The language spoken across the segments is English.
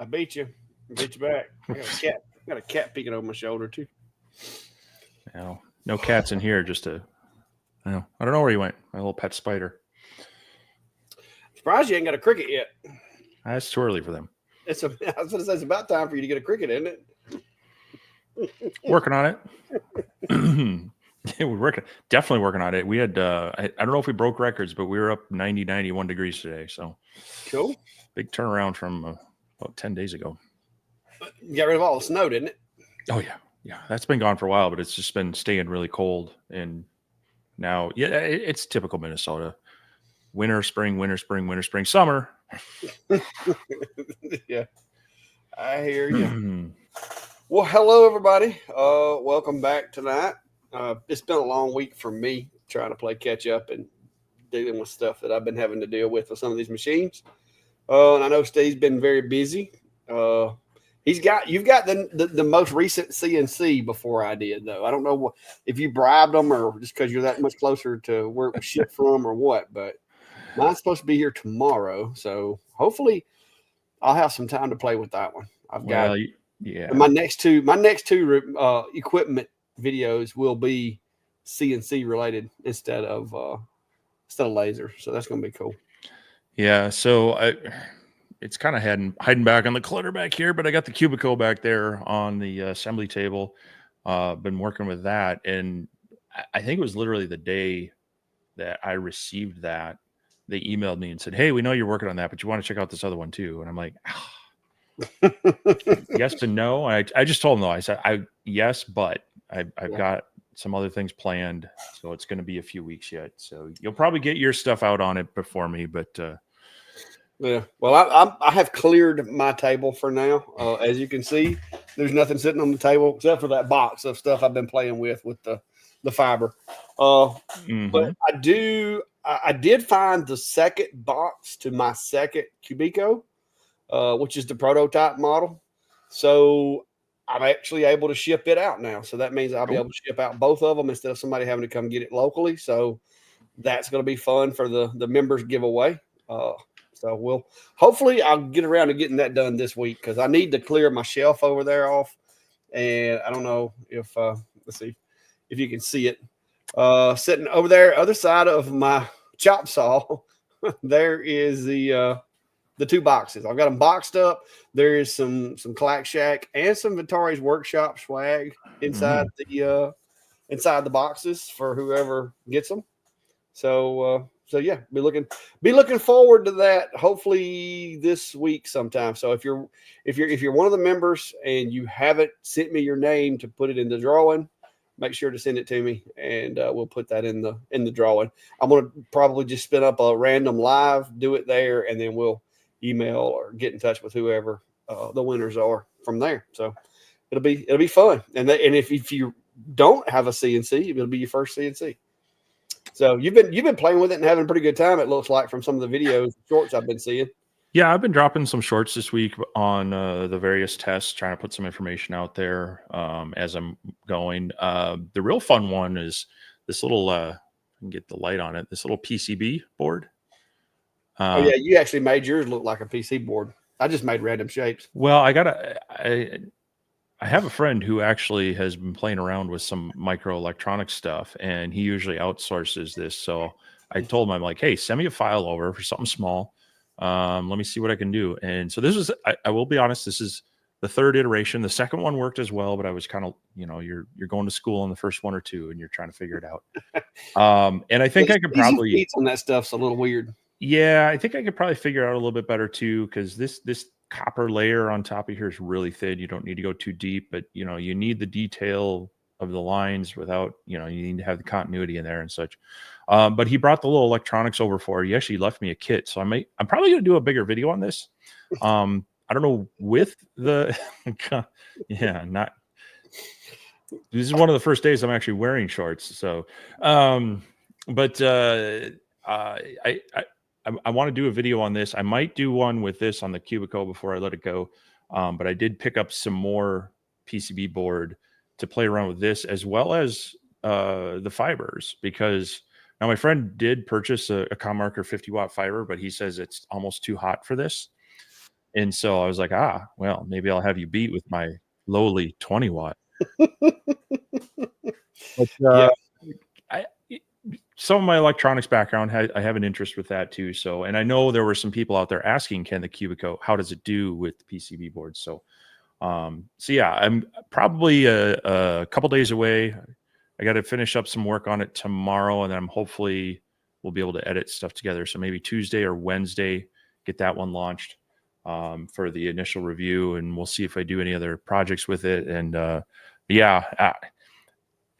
beat you. I beat you back. I got a cat. I got a cat peeking over my shoulder too. No cats in here. Just I don't know where he went. My little pet spider. Surprised you ain't got a cricket yet. It's too early for them. I was going to say it's about time for you to get a cricket, isn't it? Working on it. Yeah, we're definitely working on it. We had, I don't know if we broke records, but we were up 90, 91 degrees today. So cool. Big turnaround from about 10 days ago. You got rid of all the snow, didn't it? Oh, yeah. Yeah. That's been gone for a while, but it's just been staying really cold. And now, yeah, it's typical Minnesota. Winter, spring, winter, spring, winter, spring, summer. Yeah. I hear you. Well, hello, everybody. Welcome back tonight. It's been a long week for me trying to play catch up and dealing with stuff that I've been having to deal with some of these machines. And I know Steve's been very busy. You've got the most recent CNC before I did, though. I don't know if you bribed them or just because you're that much closer to where it was shipped from or what, but mine's supposed to be here tomorrow. So hopefully I'll have some time to play with that one. My next two equipment videos will be CNC related instead of laser. So that's going to be cool. Yeah. So it's kind of hiding back on the clutter back here, but I got the cubicle back there on the assembly table. Been working with that. And I think it was literally the day that I received that, they emailed me and said, "Hey, we know you're working on that, but you want to check out this other one too." And I'm like, yes and no. I just told them no. I said, yes, but I've got some other things planned, so it's going to be a few weeks yet. So you'll probably get your stuff out on it before me, but yeah. Well, I have cleared my table for now. As you can see, there's nothing sitting on the table except for that box of stuff I've been playing with the fiber. But I did find the second box to my second Cubico, which is the prototype model. So I'm actually able to ship it out now. So that means I'll be able to ship out both of them instead of somebody having to come get it locally. So that's going to be fun for the members giveaway. So hopefully I'll get around to getting that done this week because I need to clear my shelf over there off. And I don't know if, let's see if you can see it. Sitting over there, other side of my chop saw, there is the two boxes. I've got them boxed up. There is some Clack Shack and some Vitari's Workshop swag inside the boxes for whoever gets them. So yeah, be looking forward to that. Hopefully this week sometime. So if you're one of the members and you haven't sent me your name to put it in the drawing, make sure to send it to me, and we'll put that in the drawing. I'm going to probably just spin up a random live, do it there, and then we'll email or get in touch with whoever the winners are from there. So it'll be fun. And if you don't have a CNC, it'll be your first CNC. So you've been playing with it and having a pretty good time, it looks like, from some of the videos, shorts I've been seeing. Yeah, I've been dropping some shorts this week on the various tests, trying to put some information out there as I'm going. The real fun one is this little, I can get the light on it, this little PCB board. Oh, yeah, you actually made yours look like a PC board. I just made random shapes. Well, I have a friend who actually has been playing around with some microelectronic stuff, and he usually outsources this. So I told him, I'm like, hey, send me a file over for something small. Let me see what I can do. And so this was, I will be honest, this is the third iteration. The second one worked as well, but I was kind of, you're going to school on the first one or two and you're trying to figure it out. And I think I could probably on that stuff's a little weird. Yeah, I think I could probably figure it out a little bit better too, because this copper layer on top of here is really thin. You don't need to go too deep, but you need the detail of the lines without, you need to have the continuity in there and such. But he brought the little electronics over for it. He actually left me a kit. So I'm probably going to do a bigger video on this. I don't know with the, this is one of the first days I'm actually wearing shorts. So, I want to do a video on this. I might do one with this on the Cubicle before I let it go. But I did pick up some more PCB board to play around with this, as well as the fibers, because now my friend did purchase a ComMarker 50-watt fiber, but he says it's almost too hot for this. And so I was like, well, maybe I'll have you beat with my lowly 20 watt. But Yeah. I, some of my electronics background, I have an interest with that too. So, and I know there were some people out there asking, can the Cubico, how does it do with the PCB boards? So, yeah, I'm probably a couple days away. I got to finish up some work on it tomorrow, and then I'm hopefully we'll be able to edit stuff together. So maybe Tuesday or Wednesday, get that one launched for the initial review, and we'll see if I do any other projects with it. And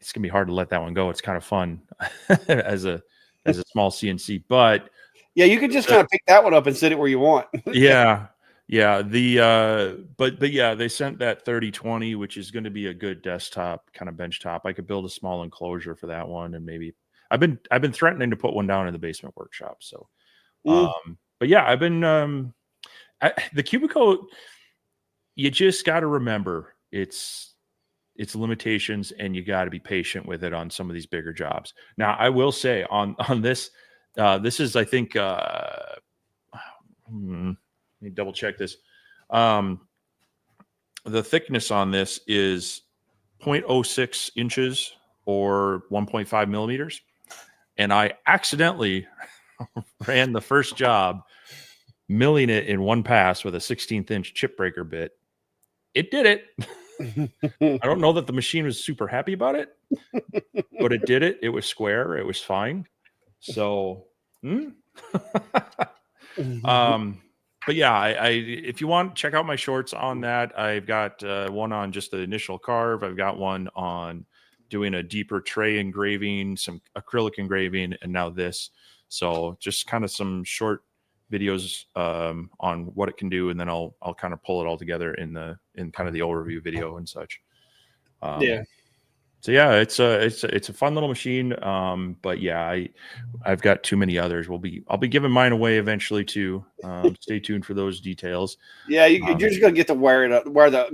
it's gonna be hard to let that one go. It's kind of fun as a small CNC, but Yeah, you can just kind of pick that one up and sit it where you want. yeah. The but yeah, they sent that 3020, which is going to be a good desktop kind of bench top. I could build a small enclosure for that one, and maybe I've been threatening to put one down in the basement workshop. So, but yeah, I've been the Cubico. You just got to remember its limitations, and you got to be patient with it on some of these bigger jobs. Now, I will say on this, this is, I think, let me double check this. The thickness on this is 0.06 inches or 1.5 millimeters. And I accidentally ran the first job milling it in one pass with a 16th inch chip breaker bit. It did it. I don't know that the machine was super happy about it, but it did it. It was square. It was fine. So, but yeah, I if you want, check out my shorts on that. I've got one on just the initial carve. I've got one on doing a deeper tray engraving, some acrylic engraving, and now this. So just kind of some short videos on what it can do, and then I'll kind of pull it all together in kind of the overview video and such. Yeah. So yeah, it's a fun little machine. But yeah, I've got too many others. I'll be giving mine away eventually too. Stay tuned for those details. Yeah, you're just gonna get to wear it up,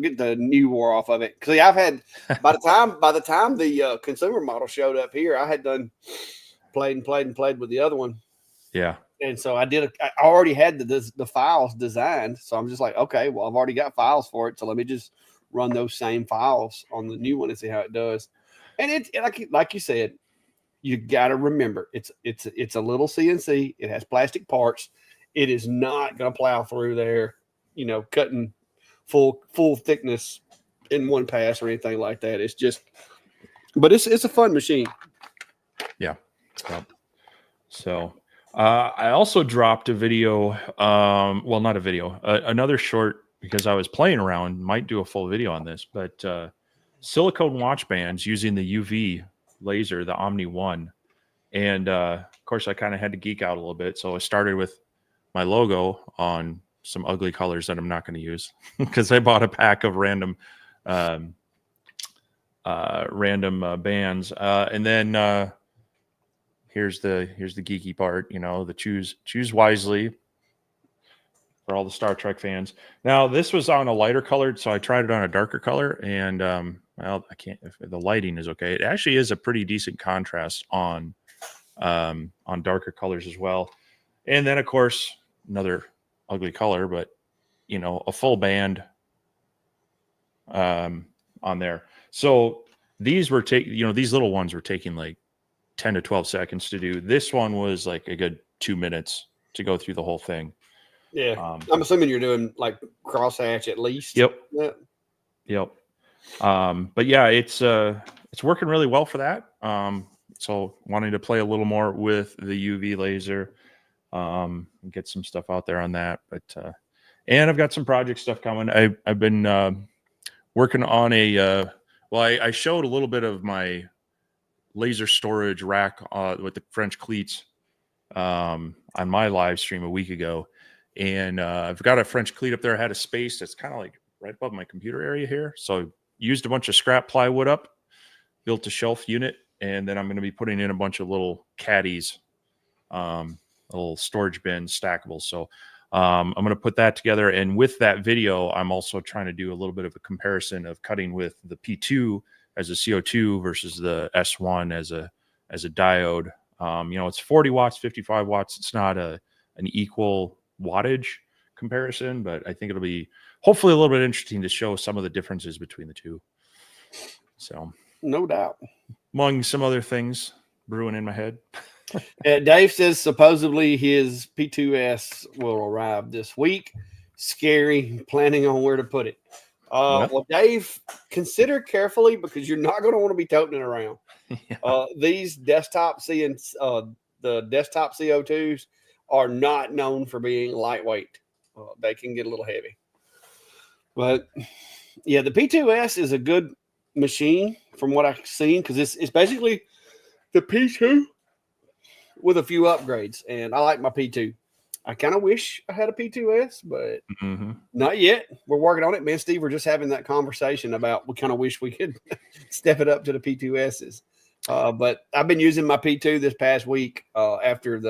get the new war off of it. Because I've had by the time the consumer model showed up here, I had done played with the other one. Yeah. And so I already had the files designed. So I'm just like, okay, well, I've already got files for it. So let me just run those same files on the new one and see how it does. And it's like you said, you got to remember it's a little CNC. It has plastic parts. It is not going to plow through there, cutting full thickness in one pass or anything like that. It's just, but it's a fun machine. Yeah. So I also dropped a video. Well, not a video, another short, because I was playing around. Might do a full video on this, but silicone watch bands using the UV laser, the Omni 1. And of course, I kind of had to geek out a little bit. So I started with my logo on some ugly colors that I'm not going to use because I bought a pack of random bands. And then here's the geeky part, the choose wisely for all the Star Trek fans. Now, this was on a lighter colored, so I tried it on a darker color, and well, I can't. If the lighting is okay, it actually is a pretty decent contrast on darker colors as well. And then, of course, another ugly color, but a full band on there. So these were these little ones were taking like 10 to 12 seconds to do. This one was like a good 2 minutes to go through the whole thing. Yeah. I'm assuming you're doing like crosshatch at least. Yep. Yeah. Yep. But yeah, it's working really well for that. So wanting to play a little more with the UV laser, get some stuff out there on that. But and I've got some project stuff coming. I've been working on I showed a little bit of my laser storage rack with the French cleats on my live stream a week ago. And I've got a French cleat up there. I had a space that's kind of like right above my computer area here. So used a bunch of scrap plywood up, built a shelf unit, and then I'm going to be putting in a bunch of little caddies, a little storage bin, stackable. So I'm going to put that together. And with that video, I'm also trying to do a little bit of a comparison of cutting with the P2 as a CO2 versus the S1 as a diode. It's 40 watts, 55 watts. It's not an equal wattage comparison, but I think it'll be hopefully a little bit interesting to show some of the differences between the two. So, no doubt. Among some other things brewing in my head. Dave says supposedly his P2S will arrive this week. Scary, planning on where to put it. Well, Dave, consider carefully because you're not going to want to be toting it around. Yeah. These desktop the desktop CO2s are not known for being lightweight. They can get a little heavy. But yeah, the P2S is a good machine from what I've seen because it's basically the P2 with a few upgrades, and I like my P2. I kind of wish I had a P2S, but not yet. We're working on it. Me and Steve were just having that conversation about we kind of wish we could step it up to the P2Ss. But I've been using my P2 this past week after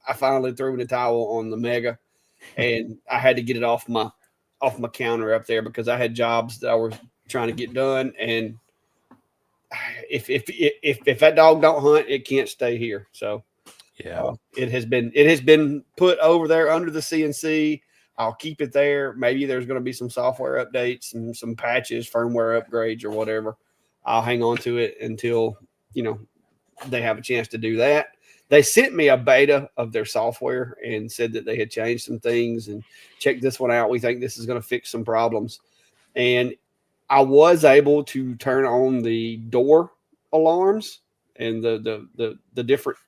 I finally threw in the towel on the Mega, and I had to get it off my counter up there because I had jobs that I was trying to get done, and if that dog don't hunt, it can't stay here. So yeah, it has been put over there under the CNC. I'll keep it there. Maybe there's going to be some software updates and some patches, firmware upgrades, or whatever. I'll hang on to it until they have a chance to do that. They sent me a beta of their software and said that they had changed some things and check this one out. We think this is going to fix some problems. And I was able to turn on the door alarms and the different,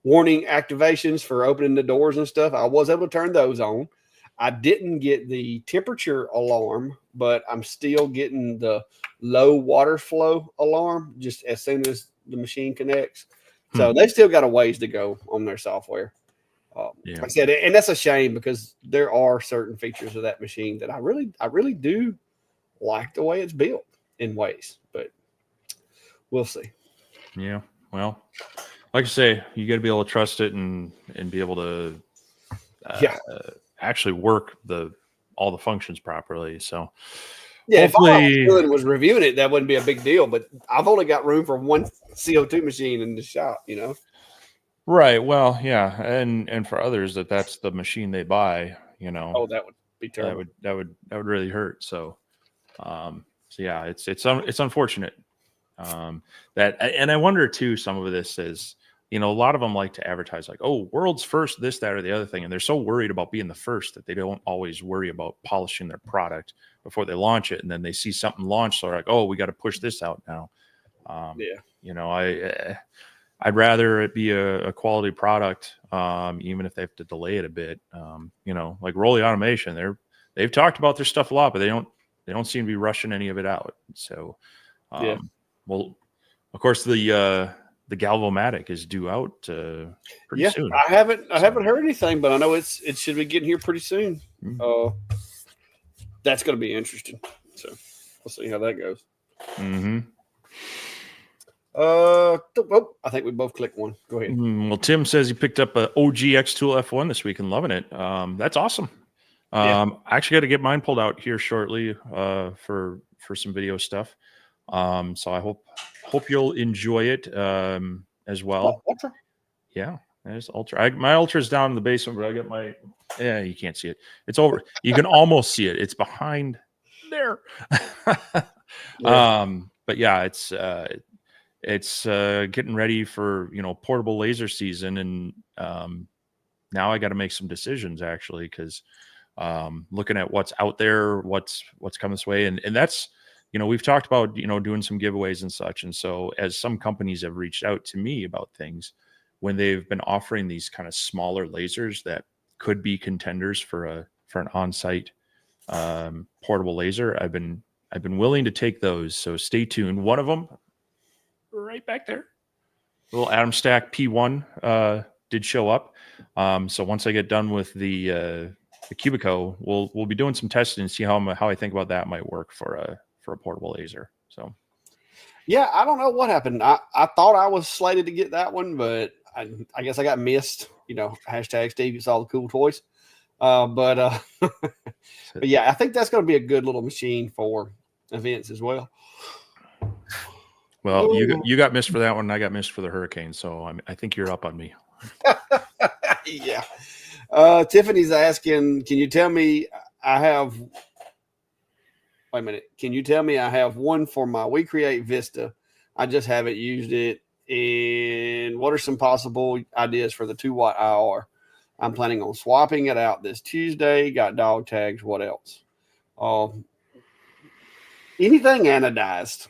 warning activations for opening the doors and stuff. I was able to turn those on. I didn't get the temperature alarm, but I'm still getting the low water flow alarm just as soon as the machine connects. So they still got a ways to go on their software. Like I said, and that's a shame because there are certain features of that machine that I really do like the way it's built in ways, but we'll see. Yeah. Well, like I say, you got to be able to trust it and be able to actually work all the functions properly. So yeah, hopefully, if all I was doing was reviewing it, that wouldn't be a big deal. But I've only got room for one CO2 machine in the shop, Right. Well, yeah, and for others that's the machine they buy, Oh, that would be terrible. That would really hurt. So, yeah, it's unfortunate. And I wonder too, some of this is, a lot of them like to advertise like, oh, world's first, this, that, or the other thing. And they're so worried about being the first that they don't always worry about polishing their product before they launch it. And then they see something launch. So they're like, oh, we got to push this out now. I'd rather it be a quality product, even if they have to delay it a bit. Like Rolly Automation, they've talked about their stuff a lot, but they don't seem to be rushing any of it out. So, well, of course, the Galvomatic is due out pretty soon. I haven't heard anything, but I know it should be getting here pretty soon. That's going to be interesting. So we'll see how that goes. I think we both clicked one. Go ahead. Well, Tim says he picked up a OG X-Tool F1 this week and loving it. That's awesome. I actually got to get mine pulled out here shortly for some video stuff. So I hope you'll enjoy it as well. Ultra? Yeah, there's Ultra. My Ultra's down in the basement, but I got my. Yeah, you can't see it. It's over. You can almost see it. It's behind there. But yeah, it's getting ready for portable laser season, and now I got to make some decisions actually because looking at what's out there, what's coming this way, and that's. We've talked about, doing some giveaways and such. And so as some companies have reached out to me about things when they've been offering these kind of smaller lasers that could be contenders for an on-site portable laser, I've been willing to take those. So stay tuned. One of them right back there, little Atom Stack P1 did show up. So once I get done with the Cubico, we'll be doing some testing and see how I think about that might work for a portable laser. So yeah, I don't know what happened. I thought I was slated to get that one, but I guess I got missed. Hashtag Steve gets all the cool toys. But yeah, I think that's going to be a good little machine for events as well. Well, you got missed for that one, and I got missed for the Hurricane. So I think you're up on me. Yeah. Tiffany's asking, can you tell me I have, wait a minute. Can you tell me I have one for my We Create Vista? I just haven't used it. And what are some possible ideas for the 2-watt IR? I'm planning on swapping it out this Tuesday. Got dog tags. What else? Anything anodized,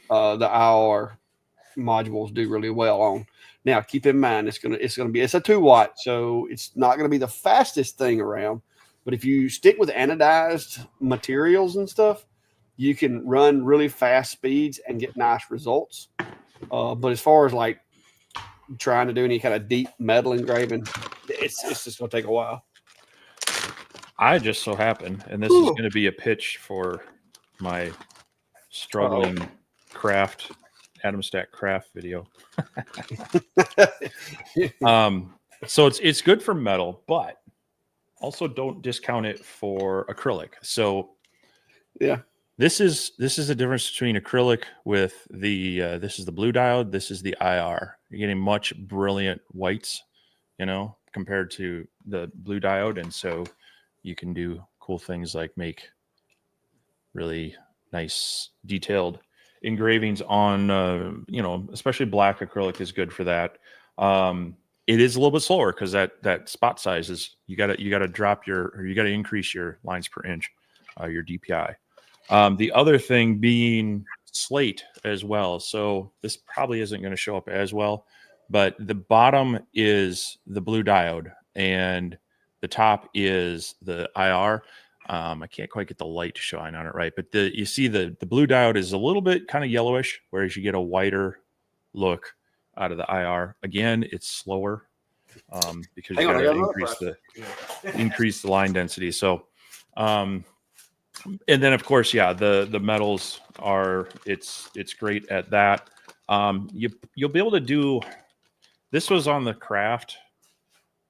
the IR modules do really well on. Now, keep in mind it's a 2-watt, so it's not gonna be the fastest thing around. But if you stick with anodized materials and stuff, you can run really fast speeds and get nice results. But as far as like trying to do any kind of deep metal engraving, it's just gonna take a while. I just so happen, and this is going to be a pitch for my struggling craft Atom Stack craft video. So it's good for metal, but also don't discount it for acrylic. So yeah, this is the difference between acrylic with the this is the blue diode, this is the IR. You're getting much brilliant whites, compared to the blue diode, and so you can do cool things like make really nice detailed engravings on especially black acrylic is good for that. It is a little bit slower because that spot size is you got to drop you got to increase your lines per inch, your DPI. The other thing being slate as well. So this probably isn't going to show up as well, but the bottom is the blue diode and the top is the IR. I can't quite get the light to shine on it right, but you see the blue diode is a little bit kind of yellowish, whereas you get a whiter look out of the IR. Again, it's slower because you got to increase the line density. So, and then of course, yeah, the metals are it's great at that. You'll be able to do. This was on the craft.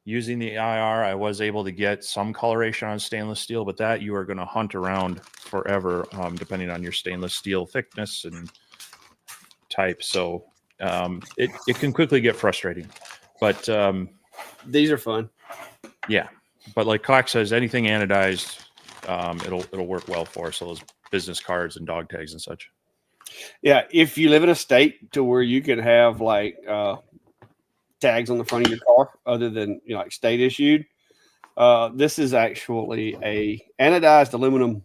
Using the IR, I was able to get some coloration on stainless steel, but that you are going to hunt around forever, depending on your stainless steel thickness and type. So it can quickly get frustrating. But these are fun. Yeah, but like Clark says, anything anodized, it'll work well for us. So those business cards and dog tags and such. Yeah, if you live in a state to where you can have like tags on the front of your car other than like state issued, this is actually a anodized aluminum,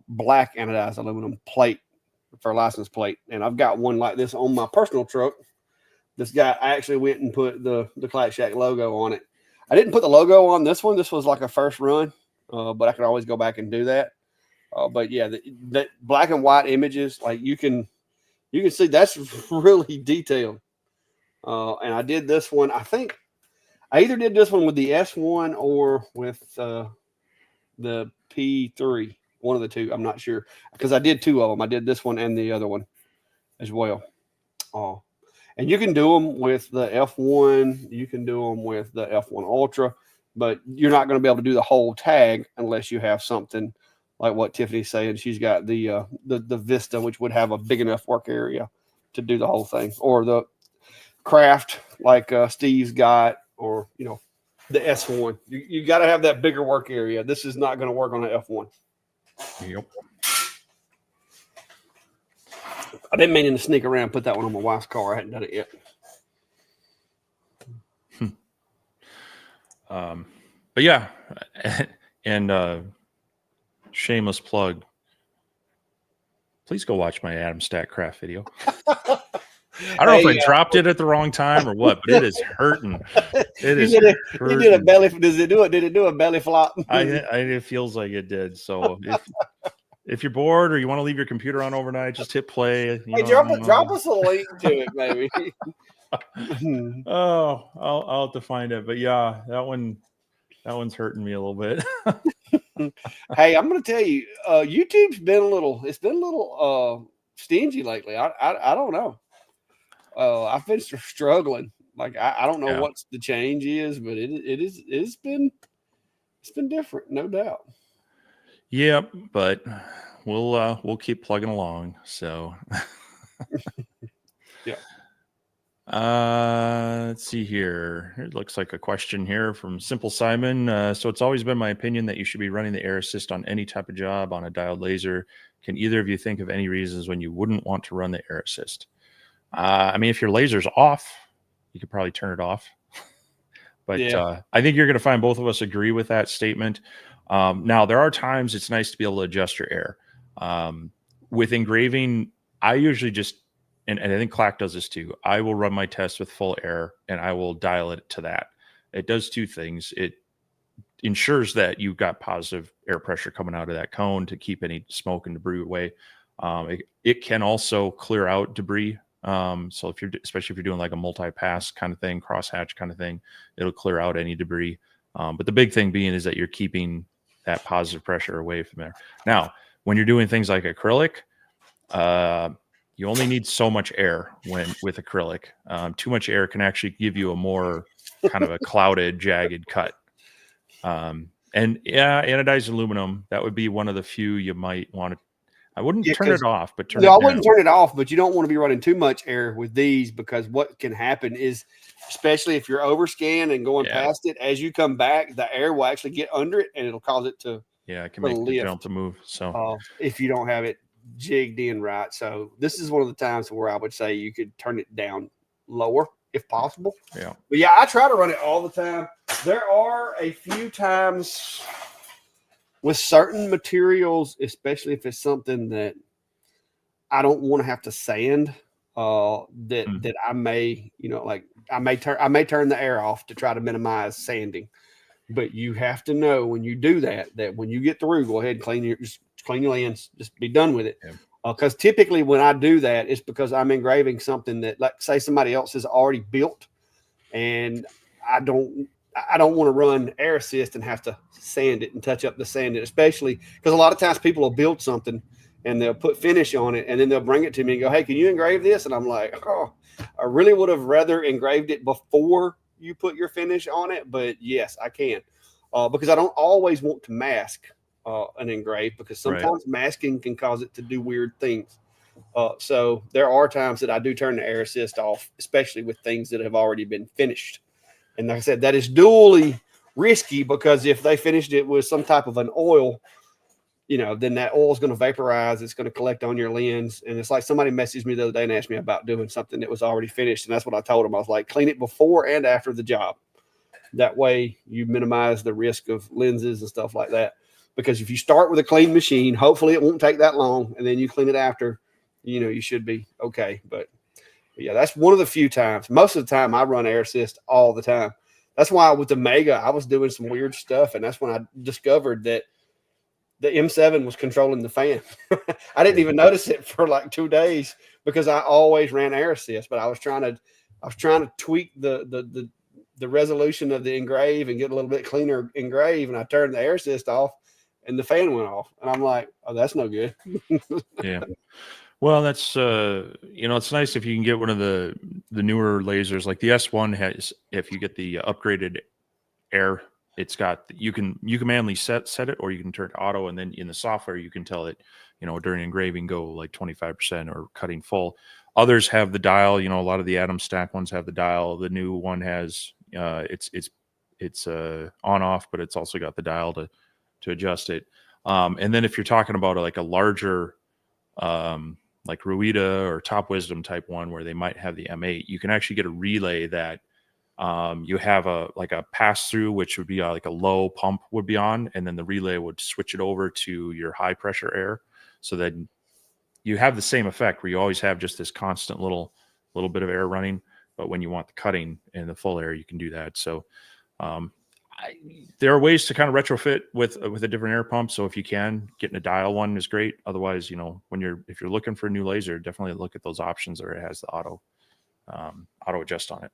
black anodized aluminum plate for a license plate, and I've got one like this on my personal truck. This guy, I actually went and put the Clack Shack logo on it. I didn't put the logo on this one. This was like a first run, but I can always go back and do that. But yeah, the black and white images, like you can see that's really detailed. And I did this one. I think I either did this one with the S1 or with the P3, one of the two. I'm not sure because I did two of them. I did this one and the other one as well. And you can do them with the F1. You can do them with the F1 Ultra, but you're not going to be able to do the whole tag unless you have something like what Tiffany's saying. She's got the Vista, which would have a big enough work area to do the whole thing, or the Craft like Steve's got, or the S1. You got to have that bigger work area. This is not going to work on the F1. Yep. I've been meaning to sneak around and put that one on my wife's car. I hadn't done it yet. But yeah, and shameless plug. Please go watch my Atom Stack craft video. I don't know if I dropped it at the wrong time or what, but it is hurting. It is. You did a belly. Does it do it? Did it do a belly flop? It feels like it did. So if you're bored or you want to leave your computer on overnight, just hit play. Drop us a link to it, maybe. Oh, I'll have to find it. But yeah, that one's hurting me a little bit. Hey, I'm going to tell you, YouTube's been a little stingy lately. I don't know. I've been struggling. Like I don't know what the change is, but it's been different, no doubt. Yep, but we'll keep plugging along. So yeah. Let's see here. It looks like a question here from Simple Simon. So it's always been my opinion that you should be running the air assist on any type of job on a dialed laser. Can either of you think of any reasons when you wouldn't want to run the air assist? I mean, if your laser's off, you could probably turn it off. But Yeah. I think you're going to find both of us agree with that statement. Now, there are times it's nice to be able to adjust your air. With engraving, I usually just, and I think Clack does this too, I will run my test with full air and I will dial it to that. It does two things. It ensures that you've got positive air pressure coming out of that cone to keep any smoke and debris away. It can also clear out debris. So if you're, especially if you're doing like a multi-pass kind of thing, crosshatch kind of thing, it'll clear out any debris. But the big thing being is that you're keeping that positive pressure away from there. Now, when you're doing things like acrylic, you only need so much air with acrylic. Too much air can actually give you a more kind of a clouded, jagged cut. And yeah, anodized aluminum, that would be one of the few you might want to. I wouldn't turn it off, but turn it down. I wouldn't turn it off, but you don't want to be running too much air with these, because what can happen is, especially if you're overscan and going past it, as you come back, the air will actually get under it and it'll cause it to it can make the jump to move. So if you don't have it jigged in right. So this is one of the times where I would say you could turn it down lower if possible. Yeah. But yeah, I try to run it all the time. There are a few times with certain materials, especially if it's something that I don't want to have to sand, that I may, like I may turn the air off to try to minimize sanding. But you have to know when you do that when you get through, go ahead and clean your lens, just be done with it. Because typically when I do that, it's because I'm engraving something that, like, say somebody else has already built, and I don't want to run air assist and have to sand it and touch up the sand, especially because a lot of times people will build something and they'll put finish on it and then they'll bring it to me and go, hey, can you engrave this? And I'm like, oh, I really would have rather engraved it before you put your finish on it. But yes, I can, because I don't always want to mask an engrave, because sometimes masking can cause it to do weird things. So there are times that I do turn the air assist off, especially with things that have already been finished. And like I said, that is dually risky, because if they finished it with some type of an oil, then that oil is going to vaporize. It's going to collect on your lens. And it's like somebody messaged me the other day and asked me about doing something that was already finished. And that's what I told them. I was like, clean it before and after the job. That way you minimize the risk of lenses and stuff like that. Because if you start with a clean machine, hopefully it won't take that long. And then you clean it after, you should be okay. But yeah, that's one of the few times. Most of the time I run air assist all the time. That's why with the Mega, I was doing some weird stuff. And that's when I discovered that the M7 was controlling the fan. I didn't even notice it for like 2 days, because I always ran air assist, but I was trying to tweak the resolution of the engrave and get a little bit cleaner engrave. And I turned the air assist off and the fan went off. And I'm like, oh, that's no good. Yeah. Well, that's it's nice if you can get one of the newer lasers, like the S1 has. If you get the upgraded air, it's got, you can manually set it, or you can turn it auto, and then in the software you can tell it, during engraving go like 25% or cutting full. Others have the dial. A lot of the Atom Stack ones have the dial. The new one has it's on off, but it's also got the dial to adjust it. And then if you're talking about like a larger like Ruida or Top Wisdom type one, where they might have the M8, you can actually get a relay that you have a pass through, which would be like a low pump would be on, and then the relay would switch it over to your high pressure air, so that you have the same effect where you always have just this constant little bit of air running. But when you want the cutting and the full air, you can do that. So there are ways to kind of retrofit with a different air pump. So if you can, getting a dial one is great. Otherwise, if you're looking for a new laser, definitely look at those options where it has the auto adjust on it.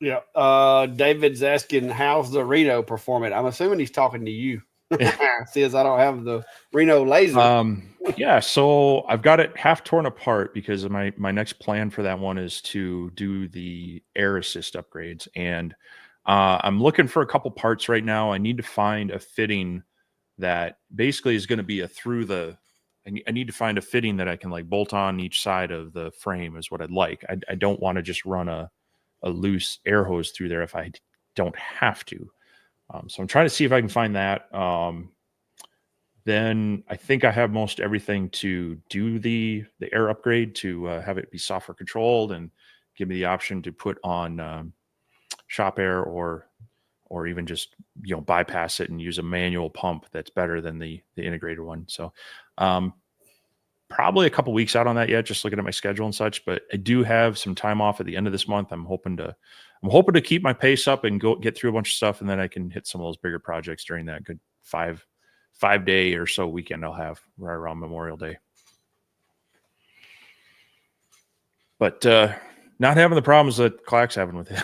Yeah. David's asking, how's the Reno performing? I'm assuming he's talking to you. Says I don't have the Reno laser. Yeah, so I've got it half torn apart, because my next plan for that one is to do the air assist upgrades. And I'm looking for a couple parts right now. I need to find a fitting that basically is going to be a through the I need to find a fitting that I can like bolt on each side of the frame is what I'd like. I don't want to just run a loose air hose through there if I don't have to. So I'm trying to see if I can find that. Then I think I have most everything to do the air upgrade to have it be software controlled and give me the option to put on shop air or even just, bypass it and use a manual pump that's better than the integrated one. So probably a couple weeks out on that yet, just looking at my schedule and such, but I do have some time off at the end of this month. I'm hoping to keep my pace up and get through a bunch of stuff. And then I can hit some of those bigger projects during that good 5-day or so weekend I'll have right around Memorial Day. But not having the problems that Clack's having with it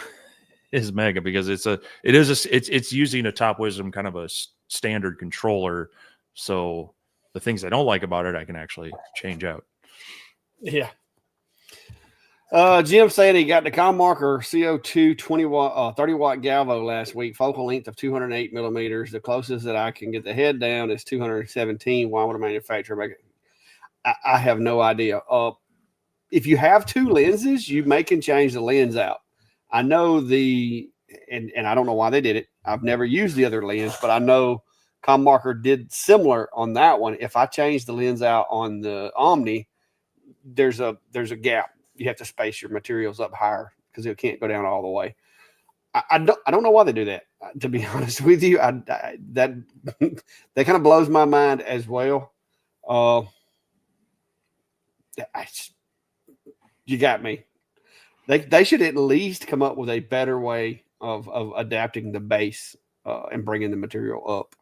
is mega, because it's using a Top Wisdom kind of a standard controller. So the things I don't like about it, I can actually change out. Yeah. Jim saying he got the Commarker CO2 30 watt Galvo last week, focal length of 208 millimeters. The closest that I can get the head down is 217. Why would a manufacturer make it? I have no idea. If you have two lenses, you can change the lens out. I know and I don't know why they did it. I've never used the other lens, but I know Commarker did similar on that one. If I change the lens out on the Omni, there's a gap. You have to space your materials up higher because it can't go down all the way. I don't know why they do that. To be honest with you, that kind of blows my mind as well. You got me. They should at least come up with a better way of adapting the base and bringing the material up,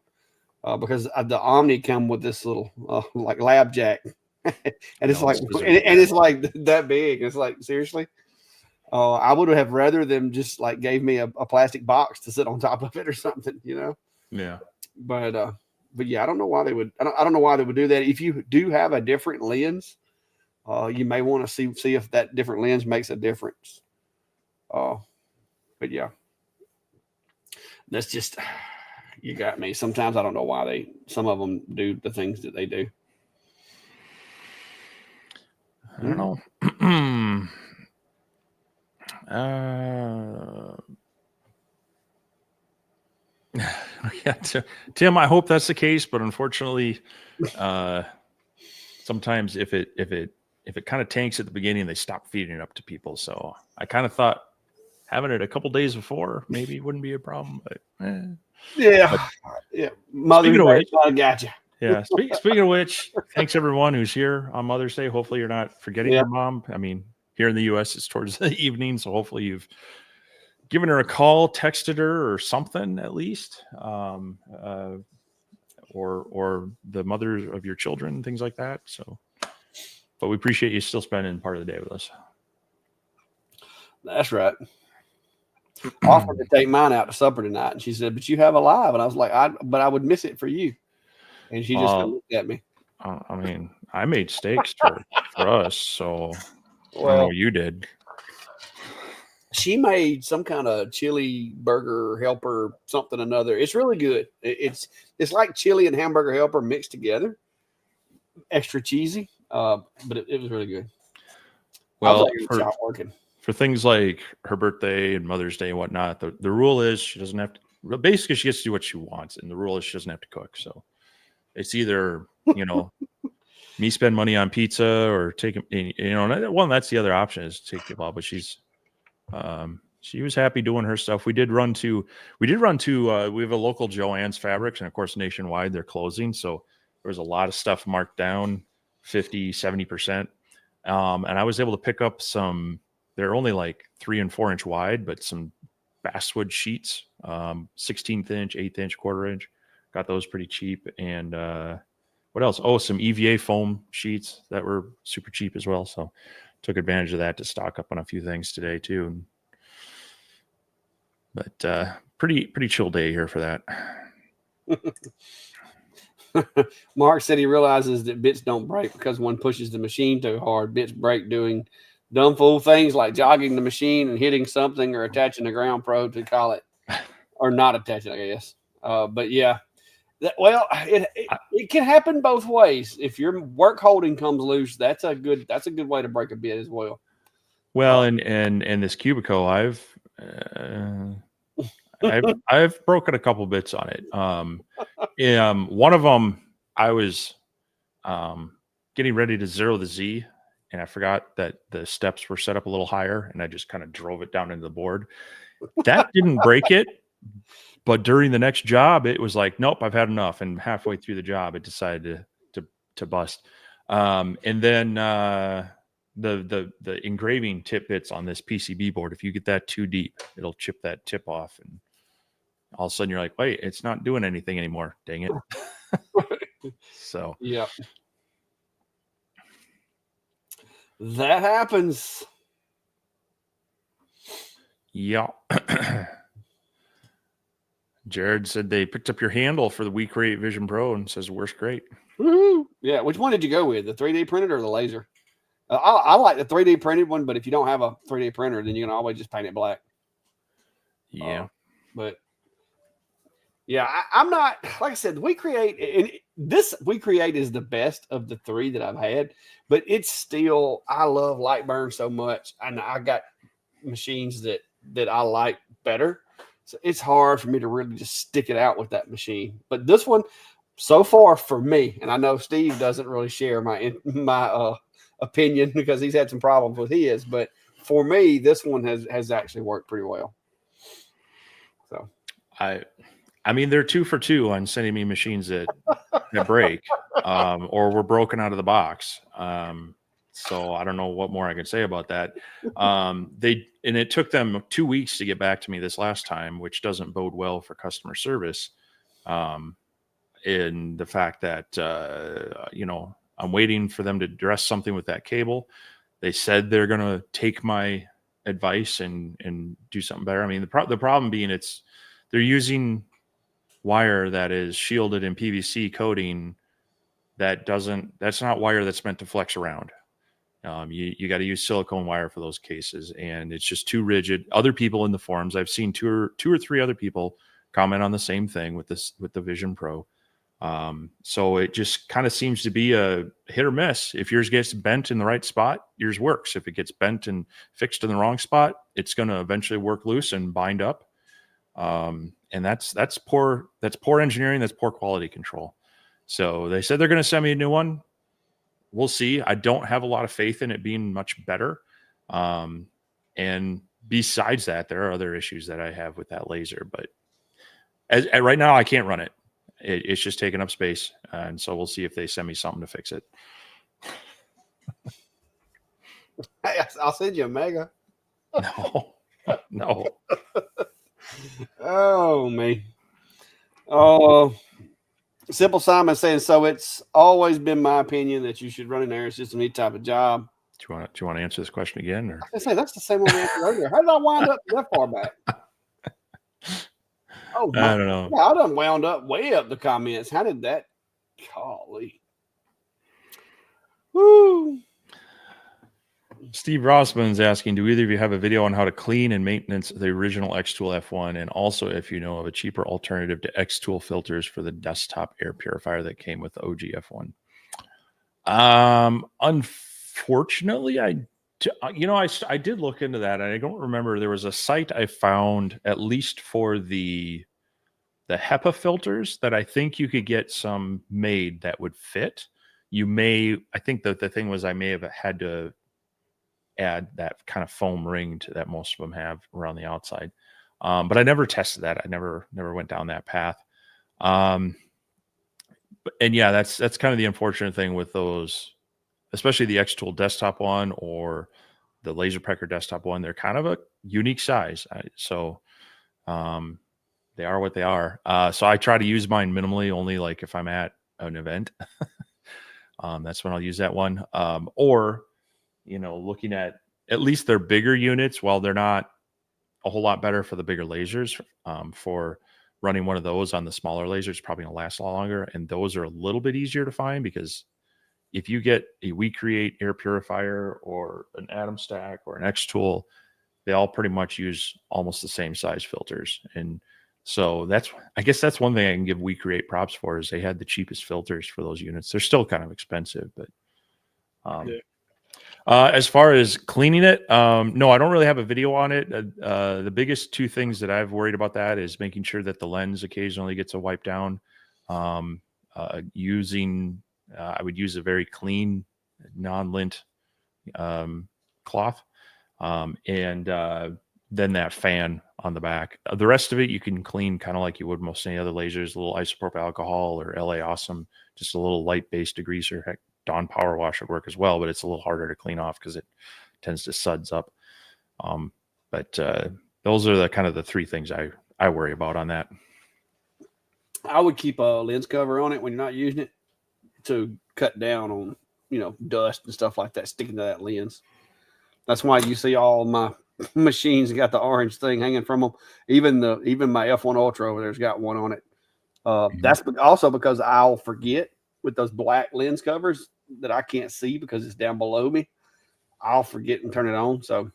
because the Omni come with this little like lab jack. And it's it's like that big. It's like, seriously. I would have rather them just like gave me a plastic box to sit on top of it or something, Yeah. But yeah, I don't know why they would. I don't know why they would do that. If you do have a different lens, you may want to see if that different lens makes a difference. But yeah, that's just, you got me. Sometimes I don't know why some of them do the things that they do. I don't know. Yeah, Tim, I hope that's the case, but unfortunately, sometimes if it kind of tanks at the beginning, they stop feeding it up to people. So I kind of thought having it a couple days before maybe wouldn't be a problem, but yeah. Mother's Day, I got you. Yeah. Speaking of which, thanks everyone who's here on Mother's Day. Hopefully you're not forgetting your mom. I mean, here in the U.S. it's towards the evening, so hopefully you've given her a call, texted her, or something at least, or the mother of your children, things like that. So, but we appreciate you still spending part of the day with us. That's right. Offered to take mine out to supper tonight, and she said, "But you have a live," and I was like, "But I would miss it for you." And she just looked at me. I mean, I made steaks for us, so I don't know what you did. She made some kind of chili burger helper, something or another. It's really good. It's like chili and hamburger helper mixed together. Extra cheesy, but it was really good. Well, for things like her birthday and Mother's Day and whatnot, the rule is she doesn't have to. Basically, she gets to do what she wants, and the rule is she doesn't have to cook. So it's either me spend money on pizza or take well, that's the other option is to take it off. But she was happy doing her stuff. We have a local Joann's Fabrics, and of course nationwide they're closing, so there was a lot of stuff marked down 50-70%, and I was able to pick up some. They're only like 3 and 4 inch wide, but some basswood sheets, 16th inch, 8th inch, 1/4 inch. Got those pretty cheap. And what else? Oh, some EVA foam sheets that were super cheap as well. So took advantage of that to stock up on a few things today too. But pretty chill day here for that. Mark said he realizes that bits don't break because one pushes the machine too hard. Bits break doing dumb fool things like jogging the machine and hitting something or attaching a ground probe to call it, or not attaching, I guess. But yeah, Well, it can happen both ways. If your work holding comes loose, that's a good way to break a bit as well. Well, and this Cubico, I've broken a couple bits on it. One of them, I was getting ready to zero the Z, and I forgot that the steps were set up a little higher, and I just kind of drove it down into the board. That didn't break it, but during the next job, it was like, nope, I've had enough. And halfway through the job, it decided to bust. And then the engraving tip bits on this PCB board, if you get that too deep, it'll chip that tip off, and all of a sudden you're like, wait, it's not doing anything anymore. Dang it. So yeah, that happens. Yeah. Jared said they picked up your handle for the WeCreate Vision Pro and says it works great. Woo-hoo. Yeah, which one did you go with, the 3D printed or the laser? I like the 3D printed one, but if you don't have a 3D printer, then you can always just paint it black. Yeah. But yeah, I'm not, like I said, WeCreate is the best of the three that I've had, but it's still, I love Lightburn so much, and I got machines that I like better. So it's hard for me to really just stick it out with that machine. But this one, so far for me, and I know Steve doesn't really share my opinion because he's had some problems with his, but for me, this one has actually worked pretty well. So I mean, they're 2 for 2 on sending me machines that break or were broken out of the box. So I don't know what more I can say about that. It took them 2 weeks to get back to me this last time, which doesn't bode well for customer service. In the fact that, I'm waiting for them to address something with that cable. They said they're going to take my advice and do something better. I mean, the problem being they're using wire that is shielded in PVC coating. That's not wire that's meant to flex around. You got to use silicone wire for those cases, and it's just too rigid. Other people in the forums, I've seen two or three other people comment on the same thing with the Vision Pro. So it just kind of seems to be a hit or miss. If yours gets bent in the right spot, yours works. If it gets bent and fixed in the wrong spot, it's going to eventually work loose and bind up. And that's poor engineering. That's poor quality control. So they said they're going to send me a new one. We'll see. I don't have a lot of faith in it being much better. And besides that, there are other issues that I have with that laser, but right now I can't run it. It's just taking up space. And so we'll see if they send me something to fix it. Hey, I'll send you a Mega. No. Oh, me. Oh, Simple Simon saying, so it's always been my opinion that you should run an air system, any type of job. Do you want to answer this question again? Or? I say that's the same one we answered earlier. How did I wind up that far back? Oh, I don't know. I done wound up way up the comments. How did that? Golly. Woo. Steve Rossman's asking, do either of you have a video on how to clean and maintenance the original Xtool F1? And also if you know of a cheaper alternative to Xtool filters for the desktop air purifier that came with the OG F1. Unfortunately, I did look into that, and I don't remember. There was a site I found, at least for the HEPA filters, that I think you could get some made that would fit. I think that the thing was I may have had to add that kind of foam ring to that most of them have around the outside. But I never tested that. I never went down that path. And yeah, that's kind of the unfortunate thing with those, especially the Xtool desktop one or the LaserPecker desktop one. They're kind of a unique size. So they are what they are. So I try to use mine minimally, only like if I'm at an event. That's when I'll use that one. Or, looking at least their bigger units, while they're not a whole lot better for the bigger lasers, for running one of those on the smaller lasers, probably gonna last a lot longer. And those are a little bit easier to find, because if you get a WeCreate air purifier or an Atom Stack or an Xtool, they all pretty much use almost the same size filters. And So I guess that's one thing I can give We Create props for, is they had the cheapest filters for those units. They're still kind of expensive, but Yeah. as far as cleaning it, no, I don't really have a video on it. The biggest two things that I've worried about that is making sure that the lens occasionally gets a wipe down. I would use a very clean, non-lint cloth, and then that fan on the back. The rest of it you can clean kind of like you would most any other lasers, a little isopropyl alcohol or LA Awesome, just a little light-based degreaser. Heck, Dawn Power Wash would work as well, but it's a little harder to clean off because it tends to suds up. But those are the kind of the three things I worry about on that. I would keep a lens cover on it when you're not using it to cut down on, dust and stuff like that sticking to that lens. That's why you see all my machines got the orange thing hanging from them. Even my F1 Ultra over there's got one on it. That's also because I'll forget with those black lens covers that I can't see because it's down below me. I'll forget and turn it on, so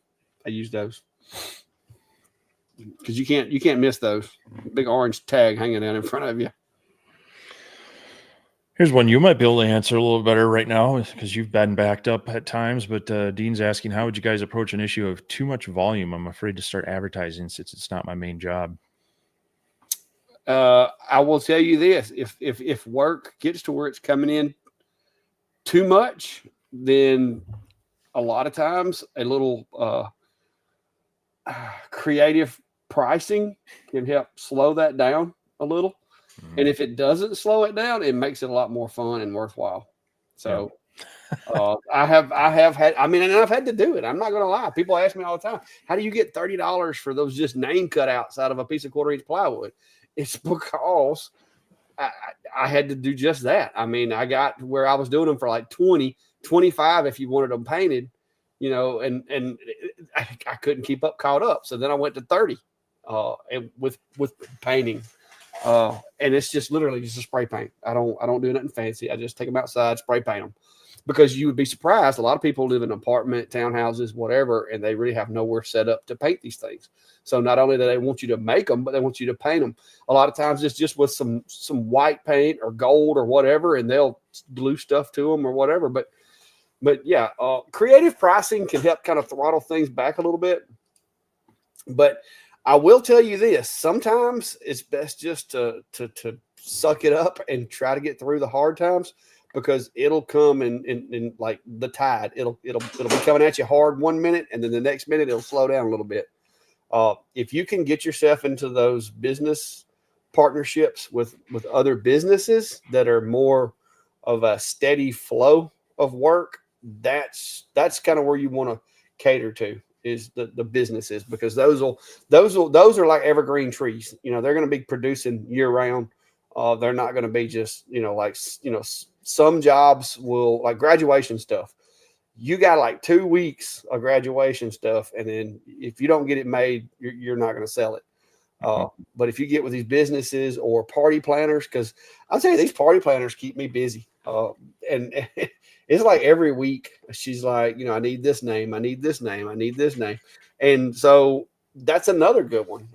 I use those because you can't miss those big orange tag hanging down in front of you. Here's one you might be able to answer a little better right now because you've been backed up at times. But Dean's asking, how would you guys approach an issue of too much volume? I'm afraid to start advertising since it's not my main job. I will tell you this: if work gets to where it's coming in too much, then a lot of times a little creative pricing can help slow that down a little. Mm-hmm. And if it doesn't slow it down, it makes it a lot more fun and worthwhile. So I've had to do it. I'm not going to lie. People ask me all the time, how do you get $30 for those just name cutouts out of a piece of 1/4 inch plywood? It's because I had to do just that. I mean, I got where I was doing them for like 20, 25 if you wanted them painted, and I couldn't caught up. So then I went to 30 and with painting. And it's just literally just a spray paint. I don't do nothing fancy. I just take them outside, spray paint them, because you would be surprised. A lot of people live in apartment, townhouses, whatever, and they really have nowhere set up to paint these things. So not only do they want you to make them, but they want you to paint them. A lot of times it's just with some white paint or gold or whatever, and they'll glue stuff to them or whatever. But yeah, creative pricing can help kind of throttle things back a little bit. But I will tell you this: sometimes it's best just to suck it up and try to get through the hard times, because it'll come in like the tide. It'll be coming at you hard 1 minute, and then the next minute it'll slow down a little bit. If you can get yourself into those business partnerships with other businesses that are more of a steady flow of work, that's kind of where you want to cater to, is the businesses, because those are like evergreen trees. They're going to be producing year round. They're not going to be just, some jobs will, like graduation stuff. You got like 2 weeks of graduation stuff, and then if you don't get it made, you're not going to sell it. But if you get with these businesses or party planners, because I'll tell you, these party planners keep me busy. And it's like every week she's like, I need this name. I need this name. I need this name. And so that's another good one.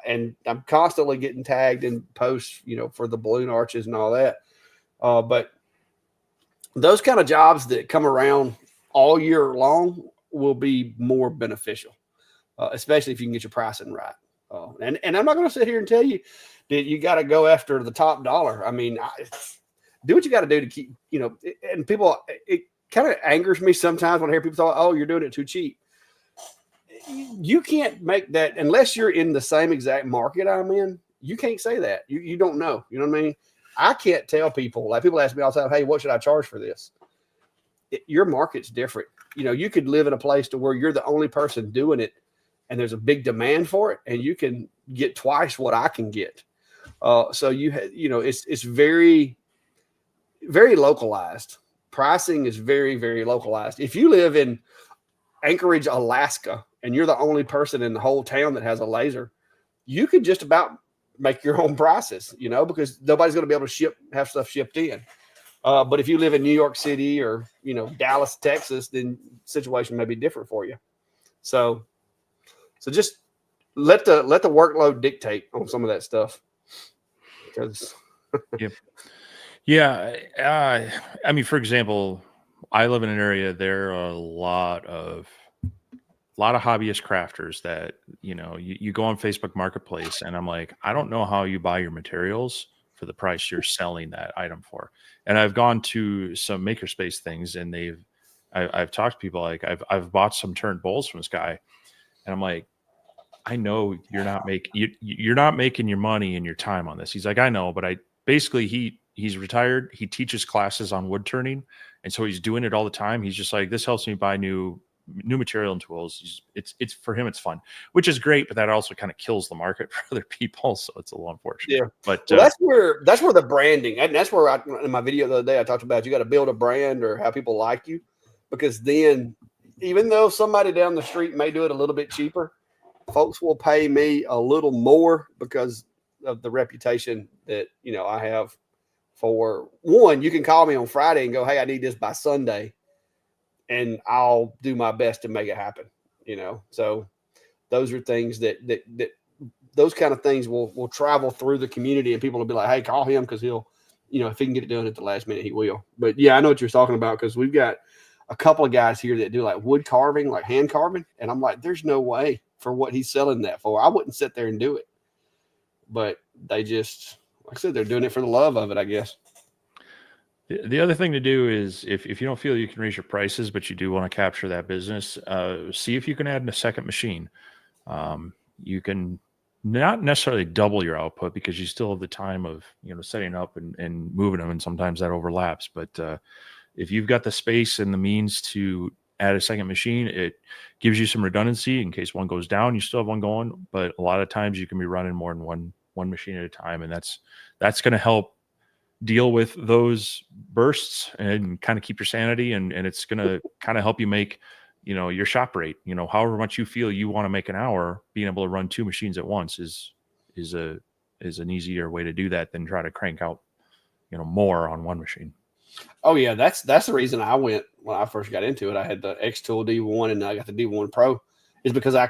And I'm constantly getting tagged in posts, for the balloon arches and all that. But those kind of jobs that come around all year long will be more beneficial, especially if you can get your pricing right. And I'm not going to sit here and tell you that you got to go after the top dollar. I mean, do what you got to do to keep, and people, it kind of angers me sometimes when I hear people talk, oh, you're doing it too cheap. You can't make that unless you're in the same exact market I'm in. You can't say that. You don't know. You know what I mean? I can't tell people, like people ask me all the time, hey, what should I charge for this? Your market's different. You could live in a place to where you're the only person doing it, and there's a big demand for it, and you can get twice what I can get. So it's very, very localized. Pricing is very, very localized. If you live in Anchorage, Alaska, and you're the only person in the whole town that has a laser, you could just about make your own prices, because nobody's going to be able to have stuff shipped in. But if you live in New York City or, Dallas, Texas, then the situation may be different for you. So just let the workload dictate on some of that stuff. Because Yeah. I mean, for example, I live in an area, there are a lot of hobbyist crafters that, you go on Facebook Marketplace and I'm like, I don't know how you buy your materials for the price you're selling that item for. And I've gone to some makerspace things and I've talked to people, like I've bought some turned bowls from this guy and I'm like, I know you're not making your money and your time on this. He's like, I know, but he's retired. He teaches classes on wood turning, and so he's doing it all the time. He's just like, this helps me buy new material and tools. It's for him, it's fun, which is great, but that also kind of kills the market for other people. So it's a little unfortunate. yeah, But well, that's where the branding, and that's where in my video the other day I talked about you got to build a brand or how people like you, because then even though somebody down the street may do it a little bit cheaper, folks will pay me a little more because of the reputation that I have. For one, you can call me on Friday and go, hey, I need this by Sunday, and I'll do my best to make it happen. So those are things that those kind of things will travel through the community, and people will be like, hey, call him because he'll, if he can get it done at the last minute, he will. But yeah, I know what you're talking about, because we've got a couple of guys here that do like wood carving, like hand carving, and I'm like, there's no way for what he's selling that for. I wouldn't sit there and do it, but they just, like I said, they're doing it for the love of it, I guess. the other thing to do is, if you don't feel you can raise your prices, but you do want to capture that business, see if you can add in a second machine. You can not necessarily double your output because you still have the time of setting up and moving them, and sometimes that overlaps. But if you've got the space and the means to add a second machine, it gives you some redundancy in case one goes down. You still have one going, but a lot of times you can be running more than one machine at a time, and that's going to help deal with those bursts and kind of keep your sanity, and it's going to kind of help you make your shop rate, however much you feel you want to make an hour. Being able to run two machines at once is an easier way to do that than try to crank out more on one machine. Oh yeah, that's the reason I went when I first got into it. I had the X Tool D1 and I got the D1 Pro, is because I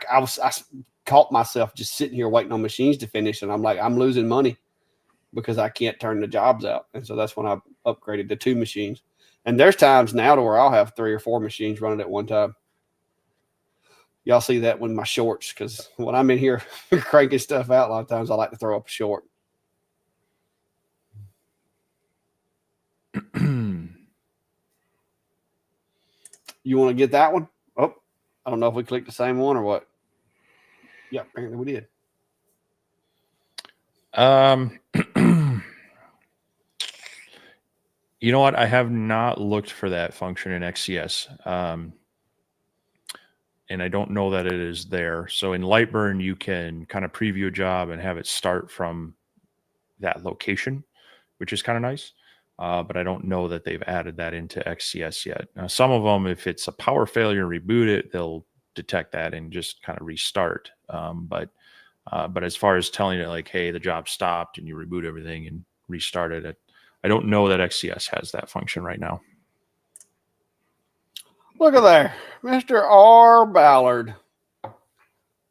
caught myself just sitting here waiting on machines to finish, and I'm like, I'm losing money because I can't turn the jobs out. And so that's when I upgraded to two machines. And there's times now to where I'll have 3 or 4 machines running at one time. Y'all see that with my shorts, because when I'm in here cranking stuff out, a lot of times I like to throw up a short. You want to get that one? Oh, I don't know if we clicked the same one or what. Yeah, apparently we did. You know what? I have not looked for that function in XCS. And I don't know that it is there. So in Lightburn, you can kind of preview a job and have it start from that location, which is kind of nice. But I don't know that they've added that into XCS yet. Now, some of them, if it's a power failure, reboot it, they'll detect that and just kind of restart. But as far as telling it like, hey, the job stopped and you reboot everything and restart it, I don't know that XCS has that function right now. Look at there, Mr. R. Ballard.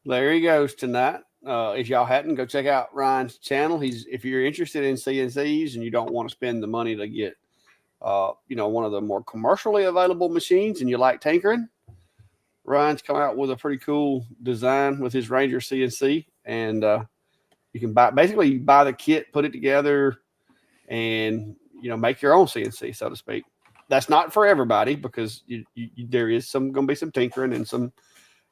There he goes tonight. If y'all hadn't, go check out Ryan's channel. If you're interested in CNCs and you don't want to spend the money to get, one of the more commercially available machines, and you like tinkering, Ryan's come out with a pretty cool design with his Ranger CNC, and you can buy the kit, put it together, and make your own CNC, so to speak. That's not for everybody, because there is going to be some tinkering and some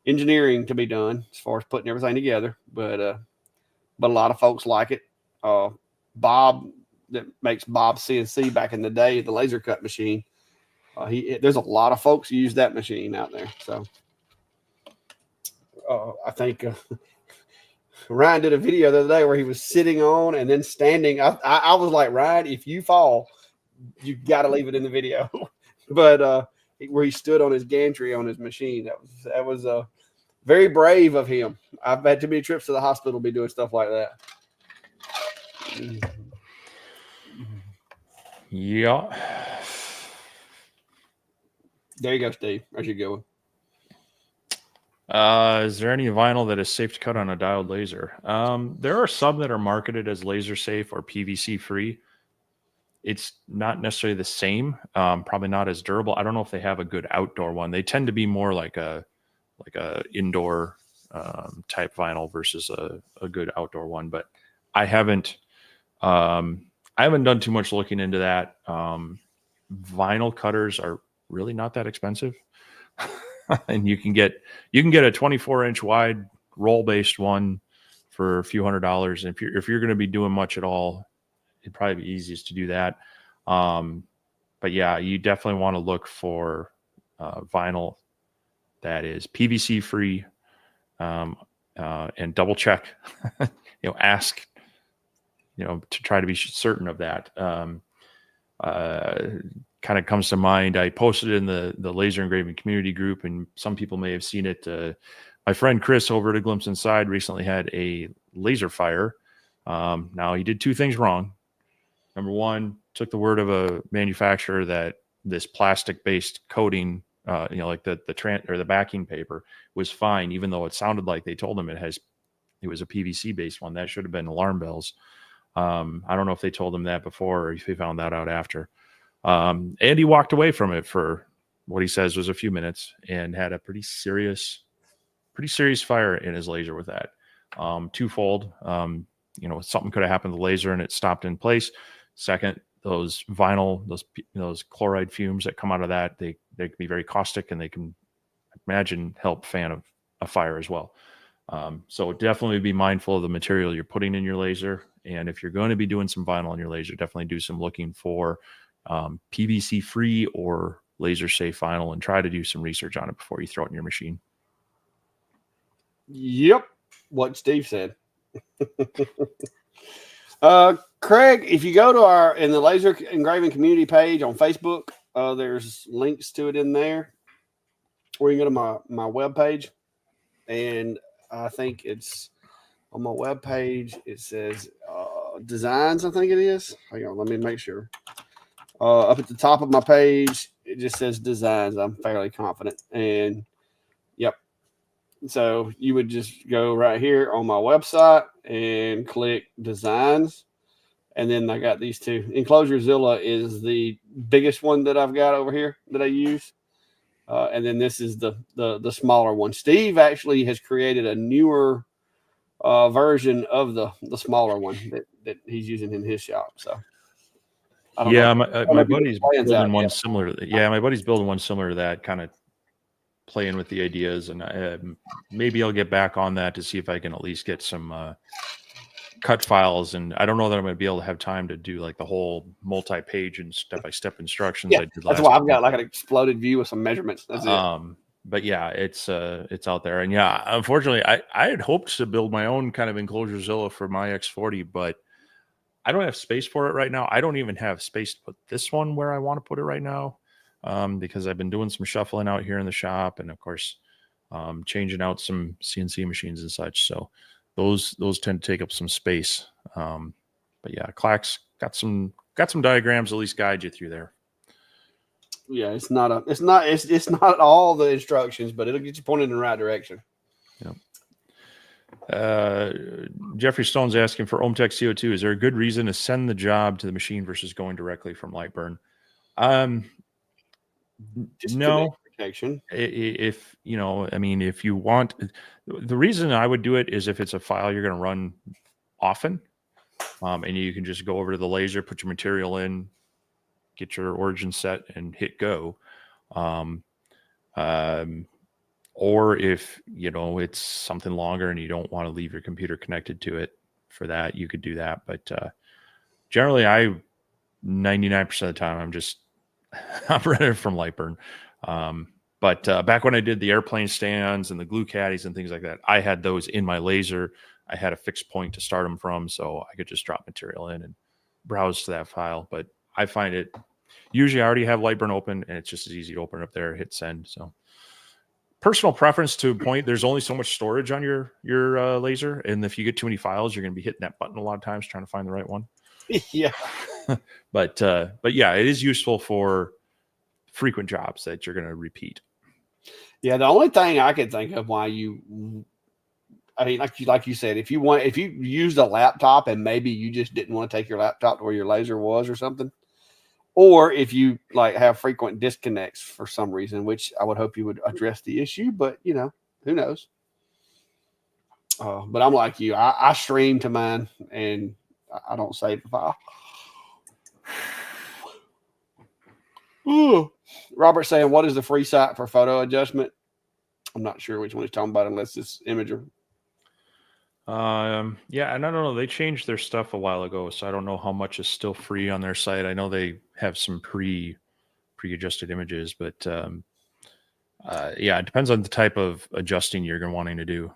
engineering to be done as far as putting everything together, but a lot of folks like it. Bob, that makes Bob's CNC back in the day, the laser cut machine, there's a lot of folks who use that machine out there. So I think Ryan did a video the other day where he was sitting on and then standing. I was like, Ryan, if you fall, you got to leave it in the video. But where he stood on his gantry on his machine, that was very brave of him. I've had too many trips to the hospital to be doing stuff like that. Yeah. There you go, Steve. How's you going? Is there any vinyl that is safe to cut on a diode laser? There are some that are marketed as laser safe or PVC free. It's not necessarily the same. Probably not as durable. I don't know if they have a good outdoor one. They tend to be more like a indoor type vinyl versus a good outdoor one. But I haven't done too much looking into that. Vinyl cutters are really not that expensive. And you can get a 24-inch wide roll based one for a few $100s. If you're going to be doing much at all, it'd probably be easiest to do that. But yeah, you definitely want to look for vinyl that is PVC free, and double check. Ask, to try to be certain of that. Kind of comes to mind. I posted in the laser engraving community group, and some people may have seen it. My friend Chris over at A Glimpse Inside recently had a laser fire. Now he did two things wrong. Number one, took the word of a manufacturer that this plastic-based coating, like the backing paper, was fine, even though it sounded like they told him it was a PVC-based one. That should have been alarm bells. I don't know if they told him that before or if he found that out after. And he walked away from it for what he says was a few minutes and had a pretty serious fire in his laser with that. Twofold. Something could have happened to the laser and it stopped in place. Second, those vinyl, those chloride fumes that come out of that, they can be very caustic, and they can, imagine, help fan a fire as well. So definitely be mindful of the material you're putting in your laser. And if you're going to be doing some vinyl on your laser, definitely do some looking for PVC free or laser safe vinyl, and try to do some research on it before you throw it in your machine. Yep. What Steve said. Craig, if you go to in the laser engraving community page on Facebook, there's links to it in there, or you can go to my webpage, and I think it's on my webpage. It says designs, I think it is. Hang on, let me make sure. Up at the top of my page, it just says designs. I'm fairly confident. And yep. So you would just go right here on my website and click designs. And then I got these two. Enclosurezilla is the biggest one that I've got over here that I use. And then this is the smaller one. Steve actually has created a newer version of the smaller one that he's using in his shop. So yeah, my buddy's building one similar to that. Yeah, my buddy's building one similar to that, kind of playing with the ideas, and maybe I'll get back on that to see if I can at least get some cut files. And I don't know that I'm going to be able to have time to do like the whole multi-page and step-by-step instructions I did last. That's why I've got like an exploded view with some measurements. That's it. But yeah, it's out there. And yeah, unfortunately, I had hoped to build my own kind of Enclosurezilla for my X40, but I don't have space for it right now. I don't even have space to put this one where I want to put it right now, because I've been doing some shuffling out here in the shop, and of course, changing out some CNC machines and such. So those tend to take up some space. But yeah, Clack's got some diagrams, at least guide you through there. Yeah, it's not all the instructions, but it'll get you pointed in the right direction. Yeah. Jeffrey Stone's asking for OhmTech CO2. Is there a good reason to send the job to the machine versus going directly from Lightburn? No. If if you want, the reason I would do it is if it's a file you're going to run often, and you can just go over to the laser, put your material in, get your origin set, and hit go. Or if it's something longer and you don't want to leave your computer connected to it for that, you could do that. But generally, 99% of the time I'm running from Lightburn. But back when I did the airplane stands and the glue caddies and things like that, I had those in my laser. I had a fixed point to start them from, so I could just drop material in and browse to that file. But I find it usually I already have Lightburn open, and it's just as easy to open it up there, hit send. So personal preference to a point. There's only so much storage on your laser, and if you get too many files, you're going to be hitting that button a lot of times trying to find the right one. Yeah. But yeah, it is useful for frequent jobs that you're going to repeat. Yeah, the only thing I can think of why I mean, like you said, if you used a laptop and maybe you just didn't want to take your laptop to where your laser was or something, or if you like have frequent disconnects for some reason, which I would hope you would address the issue, but who knows? But I'm like you, I stream to mine and I don't save the file. Ooh. Robert saying, what is the free site for photo adjustment? I'm not sure which one he's talking about unless it's Imager. Yeah, and I don't know. They changed their stuff a while ago, so I don't know how much is still free on their site. I know they have some pre-adjusted images, but yeah, it depends on the type of adjusting you're wanting to do.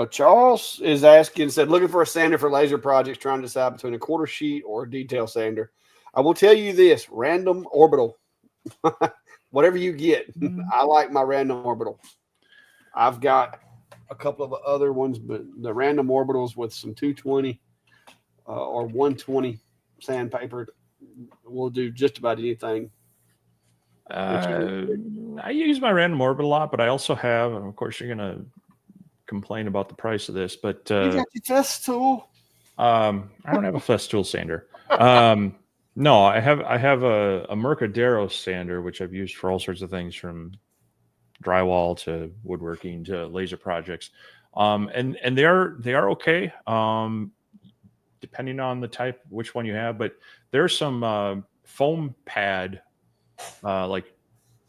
Charles is asking, said, looking for a sander for laser projects, trying to decide between a quarter sheet or a detail sander. I will tell you this, random orbital, whatever you get. I like my random orbital. I've got a couple of other ones, but the random orbitals with some 220 or 120 sandpaper will do just about anything. I use my random orbit a lot, but I also have, and of course, you're going to complain about the price of this, but you got your Festool. I don't have a Festool sander. No, I have a Mercadero sander, which I've used for all sorts of things, from drywall to woodworking to laser projects. And they are okay, depending on the type, which one you have. But there's some foam pad, like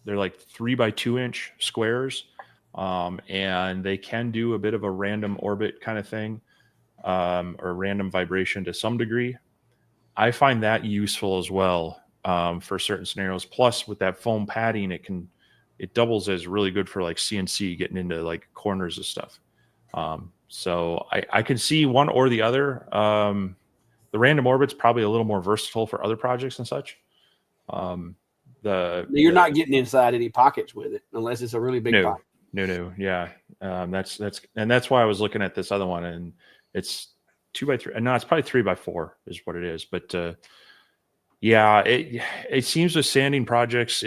they're like 3x2-inch squares, and they can do a bit of a random orbit kind of thing, or random vibration to some degree. I find that useful as well, for certain scenarios. Plus, with that foam padding, it doubles as really good for like CNC, getting into like corners of stuff. So I can see one or the other. The random orbit's probably a little more versatile for other projects and such. You're not getting inside any pockets with it unless it's a really big pocket. No, yeah. That's why I was looking at this other one, and it's 2x3. No, it's probably 3x4 is what it is. But yeah, it seems with sanding projects,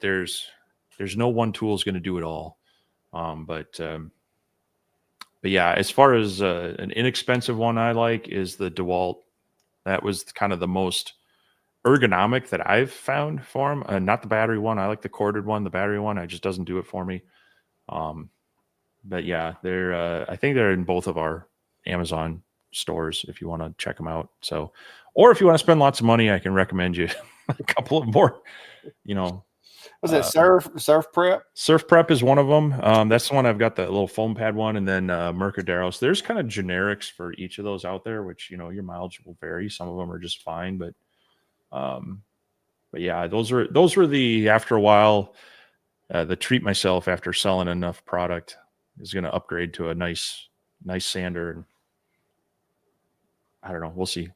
there's no one tool is going to do it all. But yeah, as far as an inexpensive one I like is the DeWalt. That was kind of the most ergonomic that I've found for them. Not the battery one. I like the corded one. The battery one, it just doesn't do it for me. But yeah, I think they're in both of our Amazon stores if you want to check them out. So, or if you want to spend lots of money, I can recommend you a couple of more, Was that Surf Prep? Surf Prep is one of them. That's the one I've got, the little foam pad one, and then Mercadero. So there's kind of generics for each of those out there, which your mileage will vary. Some of them are just fine, but yeah, those were the, after a while, the treat myself after selling enough product is going to upgrade to a nice sander. And I don't know, we'll see.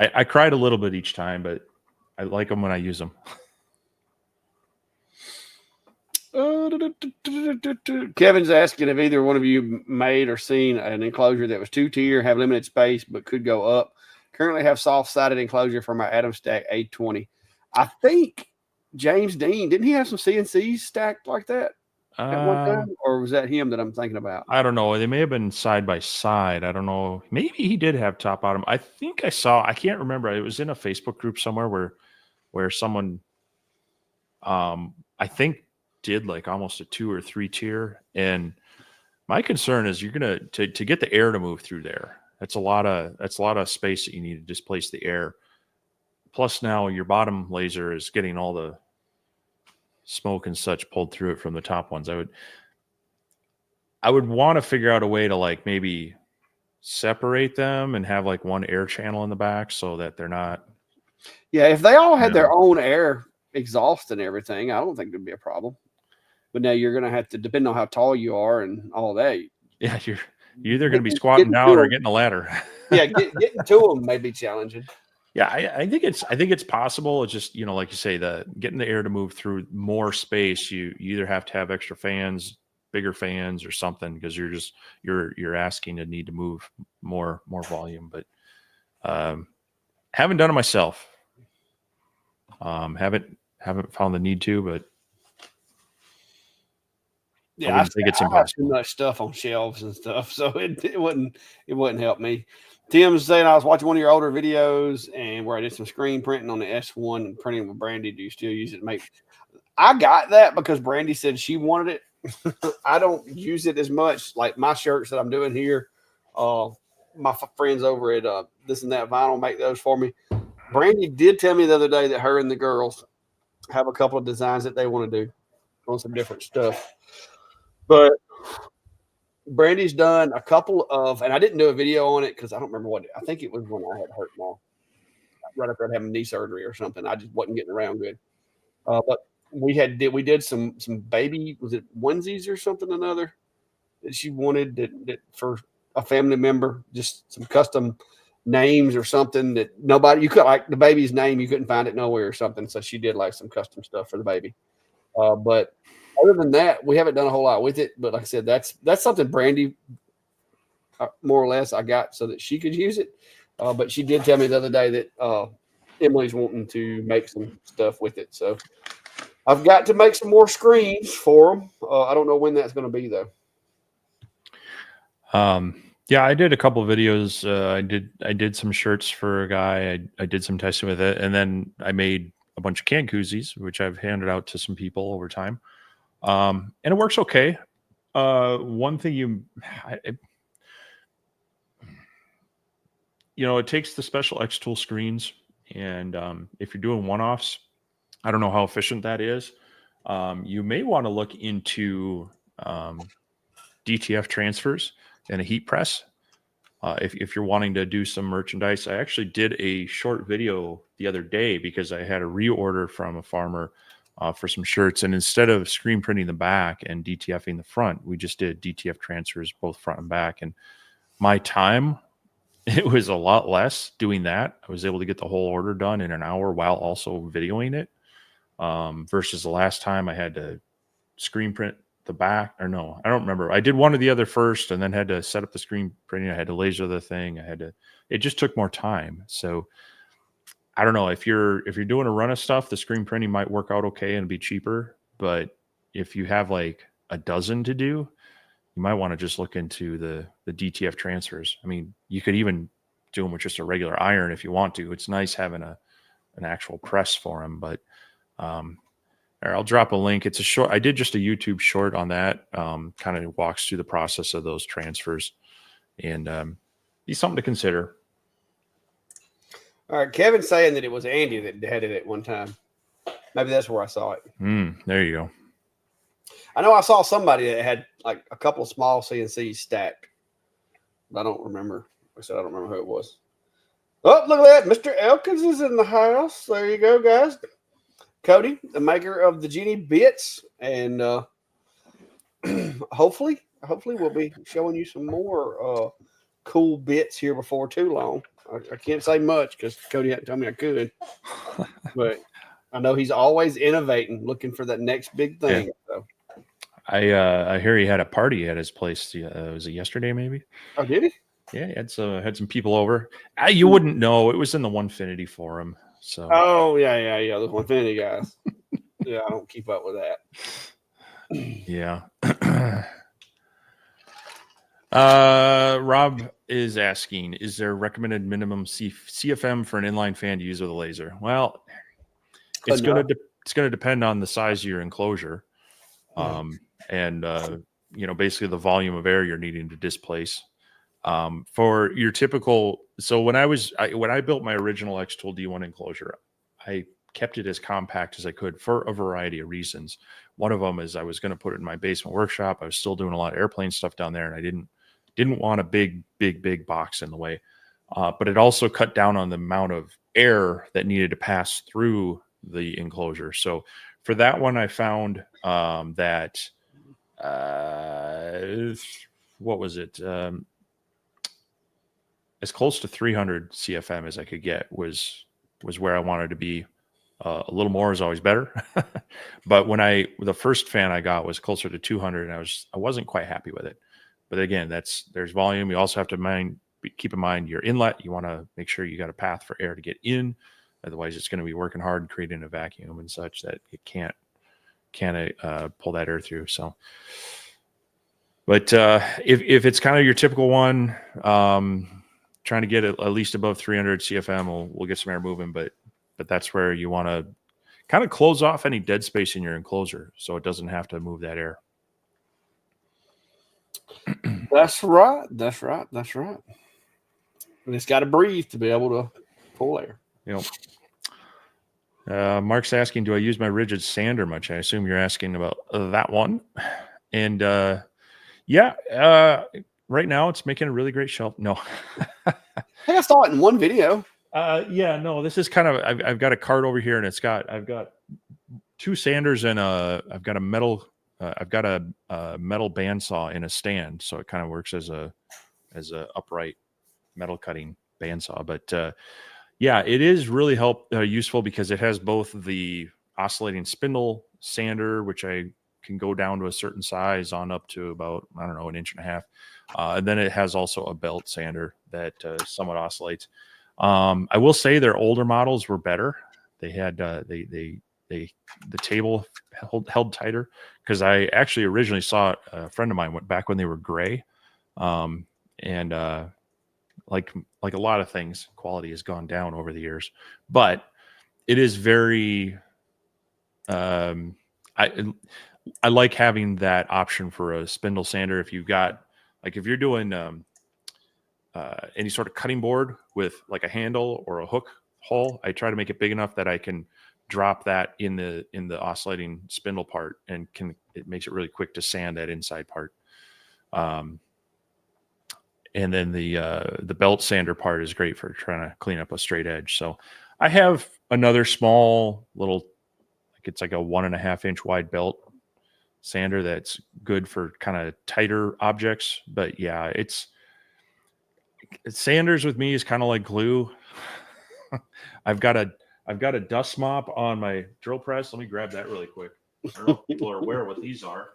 I cried a little bit each time, but I like them when I use them. Kevin's asking if either one of you made or seen an enclosure that was 2-tier, have limited space, but could go up. Currently have soft-sided enclosure for my Atom Stack A20. I think James Dean, didn't he have some CNCs stacked like that at one time? Or was that him that I'm thinking about? I don't know. They may have been side by side. I don't know. Maybe he did have top bottom. I think I can't remember. It was in a Facebook group somewhere where someone, I think, did like almost a 2 or 3 tier. And my concern is you're gonna to get the air to move through there. That's a lot of space that you need to displace the air. Plus, now your bottom laser is getting all the smoke and such pulled through it from the top ones. I would want to figure out a way to like maybe separate them and have like one air channel in the back so that they're not. Yeah, if they all had their own air exhaust and everything, I don't think there'd be a problem. But now you're going to have to, depend on how tall you are and all that. Yeah, you're either going to be squatting down or getting a ladder. Yeah, getting to them may be challenging. Yeah, I think it's possible. It's just, like you say, getting the air to move through more space, you either have to have extra fans, bigger fans, or something, because you're asking to need to move more volume. But haven't done it myself. Haven't found the need to, but I Yeah, wouldn't think it's I have too impossible. much stuff on shelves and stuff, so it wouldn't help me. Tim's saying I was watching one of your older videos and where I did some screen printing on the S1 and printing with Brandy. Do you still use it to make? I got that because Brandy said she wanted it. I don't use it as much. Like my shirts that I'm doing here, my friends over at This and That Vinyl make those for me. Brandy did tell me the other day that her and the girls have a couple of designs that they want to do on some different stuff. But Brandy's done a couple of, and I didn't do a video on it because I don't remember what. I think it was when I had hurt my right after I'd having knee surgery or something. I just wasn't getting around good. But we did some baby, was it onesies or something another that she wanted that for a family member, just some custom names or something that nobody, you could, like the baby's name, you couldn't find it nowhere or something. So she did like some custom stuff for the baby. But other than that, we haven't done a whole lot with it. But like I said, that's something Brandy, more or less, I got so that she could use it. But she did tell me the other day that Emily's wanting to make some stuff with it. So I've got to make some more screens for them. I don't know when that's going to be though. Yeah, I did a couple of videos. I did some shirts for a guy. I did some testing with it, and then I made a bunch of can koozies, which I've handed out to some people over time. And it works okay. One thing it takes the special X tool screens, and if you're doing one-offs, I don't know how efficient that is. You may want to look into DTF transfers and a heat press. If you're wanting to do some merchandise, I actually did a short video the other day because I had a reorder from a farmer for some shirts. And instead of screen printing the back and DTFing the front, we just did DTF transfers both front and back. And my time, it was a lot less doing that. I was able to get the whole order done in an hour while also videoing it, versus the last time I had to screen print the back, or no, I don't remember. I did one or the other first and then had to set up the screen printing. I had to laser the thing. It just took more time. So I don't know if you're doing a run of stuff, the screen printing might work out okay and be cheaper. But if you have like a dozen to do, you might want to just look into the DTF transfers. I mean, you could even do them with just a regular iron if you want to. It's nice having an actual press for them, but I'll drop a link. It's a short. I did just a YouTube short on that. Kind of walks through the process of those transfers, and be something to consider. All right, Kevin's saying that it was Andy that had it at one time. Maybe that's where I saw it. There you go. I know I saw somebody that had like a couple of small CNCs stacked. But I don't remember. I said I don't remember who it was. Oh, look at that. Mr. Elkins is in the house. There you go, guys. Cody, the maker of the Genie bits. And hopefully we'll be showing you some more cool bits here before too long. I can't say much because Cody hadn't told me I could. But I know he's always innovating, looking for that next big thing. Yeah. So. I hear he had a party at his place. Was it yesterday? Maybe. Oh, did he? Yeah, he had some people over. You wouldn't know. It was in the Onefinity forum. So. Oh yeah. The Onefinity guys. Yeah, I don't keep up with that. Yeah. Rob is asking, is there recommended minimum CFM for an inline fan to use with a laser? Well, it's going to depend on the size of your enclosure. And basically the volume of air you're needing to displace. For your typical, so when I built my original X-Tool D1 enclosure, I kept it as compact as I could for a variety of reasons. One of them is I was going to put it in my basement workshop. I was still doing a lot of airplane stuff down there, and I didn't want a big box in the way. But it also cut down on the amount of air that needed to pass through the enclosure. So for that one, I found that what was it? As close to 300 CFM as I could get was where I wanted to be. A little more is always better. But the first fan I got was closer to 200, and I wasn't quite happy with it. But again, there's volume. You also have to keep in mind your inlet. You want to make sure you got a path for air to get in. Otherwise, it's going to be working hard creating a vacuum and such that it can't pull that air through. So But if it's kind of your typical one, trying to get at least above 300 CFM, we'll get some air moving. But that's where you want to kind of close off any dead space in your enclosure so it doesn't have to move that air. That's right. That's right. That's right. And it's got to breathe to be able to pull air. Yep. Mark's asking, do I use my rigid sander much? I assume you're asking about that one. And right now it's making a really great shelf. No. Hey, I saw it in one video. No, this is kind of, I've got a cart over here and I've got 2 sanders and I've got a metal bandsaw in a stand. So it kind of works as a upright metal cutting bandsaw. But it is really useful because it has both the oscillating spindle sander, which I can go down to a certain size on up to about, I don't know, 1.5 inches. And then it has also a belt sander that somewhat oscillates. I will say their older models were better. They had the table held tighter, because I actually originally saw a friend of mine went back when they were gray. And like a lot of things, quality has gone down over the years, but it is very, I like having that option for a spindle sander. If you've got, like, if you're doing any sort of cutting board with like a handle or a hook hole, I try to make it big enough that I can drop that in the oscillating spindle part, and it makes it really quick to sand that inside part. And then the belt sander part is great for trying to clean up a straight edge. So I have another small little, it's like a 1.5 inch wide belt sander that's good for kind of tighter objects. But yeah, sanders with me is kind of like glue. I've got a dust mop on my drill press. Let me grab that really quick. I don't know if people are aware what these are.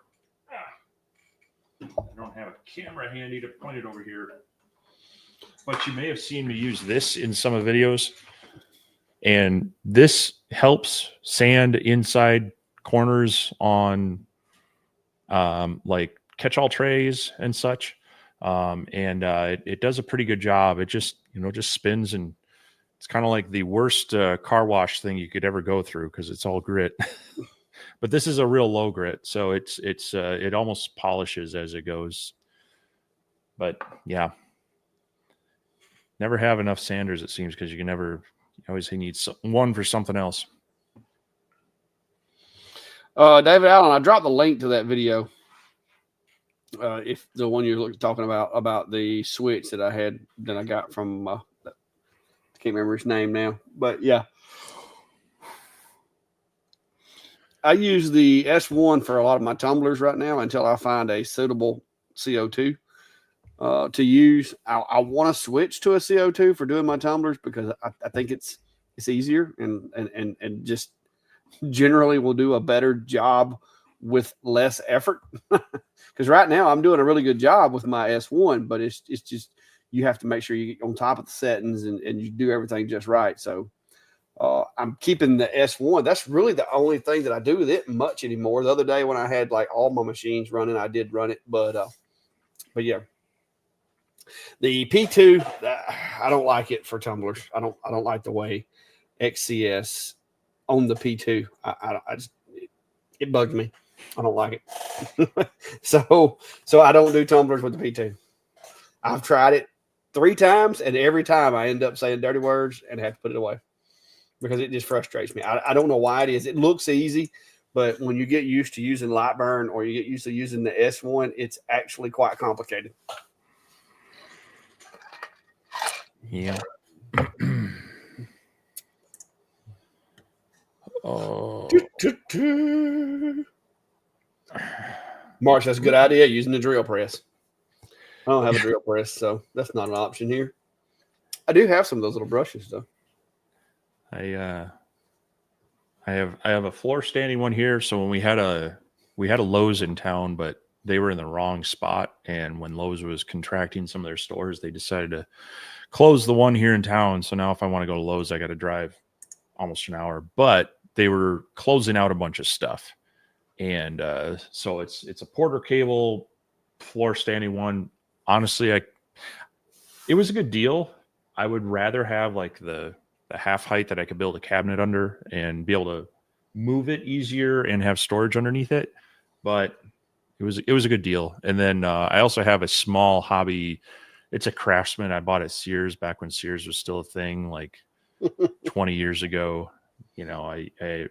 I don't have a camera handy to point it over here, but you may have seen me use this in some of the videos. And this helps sand inside corners on like catch-all trays and such. It does a pretty good job. It just spins, and it's kind of like the worst car wash thing you could ever go through, because it's all grit. But this is a real low grit, so it almost polishes as it goes. But yeah, never have enough sanders, it seems, because you always need one for something else. David Allen, I dropped the link to that video. If the one you're talking about the switch that I got from, I can't remember his name now, but yeah. I use the S1 for a lot of my tumblers right now until I find a suitable CO2 to use. I want to switch to a CO2 for doing my tumblers, because I think it's easier and just generally will do a better job with less effort. Because right now I'm doing a really good job with my S1, but it's just, you have to make sure you get on top of the settings and you do everything just right. So I'm keeping the S1. That's really the only thing that I do with it much anymore. The other day when I had like all my machines running, I did run it, but yeah. The P2, I don't like it for tumblers. I don't like the way XCS on the P2. I just, it bugs me. I don't like it. so I don't do tumblers with the P2. I've tried it 3 times, and every time I end up saying dirty words and have to put it away, because it just frustrates me. I don't know why it is. It looks easy, but when you get used to using Lightburn, or you get used to using the S1, it's actually quite complicated. Yeah. Oh. March, that's a good idea, using the drill press. I don't have a drill press, so that's not an option here. I do have some of those little brushes, though. I have a floor standing one here. So when we had a Lowe's in town, but they were in the wrong spot, and when Lowe's was contracting some of their stores, they decided to close the one here in town. So now if I want to go to Lowe's, I got to drive almost an hour. But they were closing out a bunch of stuff, and so it's a Porter cable floor standing one, honestly, it was a good deal. I would rather have like the half height that I could build a cabinet under and be able to move it easier and have storage underneath it. But it was a good deal. And then I also have a small hobby. It's a Craftsman I bought at Sears back when Sears was still a thing, like 20 years ago. You know, I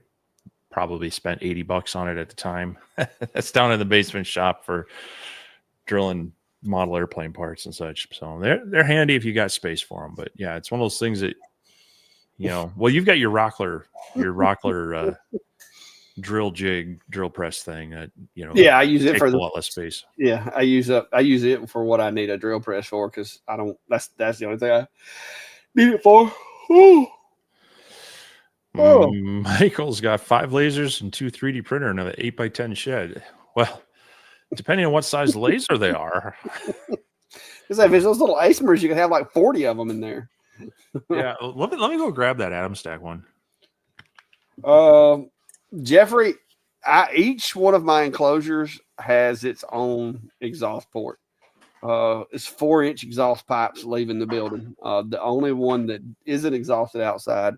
probably spent $80 on it at the time. That's down in the basement shop for drilling model airplane parts and such. So they're handy if you got space for them. But yeah, it's one of those things that, you know, well, you've got your Rockler drill press thing that, you know, yeah, I use it for a lot less space. Yeah, I use it for what I need a drill press for, because I don't. That's the only thing I need it for. Whew. Oh. Michael's got 5 lasers and 2 3D printer and an 8x10 shed. Well, depending on what size laser they are. Because if it's those little asmers, you can have like 40 of them in there. Yeah, let me go grab that Atom Stack one. Jeffrey, each one of my enclosures has its own exhaust port. It's 4-inch exhaust pipes leaving the building. The only one that isn't exhausted outside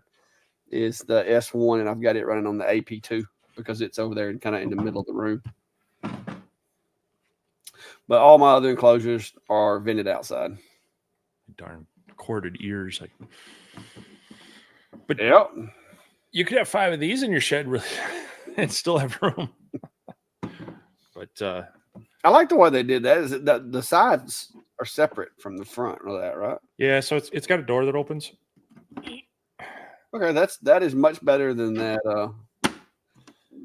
is the S1, and I've got it running on the AP2 because it's over there and kind of in the middle of the room. But all my other enclosures are vented outside. Darn corded ears. But yep, you could have 5 of these in your shed, really, and still have room. But I like the way they did that. Is that the sides are separate from the front of that, right? Yeah, so it's got a door that opens. Okay, that is much better than that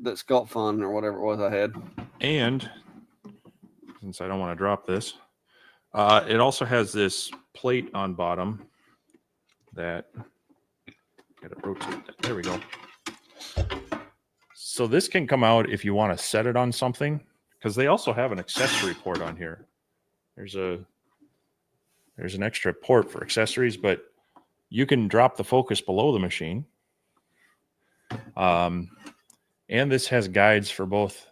Sculpt Fun or whatever it was I had. And since I don't want to drop this, it also has this plate on bottom that gotta rotate that. There we go. So this can come out if you want to set it on something, because they also have an accessory port on here. There's an extra port for accessories, but you can drop the focus below the machine. And this has guides for both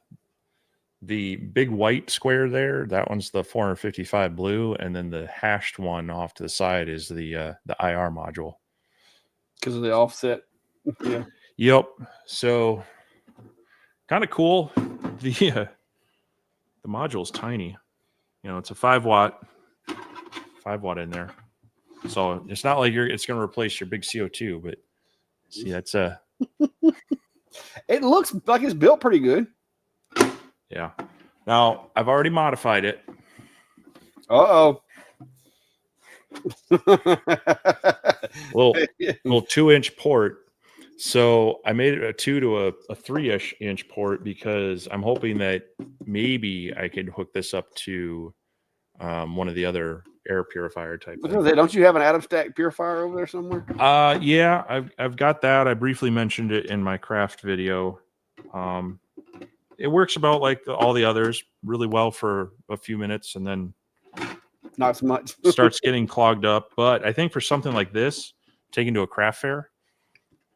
the big white square there. That one's the 455 blue, and then the hashed one off to the side is the IR module. Because of the offset. Yeah. Yep. So kind of cool. The module is tiny. You know, it's a 5 watt in there. So it's not like it's going to replace your big CO2, but see, that's it looks like it's built pretty good. Yeah. Now I've already modified it. Uh-oh. little 2-inch port. So I made it a 2 to a 3-ish inch port because I'm hoping that maybe I could hook this up to one of the other air purifier type things. Don't you have an Atom Stack purifier over there somewhere? Yeah, I've got that. I briefly mentioned it in my craft video. It works about like all the others really well for a few minutes, and then not so much. Starts getting clogged up. But I think for something like this, taken to a craft fair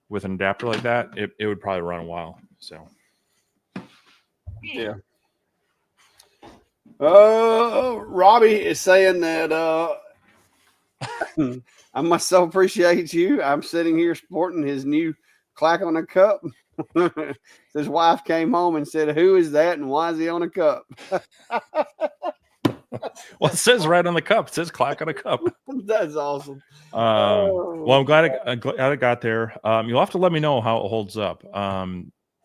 with an adapter like that, it would probably run a while. So yeah. Robbie is saying that I must so appreciate you. I'm sitting here sporting his new clack on a cup. His wife came home and said, "Who is that and why is he on a cup?" Well, it says right on the cup. It says clack on a cup. That's awesome. Well, I'm glad I got there. You'll have to let me know how it holds up.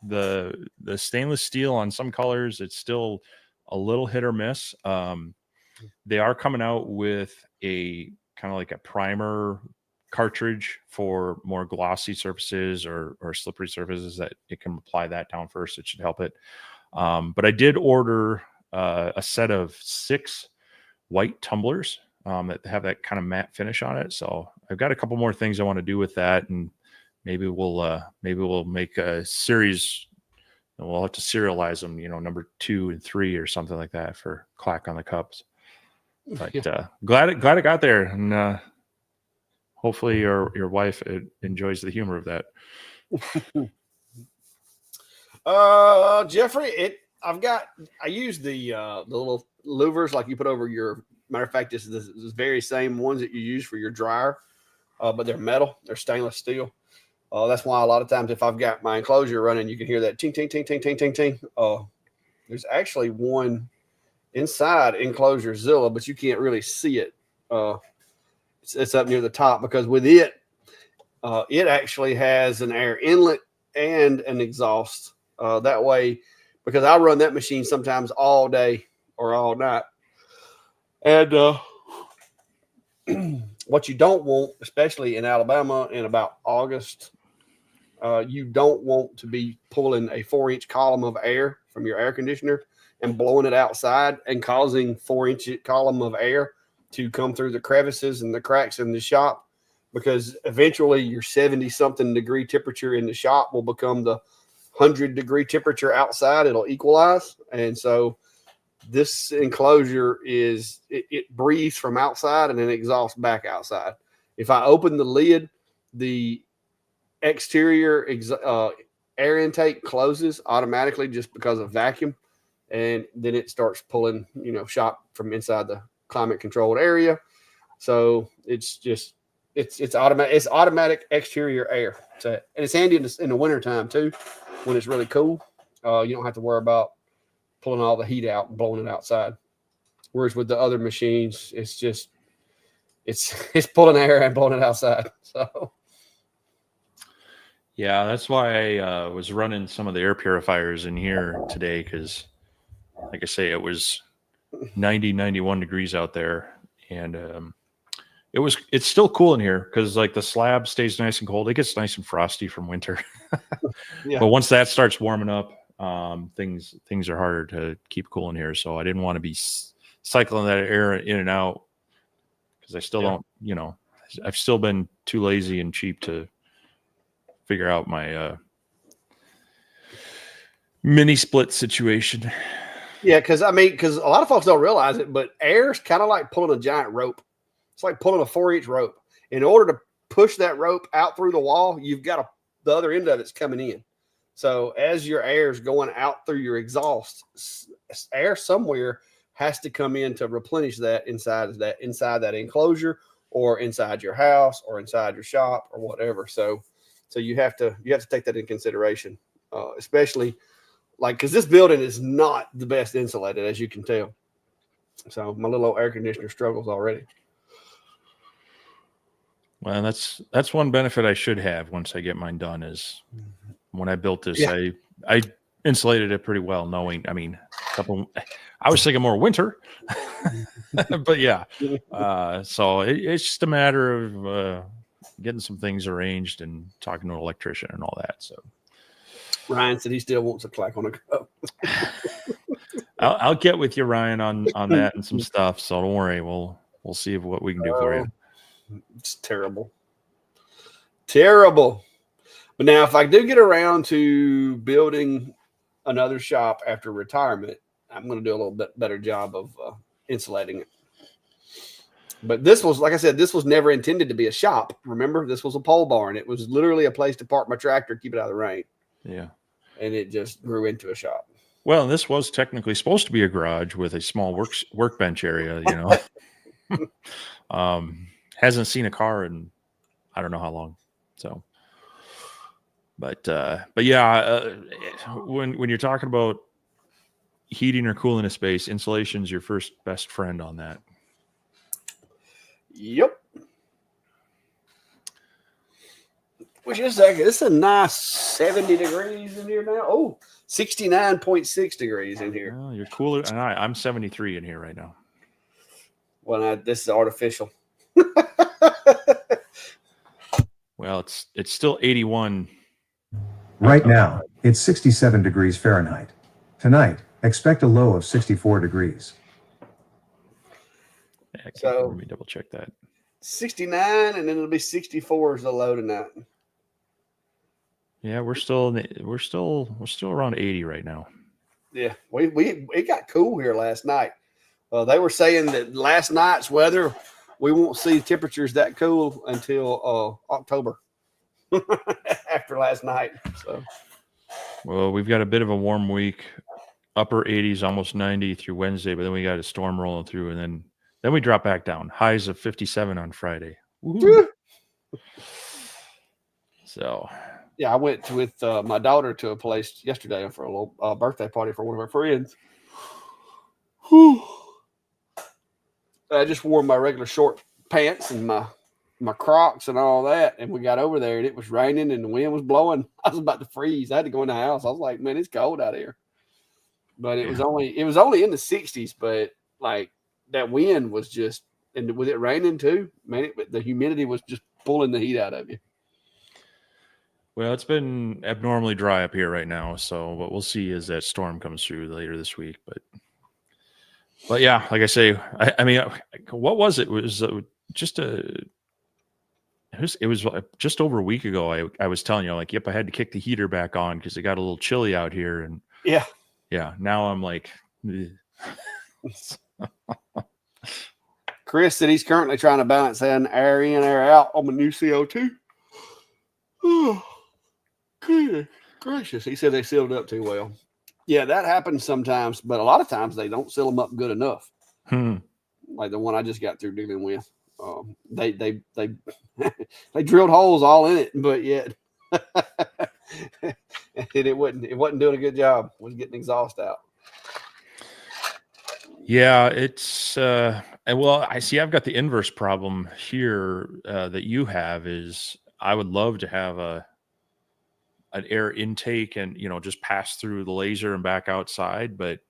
The stainless steel on some colors, it's still a little hit or miss. They are coming out with a kind of like a primer cartridge for more glossy surfaces or slippery surfaces that it can apply that down first. It should help it. But I did order a set of 6 white tumblers that have that kind of matte finish on it. So I've got a couple more things I want to do with that, and maybe we'll make a series. And we'll have to serialize them, number 2 and 3 or something like that for clack on the cups. But glad it got there, and hopefully your wife enjoys the humor of that. Jeffrey, I use the little louvers like you put over your. Matter of fact, this is the very same ones that you use for your dryer, but they're metal. They're stainless steel. That's why a lot of times if I've got my enclosure running, you can hear that ting ting ting ting ting ting ting. There's actually one inside enclosure Zilla, but you can't really see it. It's up near the top because with it, it actually has an air inlet and an exhaust. That way, because I run that machine sometimes all day or all night. And what you don't want, especially in Alabama in about August, you don't want to be pulling a 4-inch column of air from your air conditioner and blowing it outside and causing 4-inch column of air to come through the crevices and the cracks in the shop, because eventually your 70-something degree temperature in the shop will become the 100-degree temperature outside. It'll equalize. And so this enclosure it breathes from outside and then exhausts back outside. If I open the lid, the exterior air intake closes automatically just because of vacuum, and then it starts pulling shop from inside the climate controlled area. So it's automatic exterior air. So, and it's handy in the winter time too, when it's really cool. You don't have to worry about pulling all the heat out and blowing it outside. Whereas with the other machines, it's pulling air and blowing it outside. So yeah, that's why I was running some of the air purifiers in here today, because like I say, it was 90, 91 degrees out there, and it's still cool in here because like the slab stays nice and cold. It gets nice and frosty from winter. yeah. But once that starts warming up, things are harder to keep cool in here. So I didn't want to be cycling that air in and out, because I still don't, I've still been too lazy and cheap to figure out my mini split situation. Yeah, because a lot of folks don't realize it, but air's kind of like pulling a giant rope. It's like pulling a 4-inch rope. In order to push that rope out through the wall, you've got the other end of it's coming in. So as your air is going out through your exhaust, air somewhere has to come in to replenish that inside that enclosure, or inside your house, or inside your shop, or whatever. So you have to take that in consideration, especially because this building is not the best insulated, as you can tell. So my little old air conditioner struggles already. Well, that's one benefit I should have once I get mine done, is when I built this, I insulated it pretty well, knowing, I was thinking more winter, but yeah. So it's just a matter of getting some things arranged and talking to an electrician and all that. So Ryan said he still wants a clack on a cup. I'll get with you, Ryan, on that and some stuff. So don't worry. We'll see what we can do for you. It's terrible. But now, if I do get around to building another shop after retirement, I'm going to do a little bit better job of insulating it. But this was, like I said, this was never intended to be a shop. Remember, this was a pole barn. It was literally a place to park my tractor, keep it out of the rain. Yeah. And it just grew into a shop. Well, this was technically supposed to be a garage with a small workbench area, hasn't seen a car in I don't know how long. So, but yeah, when you're talking about heating or cooling a space, insulation is your first best friend on that. Yep. Which is it's a nice 70 degrees in here now. Oh, 69.6 degrees in here. Well, you're cooler. And I'm 73 in here right now. Well, this is artificial. Well, it's still 81. Right now, it's 67 degrees Fahrenheit. Tonight, expect a low of 64 degrees. Yeah, so let me double check that. 69, and then it'll be 64 is the low tonight. Yeah, we're still around 80 right now. Yeah, it got cool here last night. They were saying that last night's weather, we won't see temperatures that cool until October after last night. So, well, we've got a bit of a warm week upper 80s, almost 90 through Wednesday, but then we got a storm rolling through, and then we drop back down. Highs of 57 on Friday. So, yeah, I went with my daughter to a place yesterday for a little birthday party for one of her friends. Whew. I just wore my regular short pants and my Crocs and all that, and we got over there and it was raining and the wind was blowing. I was about to freeze. I had to go in the house. I was like, man, it's cold out here. But it was only in the 60s, but like that wind was just, and with it raining too, man, the humidity was just pulling the heat out of you. well, it's been abnormally dry up here right now, so what we'll see as that storm comes through later this week. But yeah, like I say, I mean, what was it? It was just it was just over a week ago. I was telling you, like, yep, I had to kick the heater back on because it got a little chilly out here, and yeah. Now I'm like, Chris said he's currently trying to balance an air in, air out on the new CO2. Oh, goodness gracious. He said they sealed it up too well. Yeah, that happens sometimes, but a lot of times they don't seal them up good enough. Like the one I just got through dealing with. They they drilled holes all in it, but yet it wasn't doing a good job. It was getting exhaust out. Yeah, it's and well, I see I've got the inverse problem here that you have is I would love to have an air intake and just pass through the laser and back outside, but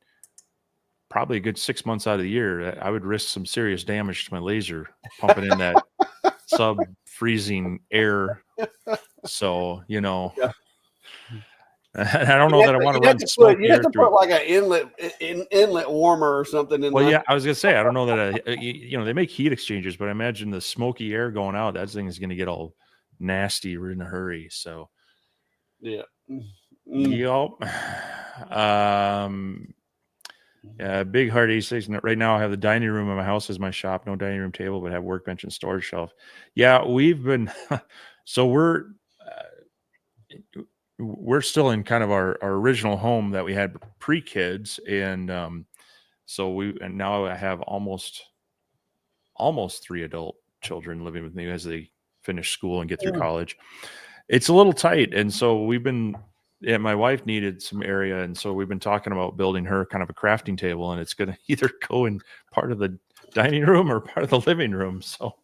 probably a good 6 months out of the year, I would risk some serious damage to my laser pumping in that sub-freezing air. So, Yeah. I don't know that I want to run smoke. You have to put like an inlet warmer or something in. Well, yeah, I was gonna say I don't know that they make heat exchangers, but I imagine the smoky air going out, that thing is gonna get all nasty in a hurry. So, yeah. Yep. Big Heart 86. Right now, I have the dining room in my house as my shop. No dining room table, but have workbench and storage shelf. Yeah, we've been. So we're still in kind of our original home that we had pre-kids, and so now I have almost 3 adult children living with me as they finish school and get through college. It's a little tight, and so my wife needed some area, and so we've been talking about building her kind of a crafting table, and it's going to either go in part of the dining room or part of the living room. So,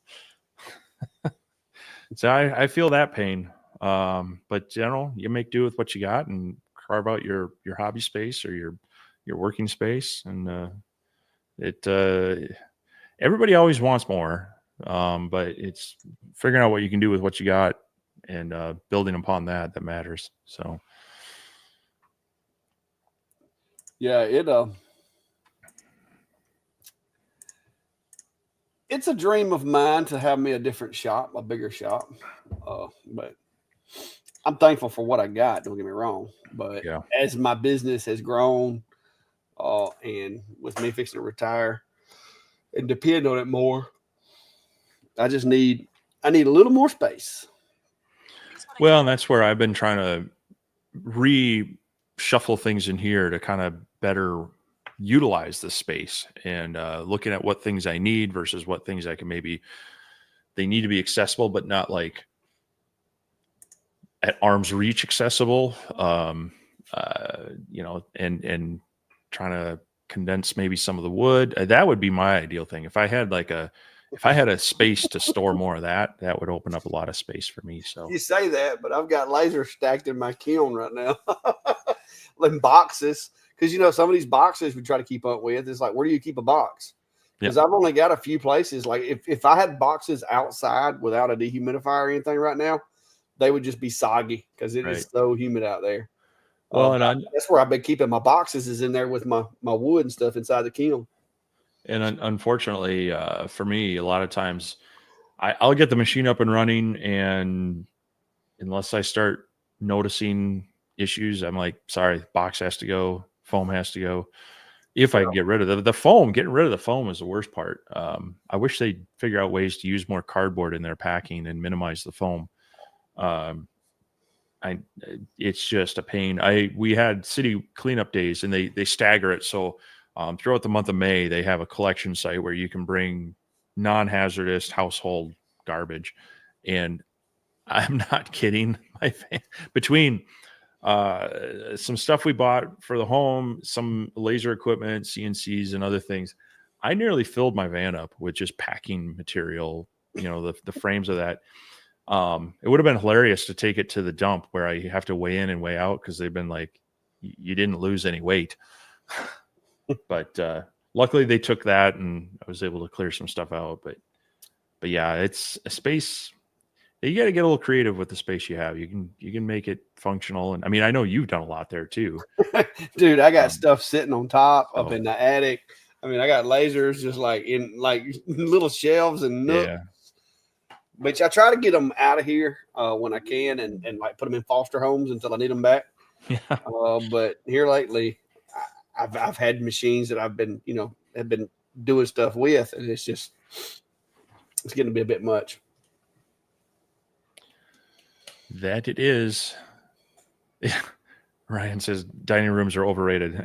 I feel that pain. But you make do with what you got and carve out your hobby space or your working space, and everybody always wants more, but it's figuring out what you can do with what you got and building upon that matters. So. Yeah, it's a dream of mine to have me a different shop, a bigger shop. But I'm thankful for what I got. Don't get me wrong. But as my business has grown, and with me fixing to retire and depend on it more, I need a little more space. Well, and that's where I've been trying to reshuffle things in here to kind of better utilize the space and looking at what things I need versus what things I can they need to be accessible, but not like at arm's reach accessible, and trying to condense maybe some of the wood. That would be my ideal thing. If I had a space to store more of that would open up a lot of space for me. So you say that, but I've got lasers stacked in my kiln right now. In boxes. Because, some of these boxes we try to keep up with, it's like, where do you keep a box? Because I've only got a few places. Like if I had boxes outside without a dehumidifier or anything right now, they would just be soggy because it is so humid out there. Well, that's where I've been keeping my boxes is in there with my wood and stuff inside the kiln. And unfortunately, for me, a lot of times I'll get the machine up and running, and unless I start noticing issues, I'm like, sorry, box has to go, foam has to go. If I can get rid of the foam, getting rid of the foam is the worst part. I wish they'd figure out ways to use more cardboard in their packing and minimize the foam. it's just a pain. We had city cleanup days, and they stagger it. So throughout the month of May, they have a collection site where you can bring non-hazardous household garbage. And I'm not kidding. Between some stuff we bought for the home, some laser equipment, CNCs, and other things, I nearly filled my van up with just packing material, the frames of that. It would have been hilarious to take it to the dump where I have to weigh in and weigh out, because they've been like, you didn't lose any weight. But luckily they took that, and I was able to clear some stuff out. But yeah, it's a space. You got to get a little creative with the space you have. You can make it functional. And I mean, I know you've done a lot there too. Dude, I got stuff sitting on top up in the attic. I mean, I got lasers just like in like little shelves and nooks. Yeah. But I try to get them out of here when I can, and like put them in foster homes until I need them back. Yeah. But here lately, I've had machines that I've been, have been doing stuff with, and it's getting to be a bit much. That it is. Ryan says dining rooms are overrated.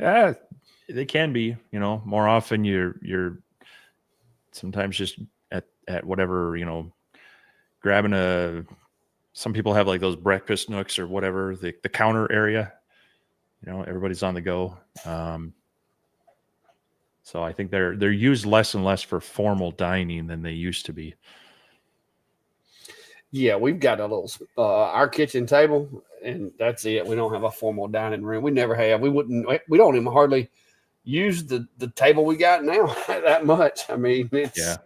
They can be, more often you're sometimes just at whatever, grabbing some people have like those breakfast nooks or whatever, the counter area, everybody's on the go. So I think they're used less and less for formal dining than they used to be. Yeah, we've got a little our kitchen table, and that's it. We don't have a formal dining room. We never have. We don't even hardly use the table we got now that much. I mean, it's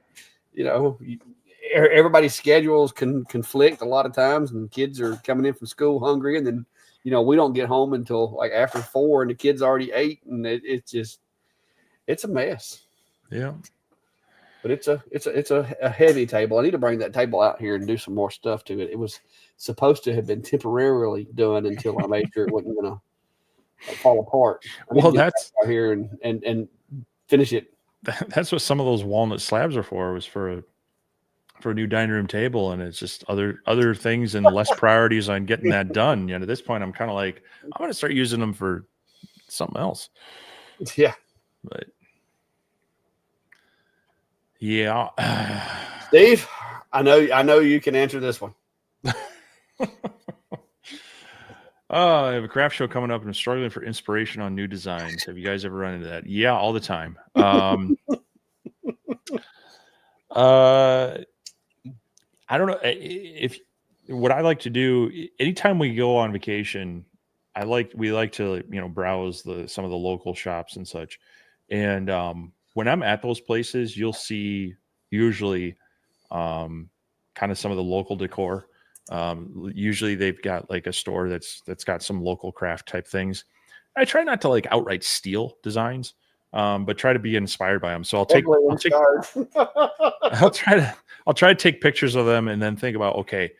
everybody's schedules can conflict a lot of times, and kids are coming in from school hungry, and then we don't get home until like after 4, and the kids already ate, and it's a mess. Yeah. But it's a heavy table. I need to bring that table out here and do some more stuff to it. It was supposed to have been temporarily done until I made sure it wasn't going to fall apart. Well, that's out here and finish it. That's what some of those walnut slabs are for. Was for a new dining room table, and it's just other things and less priorities on getting that done. At this point, I'm kind of like, I'm going to start using them for something else. Yeah, but. Yeah. Steve, I know you can answer this one. I have a craft show coming up, and I'm struggling for inspiration on new designs. Have you guys ever run into that? Yeah, all the time. I don't know if what I like to do anytime we go on vacation. We like to browse some of the local shops and such, and when I'm at those places, you'll see usually kind of some of the local decor. Usually they've got like a store that's got some local craft type things. I try not to like outright steal designs, but try to be inspired by them. So I'll try to take pictures of them and then think about, okay,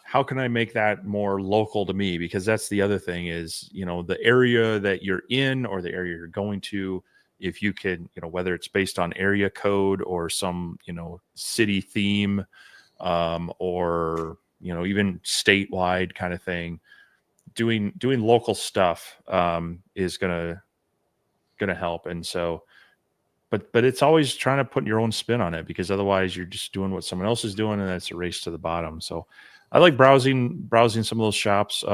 how can I make that more local to me? Because that's the other thing is, the area that you're in or the area you're going to, if you could, whether it's based on area code or some, city theme, or, even statewide kind of thing, doing local stuff, is going to help. And so, but it's always trying to put your own spin on it, because otherwise you're just doing what someone else is doing, and that's a race to the bottom. So I like browsing some of those shops,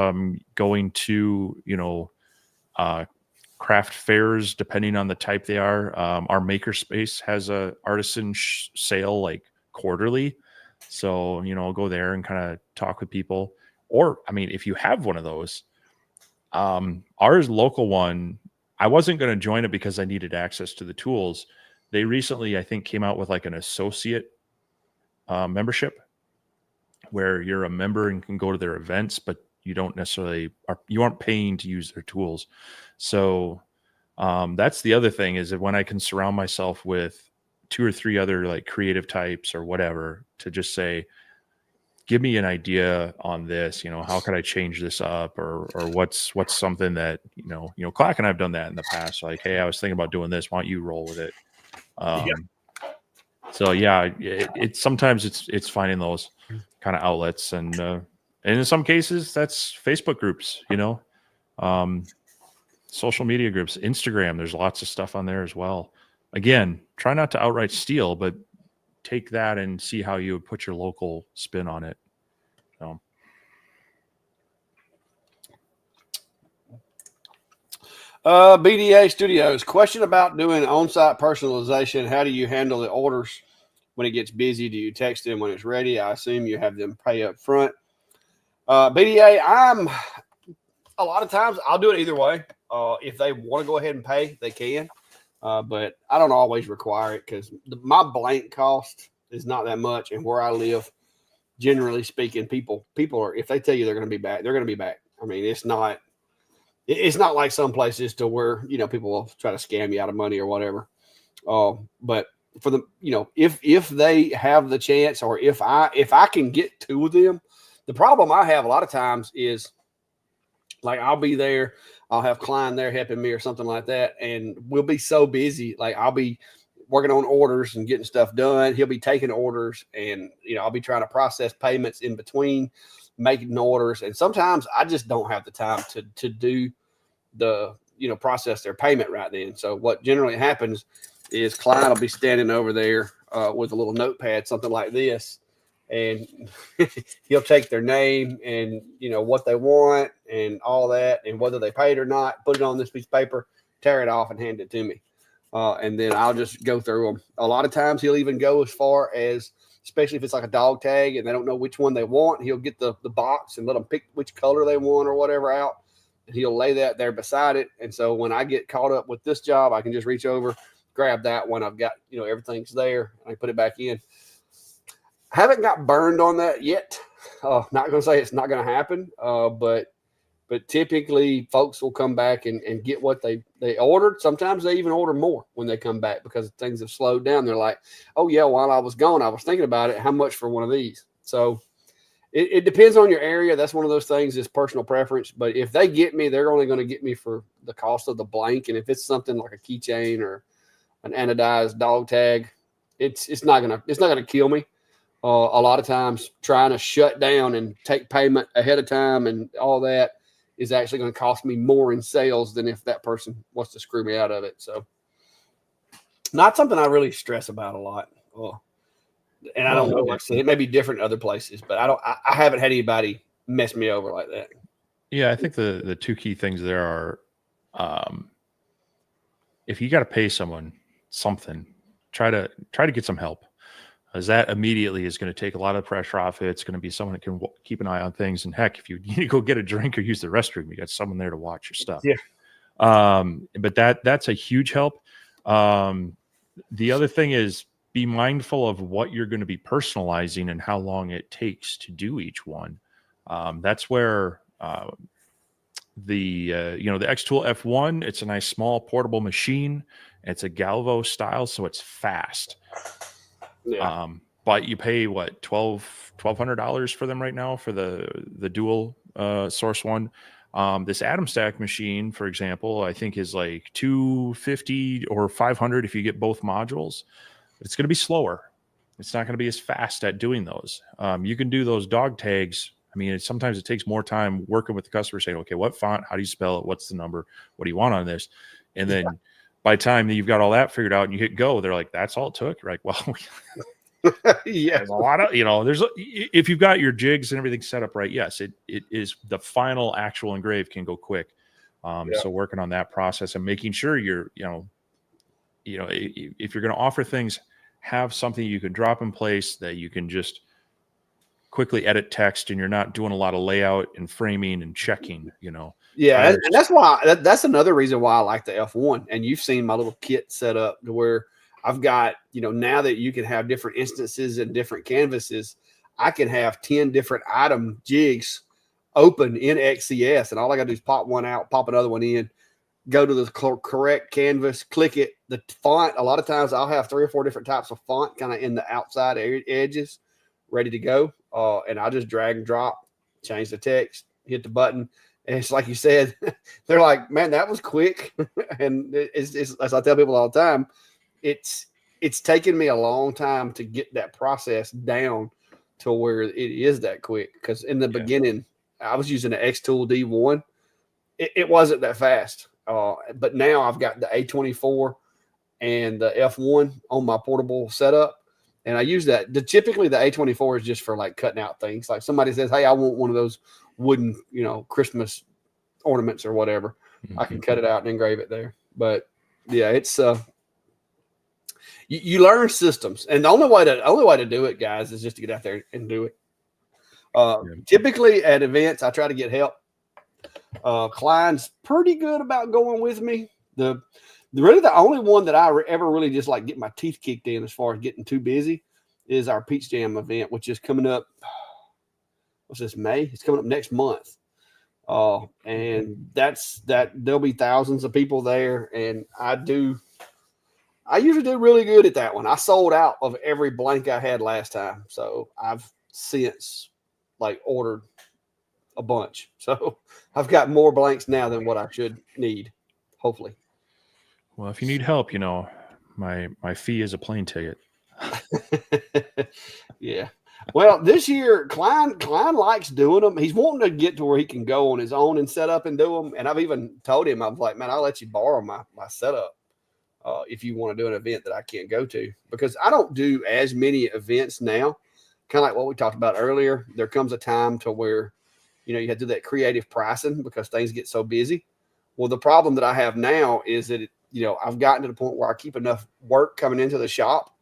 going to, craft fairs, depending on the type they are. Our makerspace has a artisan sale like quarterly. So, I'll go there and kind of talk with people. Or, I mean, if you have one of those, ours local one, I wasn't going to join it because I needed access to the tools. They recently, I think, came out with like an associate membership where you're a member and can go to their events, but you don't necessarily you aren't paying to use their tools. So that's the other thing, is that when I can surround myself with 2 or 3 other like creative types or whatever, to just say, give me an idea on this, how could I change this up, or what's something that, Clack and I've done that in the past. Like, hey, I was thinking about doing this. Why don't you roll with it? So yeah, it's sometimes it's finding those kind of outlets, and And in some cases, that's Facebook groups, social media groups, Instagram. There's lots of stuff on there as well. Again, try not to outright steal, but take that and see how you would put your local spin on it. So. BDA Studios, question about doing on-site personalization. How do you handle the orders when it gets busy? Do you text them when it's ready? I assume you have them pay up front. BDA, a lot of times I'll do it either way. If they want to go ahead and pay, they can. But I don't always require it because my blank cost is not that much. And where I live, generally speaking, people are, if they tell you they're going to be back, they're going to be back. I mean, it's not like some places to where, people will try to scam you out of money or whatever. But for the, if they have the chance, or if I can get to them, the problem I have a lot of times is, like, I'll be there, I'll have Klein there helping me or something like that, and we'll be so busy. Like, I'll be working on orders and getting stuff done. He'll be taking orders, and I'll be trying to process payments in between making orders. And sometimes I just don't have the time to do the process their payment right then. So what generally happens is Klein will be standing over there with a little notepad, something like this, and he'll take their name and what they want and all that, and whether they paid or not, put it on this piece of paper, tear it off, and hand it to me. And then I'll just go through them. A lot of times he'll even go as far as, especially if it's like a dog tag and they don't know which one they want, he'll get the box and let them pick which color they want or whatever out, and he'll lay that there beside it. And so when I get caught up with this job, I can just reach over, grab that one. I've got, everything's there, and I put it back in. Haven't got burned on that yet. Not going to say it's not going to happen, but typically folks will come back and get what they ordered. Sometimes they even order more when they come back because things have slowed down. They're like, oh, yeah, while I was gone, I was thinking about it. How much for one of these? So it depends on your area. That's one of those things, is personal preference. But if they get me, they're only going to get me for the cost of the blank. And if it's something like a keychain or an anodized dog tag, it's not gonna kill me. A lot of times trying to shut down and take payment ahead of time and all that is actually going to cost me more in sales than if that person wants to screw me out of it. So not something I really stress about a lot. And I don't know, like I said, it may be different in other places, but I haven't had anybody mess me over like that. Yeah, I think the two key things there are, if you got to pay someone something, try to get some help, as that immediately is going to take a lot of pressure off it. It's going to be someone that can keep an eye on things. And heck, if you need to go get a drink or use the restroom, you got someone there to watch your stuff. Yeah. But that's a huge help. The other thing is, be mindful of what you're going to be personalizing and how long it takes to do each one. That's where the X-Tool F1, it's a nice small portable machine. It's a Galvo style, so it's fast. Yeah. But you pay what, $1,200 for them right now for the dual source one. This Atom Stack machine, for example, I think is like $250 or $500 if you get both modules. It's going to be slower. It's not going to be as fast at doing those. You can do those dog tags. I mean, sometimes it takes more time working with the customer, saying, okay, what font, how do you spell it? What's the number? What do you want on this? And then by the time that you've got all that figured out and you hit go, they're like, that's all it took. You're like, well, yeah, there's a lot of, if you've got your jigs and everything set up right, yes, it is, the final actual engrave can go quick. So working on that process and making sure you're, if you're going to offer things, have something you can drop in place that you can just quickly edit text, and you're not doing a lot of layout and framing and checking, Yeah, and that's why that's another reason why I like the F1. And you've seen my little kit set up to where I've got, now that you can have different instances and different canvases, I can have 10 different item jigs open in XCS, and all I got to do is pop one out, pop another one in, go to the correct canvas, click it. The font, a lot of times I'll have 3 or 4 different types of font kind of in the outside edges ready to go. And I'll just drag and drop, change the text, hit the button. And it's like you said, they're like, man, that was quick. And it's as I tell people all the time, it's taken me a long time to get that process down to where it is that quick. Because in the beginning, I was using the X Tool D1. It wasn't that fast. But now I've got the A24 and the F1 on my portable setup. And I use that. Typically, the A24 is just for like cutting out things. Like somebody says, hey, I want one of those wooden, Christmas ornaments or whatever. I can cut it out and engrave it there. But yeah, it's you learn systems, and the only way to do it, guys, is just to get out there and do it. Typically at events, I try to get help. Klein's pretty good about going with me. Really the only one that I ever really just like get my teeth kicked in as far as getting too busy is our Peach Jam event, which is coming up. What's this, May? It's coming up next month. And there'll be thousands of people there. And I usually do really good at that one. I sold out of every blank I had last time. So I've since ordered a bunch. So I've got more blanks now than what I should need, hopefully. Well, if you need help, my fee is a plane ticket. Yeah. Well, this year, Klein likes doing them. He's wanting to get to where he can go on his own and set up and do them. And I've even told him, I'm like, man, I'll let you borrow my setup if you want to do an event that I can't go to. Because I don't do as many events now. Kind of like what we talked about earlier. There comes a time to where, you have to do that creative pricing because things get so busy. Well, the problem that I have now is that, I've gotten to the point where I keep enough work coming into the shop.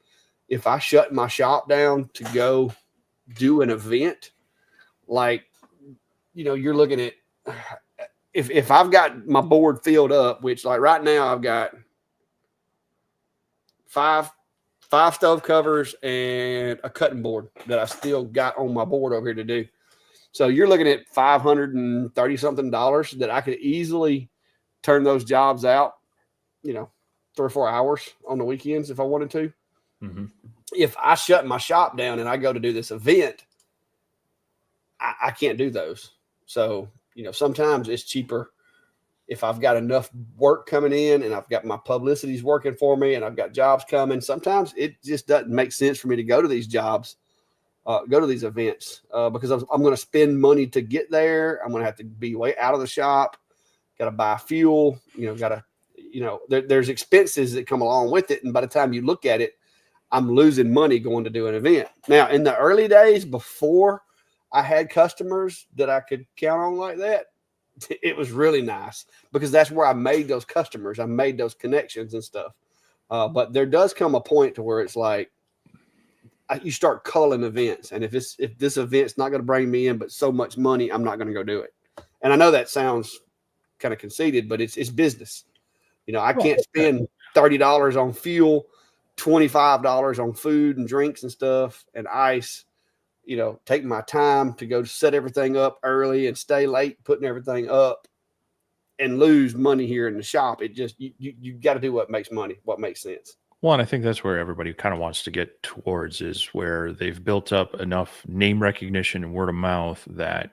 If I shut my shop down to go do an event, you're looking at, if I've got my board filled up, which right now I've got five stove covers and a cutting board that I still got on my board over here to do. So you're looking at $530 something that I could easily turn those jobs out, 3 or 4 hours on the weekends if I wanted to. Mm-hmm. If I shut my shop down and I go to do this event, I can't do those. So, sometimes it's cheaper if I've got enough work coming in and I've got my publicities working for me and I've got jobs coming. Sometimes it just doesn't make sense for me to go to these jobs, go to these events because I'm going to spend money to get there. I'm going to have to be way out of the shop. Got to buy fuel, there's expenses that come along with it. And by the time you look at it, I'm losing money going to do an event. Now, in the early days before I had customers that I could count on like that, it was really nice because that's where I made those customers. I made those connections and stuff. But there does come a point to where it's like you start culling events. And if this event's not going to bring me in but so much money, I'm not going to go do it. And I know that sounds kind of conceited, but it's business. I can't spend $30 on fuel, $25 on food and drinks and stuff and ice, take my time to go set everything up early and stay late putting everything up and lose money here in the shop. It just, you got to do what makes money, what makes sense. Well, and I think that's where everybody kind of wants to get towards is where they've built up enough name recognition and word of mouth that,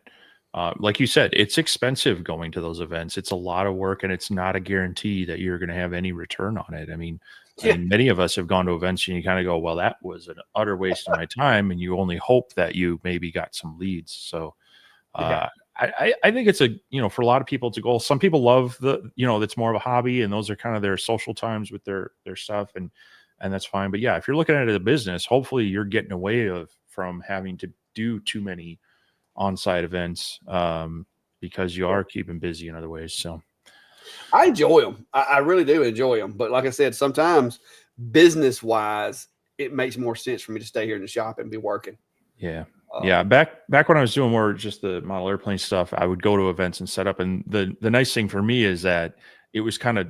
like you said, it's expensive going to those events. It's a lot of work and it's not a guarantee that you're going to have any return on it. I mean, many of us have gone to events and you kind of go, well, that was an utter waste of my time. And you only hope that you maybe got some leads. So I think it's for a lot of people to go, some people love it's more of a hobby and those are kind of their social times with their stuff and that's fine. But yeah, if you're looking at it as a business, hopefully you're getting away from having to do too many on-site events because you are keeping busy in other ways. So I enjoy them. I really do enjoy them. But like I said, sometimes business-wise, it makes more sense for me to stay here in the shop and be working. Yeah. Yeah. Back when I was doing more just the model airplane stuff, I would go to events and set up. And the nice thing for me is that it was kind of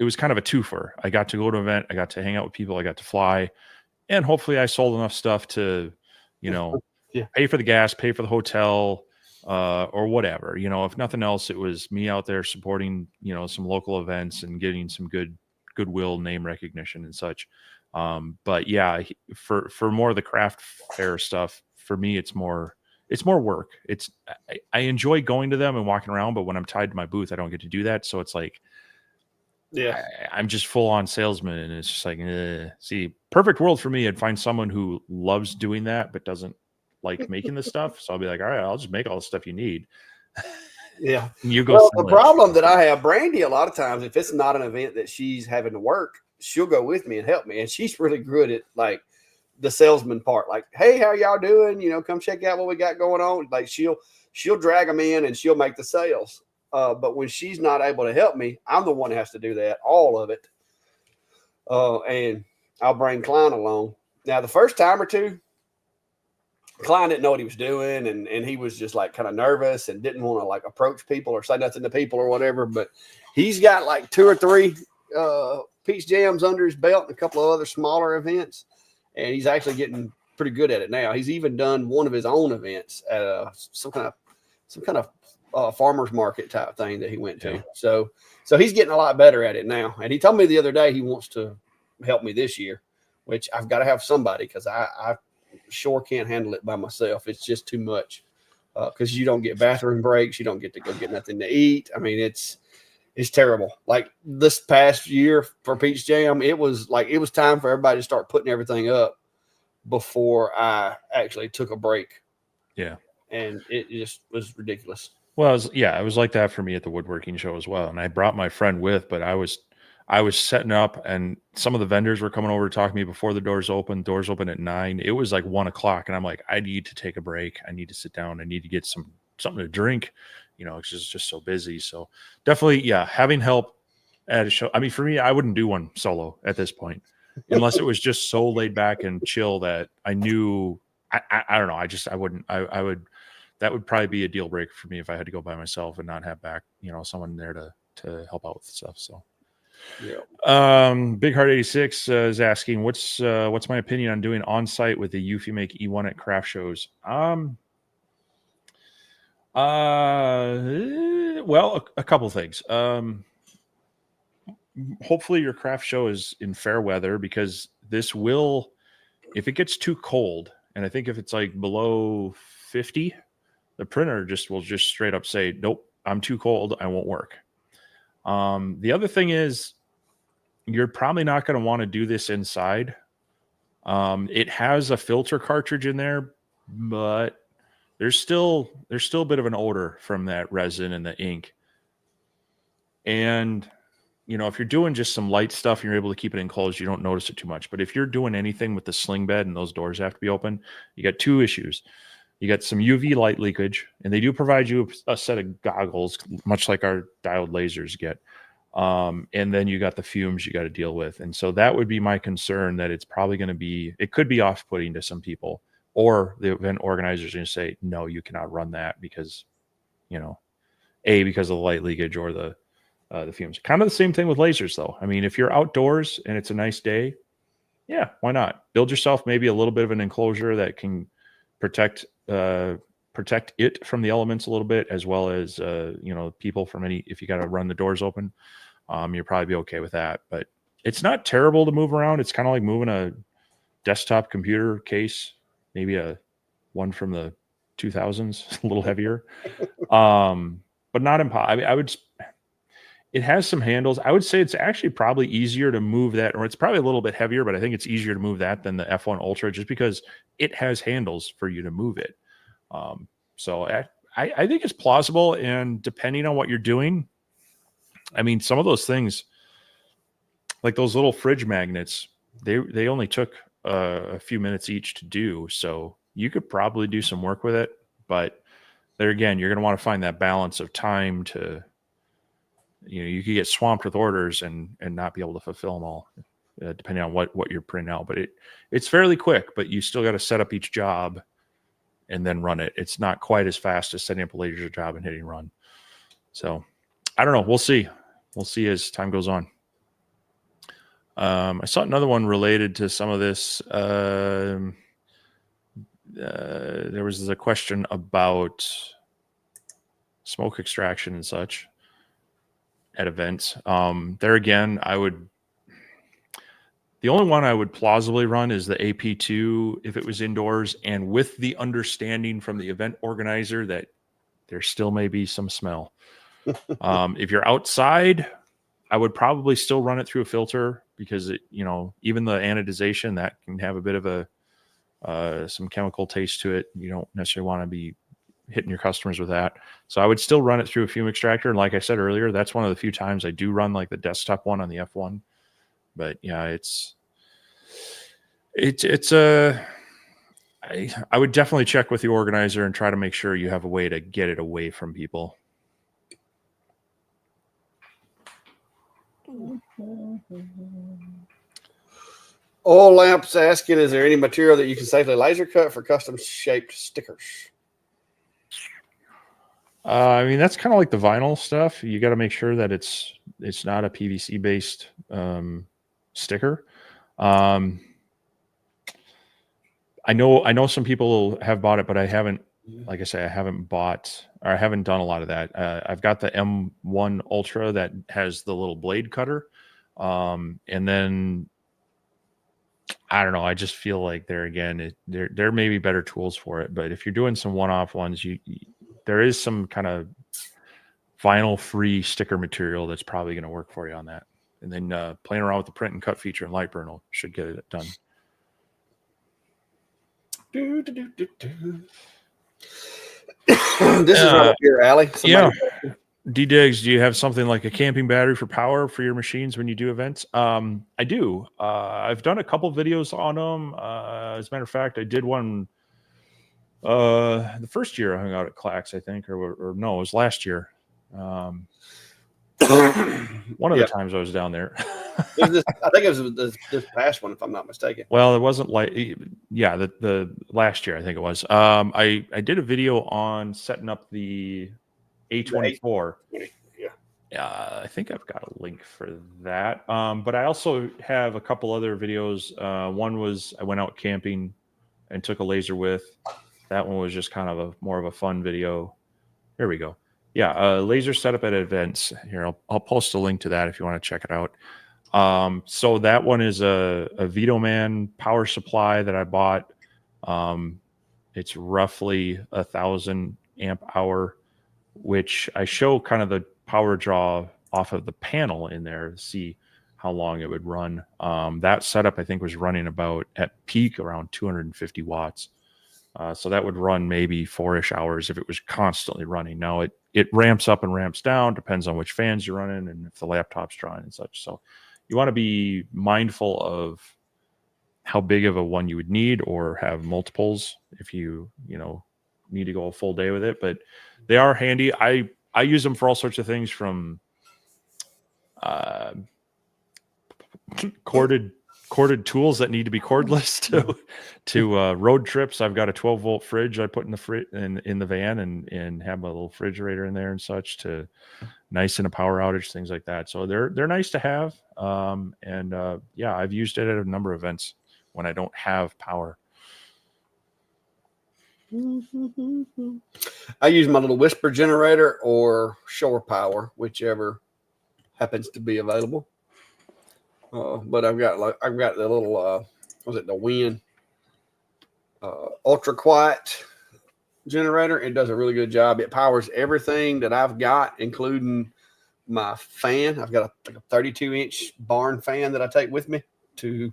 a twofer. I got to go to an event. I got to hang out with people. I got to fly. And hopefully I sold enough stuff to, pay for the gas, pay for the hotel, or whatever. If nothing else, it was me out there supporting, some local events and getting some goodwill, name recognition and such. But yeah, for more of the craft fair stuff, for me, it's more work. I enjoy going to them and walking around, but when I'm tied to my booth, I don't get to do that. So it's like, I'm just full on salesman. And it's just like, see, perfect world for me. I'd find someone who loves doing that, but doesn't like making this stuff. So I'll be like, all right, I'll just make all the stuff you need. Yeah. And you go. Well, the problem that I have, Brandy, a lot of times, if it's not an event that she's having to work, she'll go with me and help me. And she's really good at like the salesman part. Like, hey, how y'all doing? You know, come check out what we got going on. Like she'll drag them in and she'll make the sales. But when she's not able to help me, I'm the one that has to do that, all of it. And I'll bring Klein along. Now, the first time or two, Klein didn't know what he was doing, and he was just like kind of nervous and didn't want to like approach people or say nothing to people or whatever. But he's got like 2 or 3 Peach Jams under his belt and a couple of other smaller events, and he's actually getting pretty good at it now. He's even done one of his own events at some kind of farmer's market type thing that he went to. Yeah. So he's getting a lot better at it now. And he told me the other day he wants to help me this year, which I've got to have somebody because I sure can't handle it by myself. It's just too much because you don't get bathroom breaks. You don't get to go get nothing to eat. I mean, it's terrible. Like this past year for Peach Jam, it was time for everybody to start putting everything up before I actually took a break. Yeah. And it just was ridiculous. Well, it was like that for me at the woodworking show as well. And I brought my friend with, but I was setting up and some of the vendors were coming over to talk to me before the doors open. Doors open at 9. It was like 1 o'clock. And I'm like, I need to take a break. I need to sit down. I need to get something to drink. You know, it's just so busy. So definitely, yeah, having help at a show. I mean, for me, I wouldn't do one solo at this point, unless it was just so laid back and chill that I knew, I don't know. I wouldn't, I would, that would probably be a deal breaker for me if I had to go by myself and not have someone there to help out with stuff. So, yeah. Big Heart 86 is asking, what's my opinion on doing on-site with the Eufy Make E1 at craft shows? Well, a couple things. Hopefully your craft show is in fair weather because this will, if it gets too cold, and I think if it's like below 50, the printer will straight up say, nope, I'm too cold. I won't work. The other thing is you're probably not going to want to do this inside. It has a filter cartridge in there, but there's still a bit of an odor from that resin and the ink. And, if you're doing just some light stuff, and you're able to keep it enclosed, you don't notice it too much. But if you're doing anything with the sling bed and those doors have to be open, you got 2 issues. You got some UV light leakage, and they do provide you a set of goggles, much like our diode lasers get. And then you got the fumes you got to deal with. And so that would be my concern, that it's probably going to be, it could be off-putting to some people, or the event organizers are going to say, no, you cannot run that because, because of the light leakage or the fumes. Kind of the same thing with lasers though. I mean, if you're outdoors and it's a nice day, yeah, why not? Build yourself maybe a little bit of an enclosure that can protect it from the elements a little bit, as well as people from if you got to run the doors open, you'll probably be okay with that. But it's not terrible to move around. It's kind of like moving a desktop computer case, maybe a one from the 2000s, a little heavier, but not impossible. It has some handles. I would say it's actually probably easier to move that, or it's probably a little bit heavier, but I think it's easier to move that than the F1 Ultra, just because it has handles for you to move it. So I think it's plausible, and depending on what you're doing, I mean, some of those things, like those little fridge magnets, they only took a few minutes each to do, so you could probably do some work with it. But there again, you're going to want to find that balance of time to, you could get swamped with orders and not be able to fulfill them all, depending on what you're printing out. But it's fairly quick, but you still got to set up each job and then run it. It's not quite as fast as setting up a laser job and hitting run. So I don't know. We'll see. We'll see as time goes on. I saw another one related to some of this. There was a question about smoke extraction and such at events. There again, the only one I would plausibly run is the AP2 if it was indoors, and with the understanding from the event organizer that there still may be some smell. If you're outside, I would probably still run it through a filter, because even the anodization, that can have a bit of a some chemical taste to it. You don't necessarily want to be hitting your customers with that. So I would still run it through a fume extractor. And like I said earlier, that's one of the few times I do run like the desktop one on the F1. But yeah, I would definitely check with the organizer and try to make sure you have a way to get it away from people. Oil Lamps asking, is there any material that you can safely laser cut for custom shaped stickers? I mean, that's kind of like the vinyl stuff. You got to make sure that it's not a PVC based sticker. I know some people have bought it, but I haven't. Like I say, I haven't bought or I haven't done a lot of that. I've got the M1 Ultra that has the little blade cutter, and then I don't know. I just feel like there may be better tools for it. But if you're doing some one-off ones, there is some kind of vinyl-free sticker material that's probably going to work for you on that. And then playing around with the print and cut feature in Lightburn should get it done. This is right up your alley. Yeah. D-Diggs, do you have something like a camping battery for power for your machines when you do events? I do. I've done a couple videos on them. As a matter of fact, I did one the first year I hung out at Clax, I think, or no, it was last year. One of the times I was down there. I think it was this past one, if I'm not mistaken. Well, it wasn't like, the last year, I think it was. I did a video on setting up the A24. I think I've got a link for that. But I also have a couple other videos. One was I went out camping and took a laser with. That one was just kind of more of a fun video. Here we go. Yeah, laser setup at events. Here, I'll post a link to that if you want to check it out. So that one is a Vitoman power supply that I bought. It's roughly 1,000 amp hour, which I show kind of the power draw off of the panel in there to see how long it would run. That setup I think was running about at peak around 250 watts. So that would run maybe 4-ish hours if it was constantly running. Now it ramps up and ramps down, depends on which fans you're running and if the laptop's drawing and such. So you want to be mindful of how big of a one you would need or have multiples if you need to go a full day with it. But they are handy. I use them for all sorts of things, from corded tools that need to be cordless to road trips. I've got a 12-volt fridge I put in the van and have a little refrigerator in there and such to nice in a power outage, things like that. So they're nice to have. I've used it at a number of events when I don't have power. I use my little whisper generator or shore power, whichever happens to be available. But I've got the little the Win ultra quiet generator. It does a really good job. It powers everything that I've got, including my fan. I've got a 32-inch barn fan that I take with me to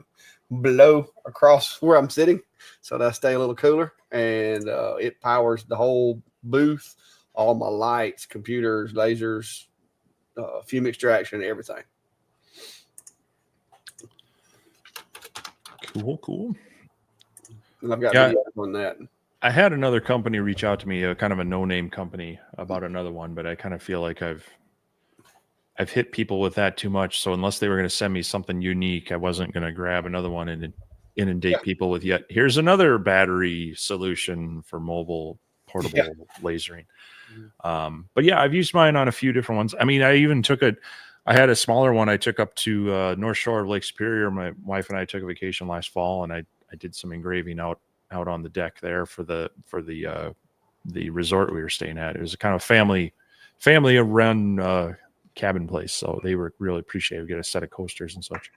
blow across where I'm sitting so that I stay a little cooler. And it powers the whole booth, all my lights, computers, lasers, fume extraction, everything. Cool. And I've got videos on that. I had another company reach out to me, kind of a no-name company, about another one, but I kind of feel like I've hit people with that too much. So unless they were going to send me something unique, I wasn't going to grab another one and inundate people with here's another battery solution for mobile portable lasering. But yeah, I've used mine on a few different ones. I mean, I had a smaller one I took up to North Shore of Lake Superior. My wife and I took a vacation last fall, and I did some engraving out on the deck there for the resort we were staying at. It was a kind of family run cabin place, so they were really appreciative. Get a set of coasters and such.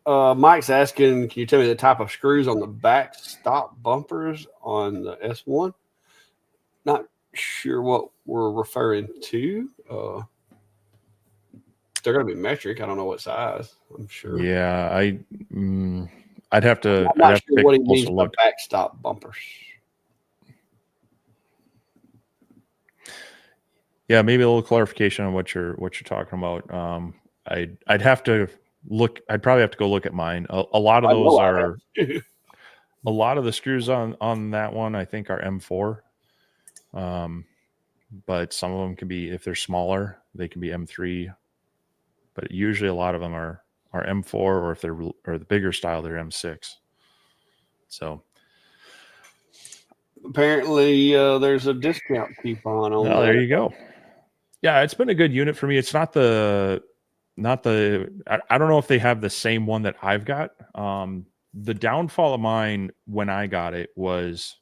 Mike's asking, can you tell me the type of screws on the back stop bumpers on the S1? Not sure what we're referring to. They're going to be metric. I don't know what size. I'm sure. Yeah, I'd have to. I'm not I'd have to sure take what a he means closer by look. backstop bumpers. Yeah, maybe a little clarification on what you're talking about. I'd have to look. I'd probably have to go look at mine. A lot of those are. A lot of the screws on that one, I think, are M4. But some of them can be, if they're smaller, they can be M3. But usually a lot of them are M4, or if they're the bigger style, they're M6. So apparently there's a discount coupon on. there you go. Yeah, it's been a good unit for me. It's not the I don't know if they have the same one that I've got. The downfall of mine when I got it was,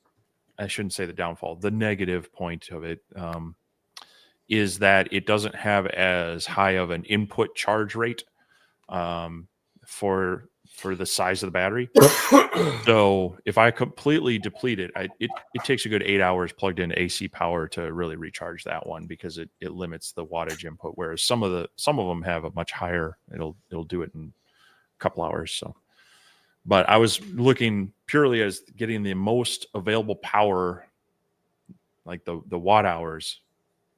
I shouldn't say the downfall, the negative point of it is that it doesn't have as high of an input charge rate for the size of the battery. So if I completely deplete it, it takes a good 8 hours plugged into AC power to really recharge that one, because it limits the wattage input. Whereas some of them have a much higher. It'll do it in a couple hours. So, but I was looking purely as getting the most available power, like the watt hours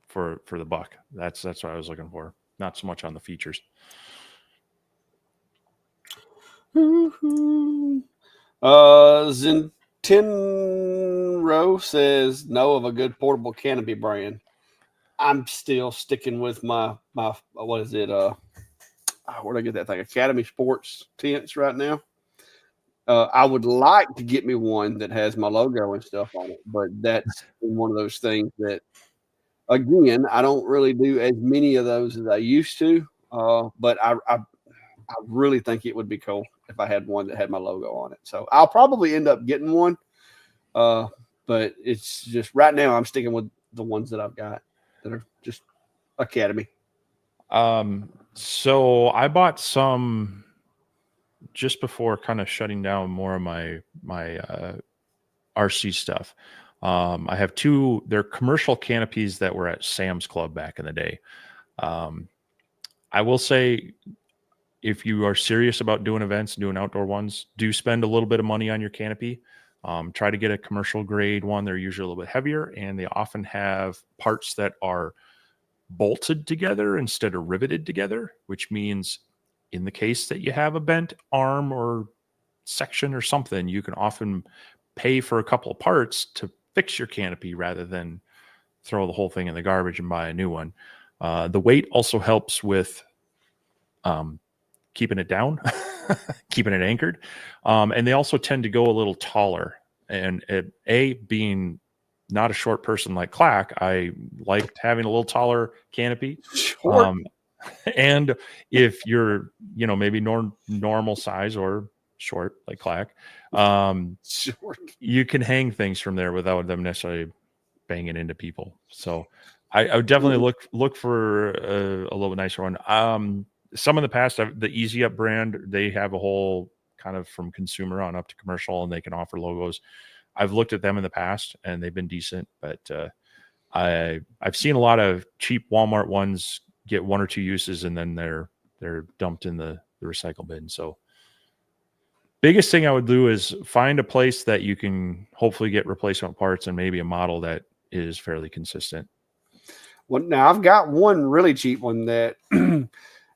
for the buck. That's what I was looking for. Not so much on the features. Zentinro says know of a good portable canopy brand. I'm still sticking with my what is it? Where'd I get that thing? Academy Sports tents right now. I would like to get me one that has my logo and stuff on it, but that's one of those things that, again, I don't really do as many of those as I used to. But I really think it would be cool if I had one that had my logo on it. So I'll probably end up getting one. But it's just right now I'm sticking with the ones that I've got that are just Academy. So I bought some just before kind of shutting down more of my RC stuff. I have two, they're commercial canopies that were at Sam's Club back in the day. I will say, if you are serious about doing events, doing outdoor ones, do spend a little bit of money on your canopy. Try to get a commercial grade one. They're usually a little bit heavier, and they often have parts that are bolted together instead of riveted together, which means in the case that you have a bent arm or section or something, you can often pay for a couple of parts to fix your canopy rather than throw the whole thing in the garbage and buy a new one. The weight also helps with keeping it down, keeping it anchored. And they also tend to go a little taller. And being not a short person like Clack, I liked having a little taller canopy. Sure. And if you're, maybe normal size or short like Clack, Sure. you can hang things from there without them necessarily banging into people. So I would definitely look for a little nicer one. Some in the past, the Easy Up brand, they have a whole kind of from consumer on up to commercial, and they can offer logos. I've looked at them in the past and they've been decent, but I've seen a lot of cheap Walmart ones get one or two uses and then they're dumped in the recycle bin. So biggest thing I would do is find a place that you can hopefully get replacement parts and maybe a model that is fairly consistent. Well, now I've got one really cheap one that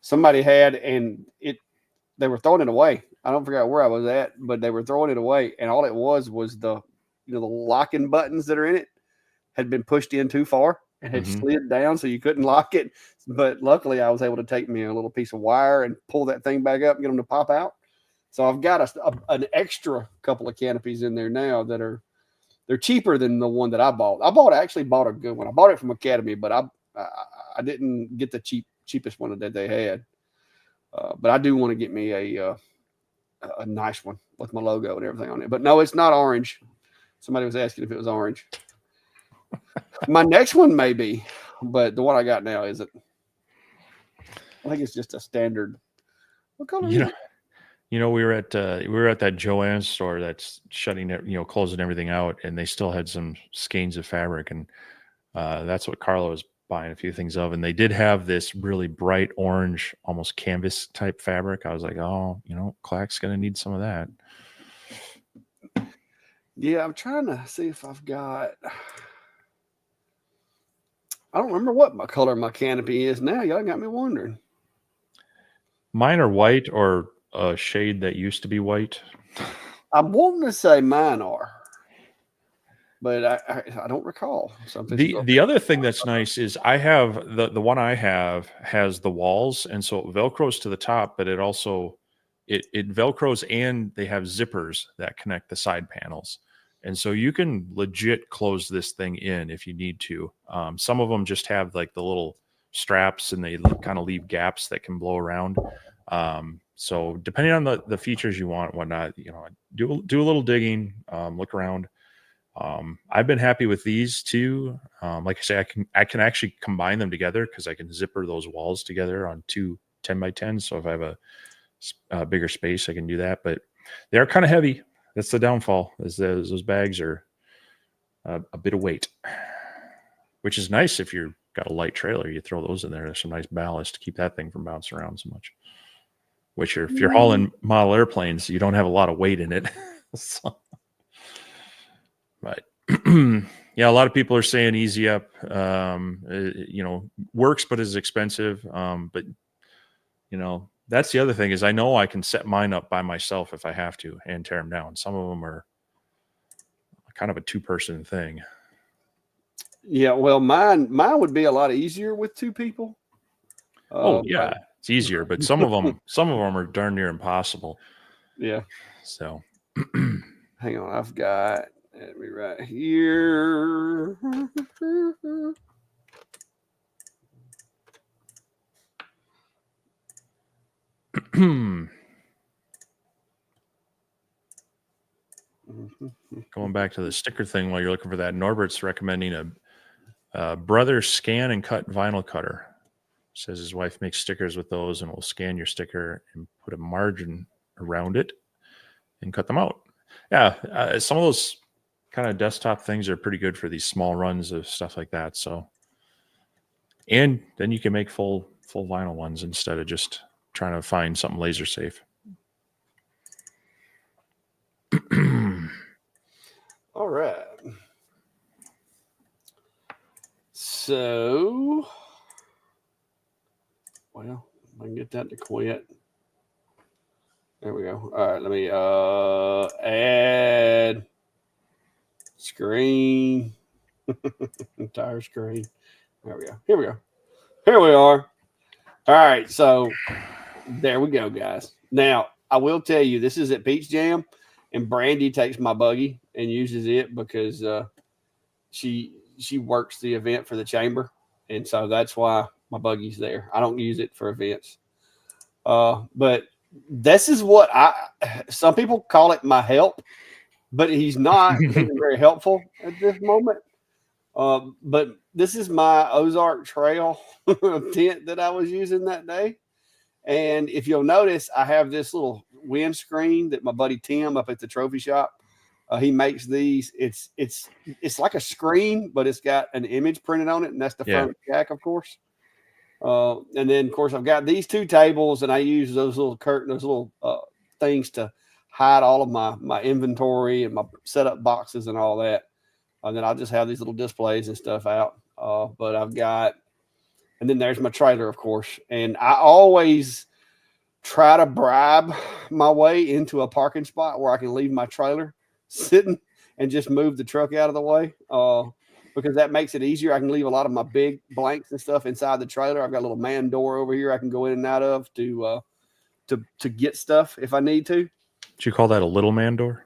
somebody had, and they were throwing it away. I don't forget where I was at, but they were throwing it away, and all it was the the locking buttons that are in it had been pushed in too far and had slid down, so you couldn't lock it. But luckily, I was able to take me a little piece of wire and pull that thing back up and get them to pop out. So I've got an extra couple of canopies in there now that they're cheaper than the one that I bought. I actually bought a good one. I bought it from Academy, but I didn't get the cheapest one that they had. But I do want to get me a nice one with my logo and everything on it. But no, it's not orange. Somebody was asking if it was orange. My next one may be, but the one I got now isn't. I think it's just a standard. What color is it? We were at that Joann's store that's shutting it, closing everything out, and they still had some skeins of fabric, and that's what Carla was buying a few things of. And they did have this really bright orange, almost canvas type fabric. I was like, oh, Clack's gonna need some of that. Yeah, I'm trying to see if I've got. I don't remember what my color my canopy is now. Y'all got me wondering. Mine are white or a shade that used to be white. I'm wanting to say mine are, but I don't recall. The other thing that's nice is I have the one I have has the walls, and so it velcros to the top, but it also it velcros, and they have zippers that connect the side panels, and so you can legit close this thing in if you need to. Some of them just have like the little straps, and they kind of leave gaps that can blow around. So depending on the features you want, whatnot, do a little digging, look around. I've been happy with these two. Like I say, I can actually combine them together because I can zipper those walls together on two 10x10. So if I have a bigger space, I can do that. But they are kind of heavy. That's the downfall. Is those bags are a bit of weight, which is nice if you've got a light trailer. You throw those in there. There's some nice ballast to keep that thing from bouncing around so much. Which if you're hauling model airplanes, you don't have a lot of weight in it. So. But yeah, a lot of people are saying easy up, works, but is expensive. But that's the other thing is I know I can set mine up by myself if I have to and tear them down. Some of them are kind of a 2-person thing. Yeah, well, mine would be a lot easier with 2 people. Yeah, it's easier, but some of them are darn near impossible. Yeah. So, hang on, I've got. Let me right here. Going back to the sticker thing while you're looking for that, Norbert's recommending a Brother scan and cut vinyl cutter. Says his wife makes stickers with those and will scan your sticker and put a margin around it and cut them out. Yeah, some of those kind of desktop things are pretty good for these small runs of stuff like that. So, and then you can make full vinyl ones instead of just trying to find something laser safe. All right. So, well, I can get that to quit. There we go. All right, let me add screen, entire screen. There we go. Here we go. Here we are. All right, so there we go, guys. Now, I will tell you, this is at Peach Jam, and Brandy takes my buggy and uses it because she works the event for the chamber, and so that's why my buggy's there. I don't use it for events. But this is what some people call it my help, but he's not being very helpful at this moment. But this is my Ozark Trail tent that I was using that day. And if you'll notice, I have this little windscreen that my buddy Tim up at the trophy shop, he makes these. It's like a screen, but it's got an image printed on it, and that's the front jack, of course. And then, of course, I've got these 2 tables, and I use those little things to hide all of my inventory and my setup boxes and all that. And then I'll just have these little displays and stuff out. But I've got, and then there's my trailer, of course. And I always try to bribe my way into a parking spot where I can leave my trailer sitting and just move the truck out of the way. Because that makes it easier. I can leave a lot of my big blanks and stuff inside the trailer. I've got a little man door over here I can go in and out of to get stuff if I need to. Did you call that a little man door?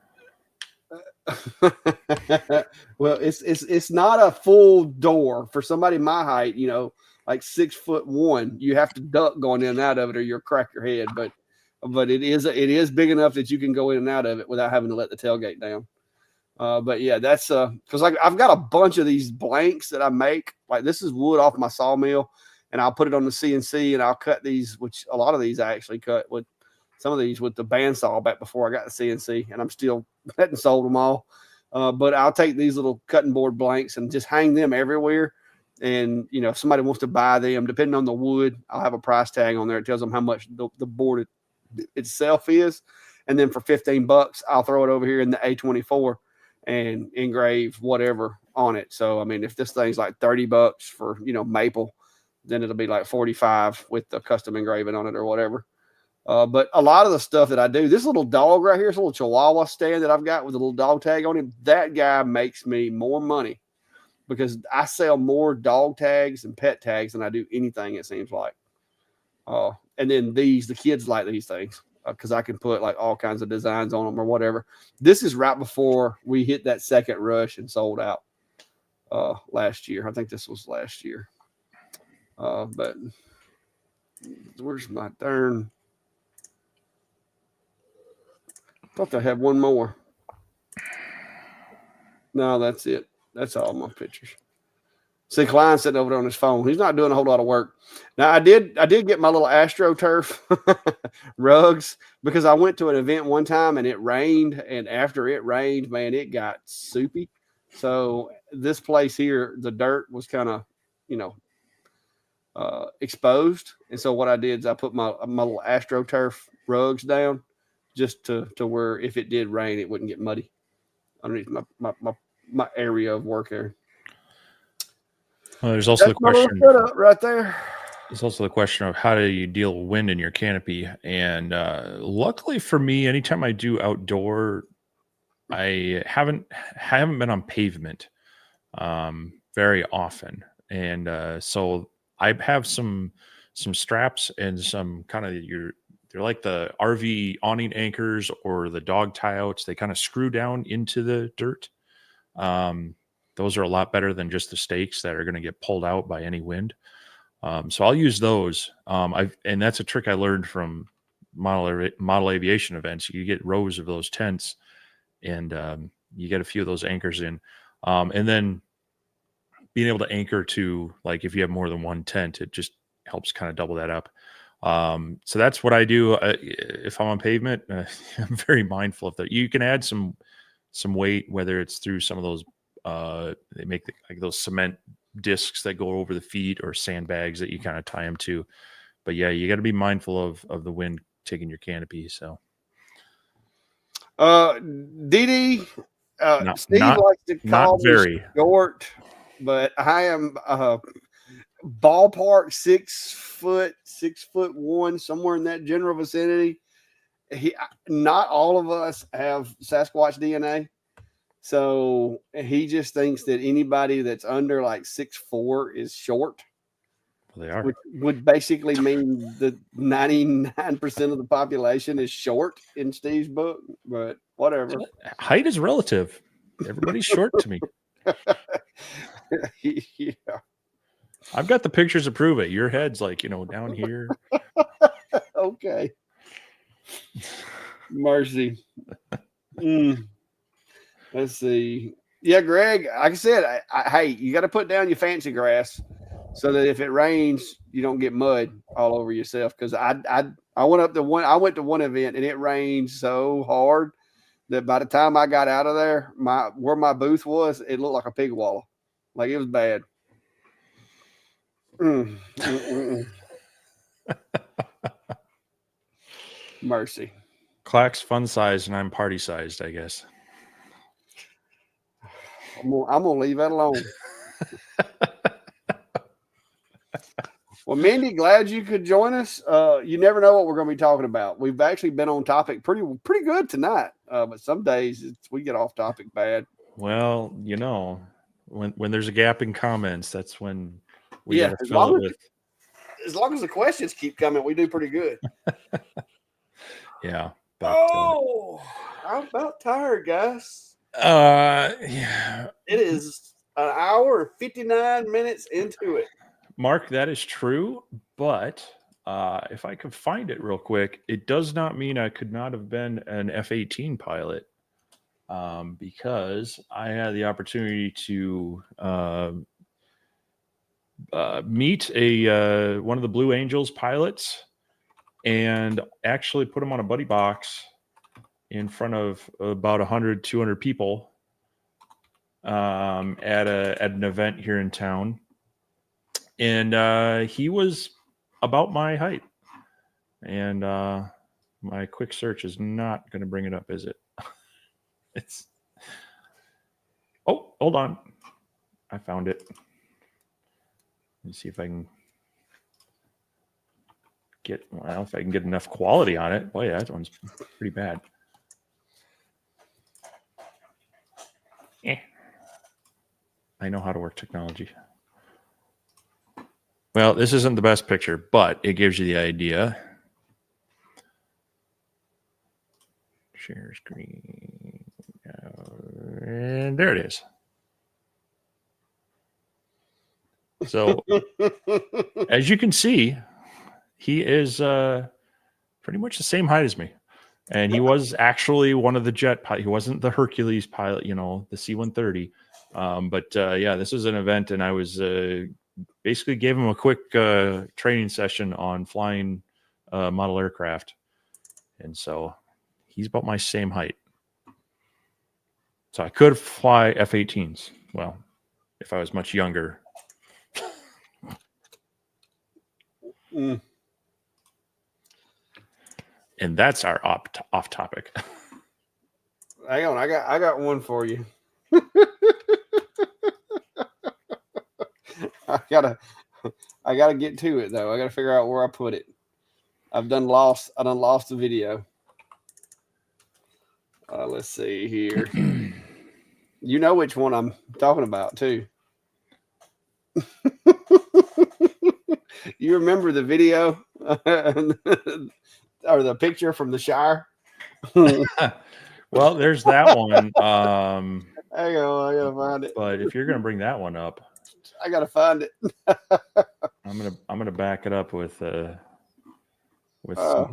Well, it's not a full door for somebody my height, like 6'1". You have to duck going in and out of it, or you'll crack your head. But it is big enough that you can go in and out of it without having to let the tailgate down. But yeah, that's because I've got a bunch of these blanks that I make. Like this is wood off my sawmill, and I'll put it on the CNC and I'll cut these, which a lot of these I actually cut with some of these with the bandsaw back before I got the CNC, and I'm still hadn't sold them all. But I'll take these little cutting board blanks and just hang them everywhere. And if somebody wants to buy them, depending on the wood, I'll have a price tag on there. It tells them how much the board itself is, and then for $15, I'll throw it over here in the A24. and engrave whatever on it. So, I mean, if this thing's like $30 for, maple, then it'll be like 45 with the custom engraving on it or whatever. But a lot of the stuff that I do, this little dog right here, this little Chihuahua stand that I've got with a little dog tag on him, that guy makes me more money because I sell more dog tags and pet tags than I do anything, it seems like. And then the kids like these things because I can put like all kinds of designs on them or whatever. This is right before we hit that second rush and sold out last year. I think this was last year. But where's my darn... Thought I had one more. No, that's it. That's all my pictures. See, Klein's sitting over there on his phone. He's not doing a whole lot of work. Now, I did get my little AstroTurf rugs because I went to an event one time and it rained. And after it rained, man, it got soupy. So this place here, the dirt was kind of, exposed. And so what I did is I put my little AstroTurf rugs down just to where if it did rain, it wouldn't get muddy underneath my area of work area. Well, there's also the question right there. There's also the question of how do you deal with wind in your canopy? And luckily for me, anytime I do outdoor, I haven't been on pavement very often, and so I have some straps and some kind of they're like the RV awning anchors or the dog tie outs. They kind of screw down into the dirt. Those are a lot better than just the stakes that are going to get pulled out by any wind. So I'll use those. And that's a trick I learned from model aviation events. You get rows of those tents and you get a few of those anchors in. And then being able to anchor to, like, if you have more than one tent, it just helps kind of double that up. So that's what I do. If I'm on pavement, I'm very mindful of that. You can add some weight, whether it's through some of those, they make like those cement discs that go over the feet or sandbags that you kind of tie them to. But yeah, you got to be mindful of the wind taking your canopy. So, Steve likes to call me short, but I am ballpark 6 foot, 6'1", somewhere in that general vicinity. Not all of us have Sasquatch DNA. So he just thinks that anybody that's under like 6'4" is short. Well, they are. Which would basically mean that 99% of the population is short in Steve's book, but whatever. Height is relative. Everybody's short to me. Yeah. I've got the pictures to prove it. Your head's like, down here. Okay. Mercy. Let's see. Yeah, Greg, like I said, hey, you got to put down your fancy grass so that if it rains, you don't get mud all over yourself. Because I went to one event and it rained so hard that by the time I got out of there, where my booth was, it looked like a pig wallow. Like, it was bad. Mercy. Clack's fun sized and I'm party sized, I guess. I'm gonna leave that alone. Well, Mindy, glad you could join us. You never know what we're going to be talking about. We've actually been on topic pretty good tonight, but some days we get off topic bad. Well, when there's a gap in comments, that's when we got to fill it with. As long as the questions keep coming, we do pretty good. Yeah. I'm about tired, guys. Yeah. It is an hour and 59 minutes into it. Mark, that is true, but if I could find it real quick, it does not mean I could not have been an F-18 pilot because I had the opportunity to meet one of the Blue Angels pilots and actually put him on a buddy box in front of about 100, 200 people at an event here in town. And he was about my height. And my quick search is not going to bring it up, is it? hold on. I found it. Let's see if I can get, well, if I can get enough quality on it. Boy, that one's pretty bad. I know how to work technology. Well, this isn't the best picture, but it gives you the idea. Share screen. And there it is. So, as you can see, he is pretty much the same height as me. And he was actually one of the jet pilots. He wasn't the Hercules pilot, you know, the C-130. Yeah, this was an event, and I was basically gave him a quick training session on flying model aircraft. And so he's about my same height. So I could fly F-18s. Well, if I was much younger. Mm. And that's our off topic. Hang on, I got one for you. I gotta get to it though. I gotta figure out where I put it. I done lost the video. Let's see here. You know which one I'm talking about too. You remember the video or the picture from the Shire? Well, there's that one. Hang on, I gotta find it. But if you're gonna bring that one up, I gotta find it. I'm gonna back it up with something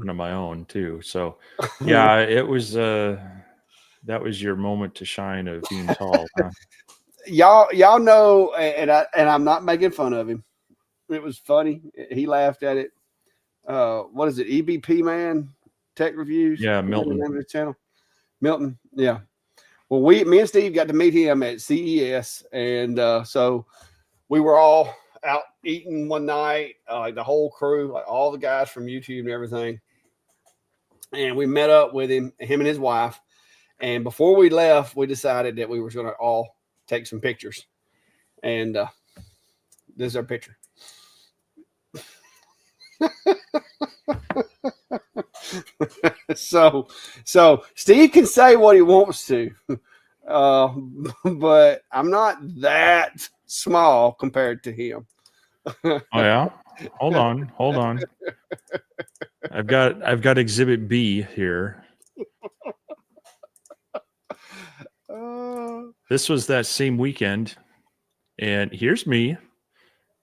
of my own too. So yeah, it was that was your moment to shine of being tall. Huh? Y'all know, and I'm not making fun of him. It was funny. He laughed at it. What is it? EBP Man Tech Reviews. Yeah, Milton. The name of the channel. Milton. Yeah. Well, me and Steve got to meet him at CES, and so we were all out eating one night, like the whole crew, like all the guys from YouTube and everything. And we met up with him and his wife. And before we left, we decided that we were going to all take some pictures. And this is our picture. So Steve can say what he wants to, but I'm not that small compared to him. Oh yeah, hold on. I've got Exhibit B here. This was that same weekend, and here's me,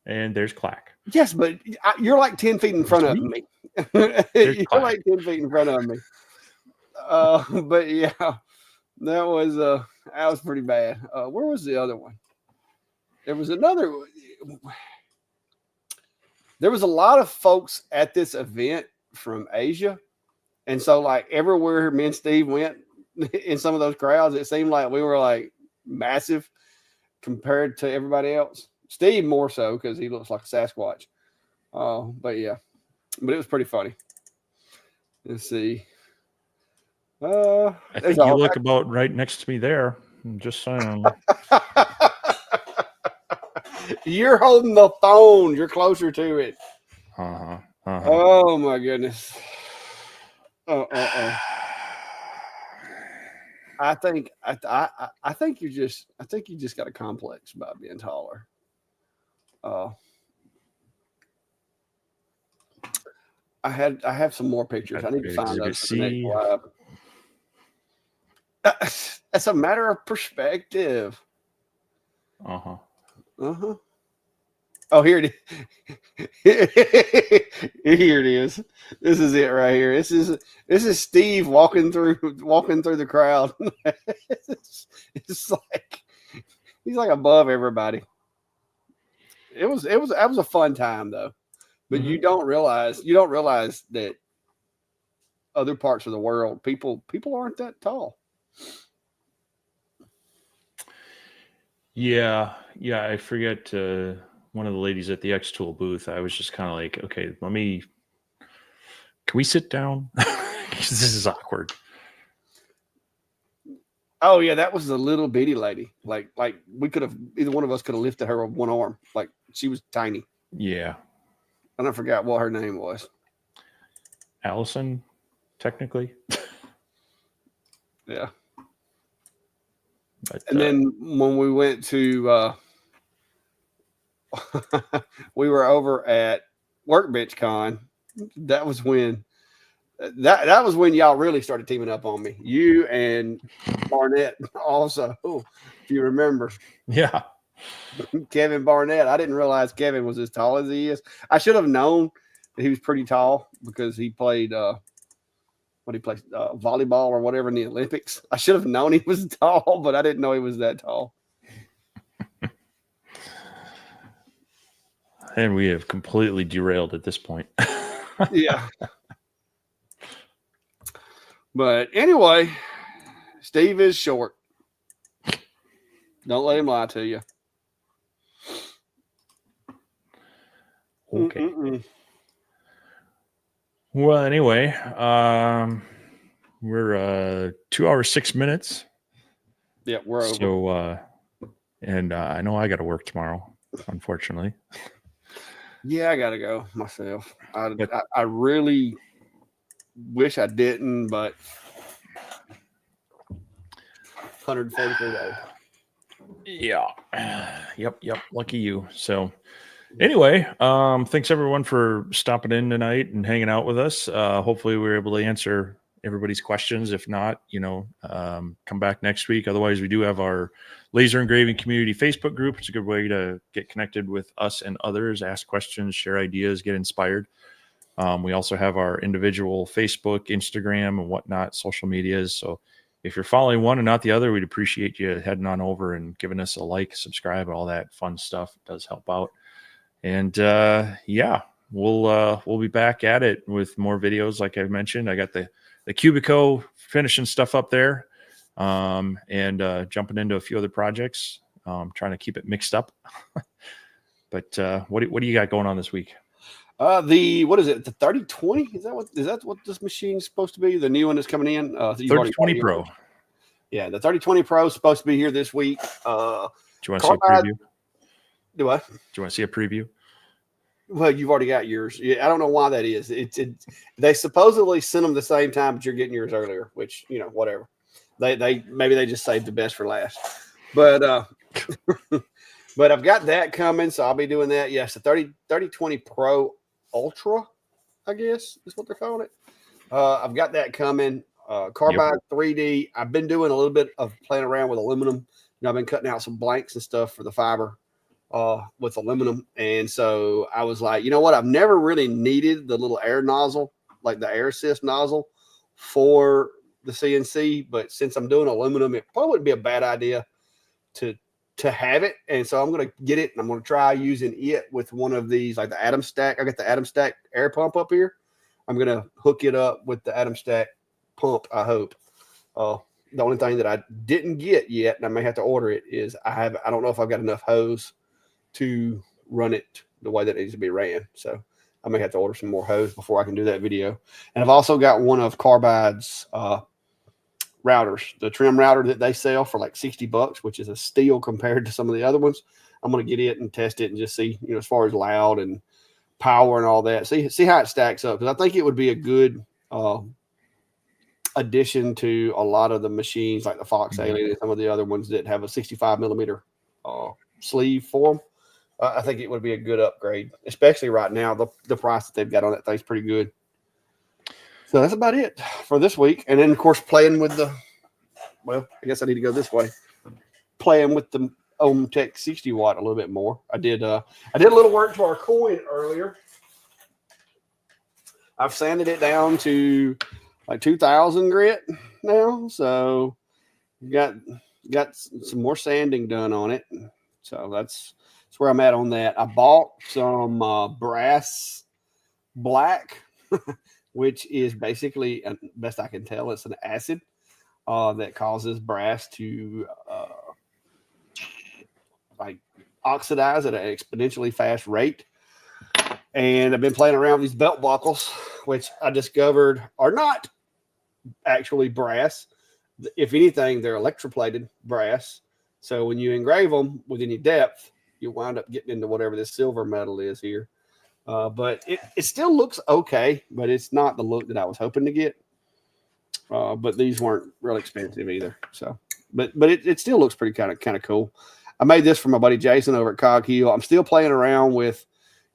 and there's Clack. Yes, but you're like 10 feet in front of me. You're like 10 feet in front of me. But yeah, that was pretty bad. Where was the other one? There was another. There was a lot of folks at this event from Asia, and so like everywhere me and Steve went in some of those crowds, it seemed like we were like massive compared to everybody else. Steve more so because he looks like a Sasquatch. But yeah, but it was pretty funny. Let's see. I think you look about right next to me there. I'm just saying. You're holding the phone. You're closer to it. Oh my goodness. I think you just got a complex about being taller. I have some more pictures. I need to find those for the next live. That's a matter of perspective. Oh, here it is. Here it is. This is it right here. This is Steve walking through the crowd. It's like he's like above everybody. That was a fun time though. But you don't realize that other parts of the world, people aren't that tall. Yeah, I forget one of the ladies at the X-Tool booth. I was just kind of like, okay, can we sit down? Because this is awkward. Oh yeah, that was a little bitty lady. Like we could have either one of us could have lifted her with one arm. Like she was tiny. Yeah. And I forgot what her name was. Allison, technically. Yeah. But, and then when we went to we were over at Workbench Con, that was when y'all really started teaming up on me. You and Barnett also, if you remember. Yeah. Kevin Barnett. I didn't realize Kevin was as tall as he is. I should have known that he was pretty tall because he played volleyball or whatever in the Olympics. I should have known he was tall, but I didn't know he was that tall. And we have completely derailed at this point. Yeah. But anyway, Steve is short. Don't let him lie to you. Okay. Mm-mm-mm. Well, anyway, we're 2 hours 6 minutes. Yeah, we're over. So, and I know I got to work tomorrow, unfortunately. Yeah, I gotta go myself. I really wish I didn't, but 143 days. Yeah. Yep. Lucky you. So anyway, thanks everyone for stopping in tonight and hanging out with us. Hopefully we were able to answer everybody's questions. If not, come back next week. Otherwise, we do have our laser engraving community Facebook group. It's a good way to get connected with us and others, ask questions, share ideas, get inspired. We also have our individual Facebook, Instagram, and whatnot, social medias. So if you're following one and not the other, we'd appreciate you heading on over and giving us a like, subscribe, all that fun stuff. It does help out. And we'll be back at it with more videos. Like I mentioned, I got the Cubico finishing stuff up there, and jumping into a few other projects. Trying to keep it mixed up. But what do you got going on this week? What is it? The 3020? Is that what this machine's supposed to be? The new one that's coming in? 3020 Pro. Yeah, the 3020 Pro is supposed to be here this week. Do you want to see a preview? Do what? Do you want to see a preview? Well, you've already got yours. Yeah, I don't know why that is. They supposedly sent them the same time, but you're getting yours earlier, which, whatever. They maybe they just saved the best for last. But but I've got that coming, so I'll be doing that. Yes, the 3020 Pro Ultra, I guess is what they're calling it. I've got that coming. Carbide 3D. I've been doing a little bit of playing around with aluminum. I've been cutting out some blanks and stuff for the fiber with aluminum. And so I was like, you know what? I've never really needed the little air nozzle, like the air assist nozzle for the CNC. But since I'm doing aluminum, it probably wouldn't be a bad idea to have it. And so I'm going to get it, and I'm going to try using it with one of these, like the Atom Stack. I got the Atom Stack air pump up here. I'm going to hook it up with the Atom Stack pump, I hope. The only thing that I didn't get yet, and I may have to order it, is I don't know if I've got enough hose to run it the way that it needs to be ran. So I may have to order some more hose before I can do that video. And I've also got one of Carbide's routers, the trim router that they sell for like $60, which is a steal compared to some of the other ones. I'm going to get it and test it and just see, as far as loud and power and all that, see how it stacks up. Because I think it would be a good addition to a lot of the machines like the Fox Alien and some of the other ones that have a 65 millimeter sleeve for them. I think it would be a good upgrade, especially right now. The price that they've got on that thing's pretty good. So that's about it for this week. And then, of course, playing with I guess I need to go this way. Playing with the Ohmtech 60 watt a little bit more. I did a little work to our coin earlier. I've sanded it down to like 2,000 grit now. So got some more sanding done on it. So that's where I'm at on that. I bought some brass black, which is basically, best I can tell, it's an acid that causes brass to like oxidize at an exponentially fast rate. And I've been playing around with these belt buckles, which I discovered are not actually brass. if anything, they're electroplated brass. So when you engrave them with any depth, you wind up getting into whatever this silver metal is here. But it still looks okay, but it's not the look that I was hoping to get. But these weren't real expensive either. So, but it still looks pretty kind of cool. I made this for my buddy Jason over at Cog Hill. I'm still playing around with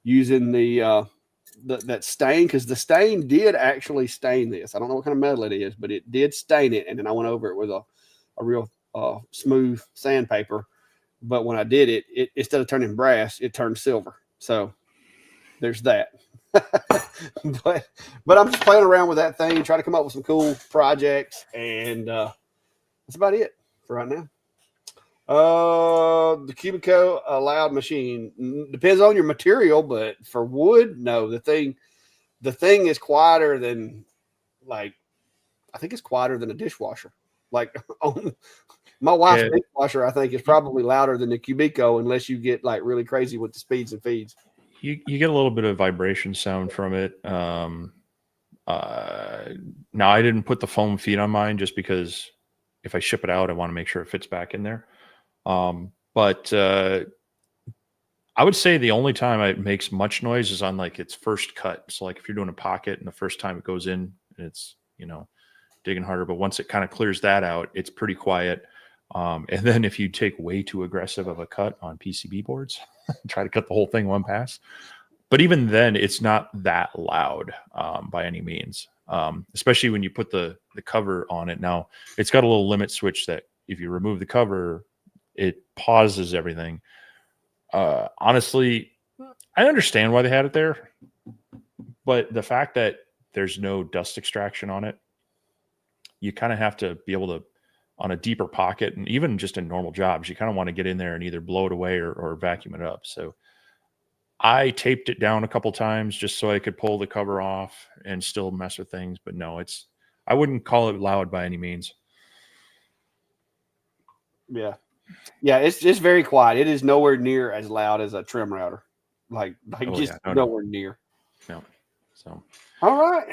using that stain, because the stain did actually stain this. I don't know what kind of metal it is, but it did stain it. And then I went over it with a real smooth sandpaper. But when I did it instead of turning brass, it turned silver. So there's that. but I'm just playing around with that thing, trying to come up with some cool projects, and that's about it for right now. The Cubico loud machine depends on your material, but for wood, no. The thing is quieter than, like, I think it's quieter than a dishwasher. Like on my wife's dishwasher, I think is probably louder than the Cubico, unless you get like really crazy with the speeds and feeds. You get a little bit of vibration sound from it. Now I didn't put the foam feet on mine just because if I ship it out, I want to make sure it fits back in there. But I would say the only time it makes much noise is on like its first cut. So like if you're doing a pocket and the first time it goes in, it's, digging harder, but once it kind of clears that out, it's pretty quiet. And then if you take way too aggressive of a cut on PCB boards, try to cut the whole thing one pass. But even then, it's not that loud by any means, especially when you put the cover on it. Now, it's got a little limit switch that if you remove the cover, it pauses everything. Honestly, I understand why they had it there, but the fact that there's no dust extraction on it, you kind of have to be able to, on a deeper pocket, and even just in normal jobs, you kind of want to get in there and either blow it away or vacuum it up. So I taped it down a couple times just so I could pull the cover off and still mess with things. But no, I wouldn't call it loud by any means. Yeah. It's just very quiet. It is nowhere near as loud as a trim router. Nowhere near. No. So. All right.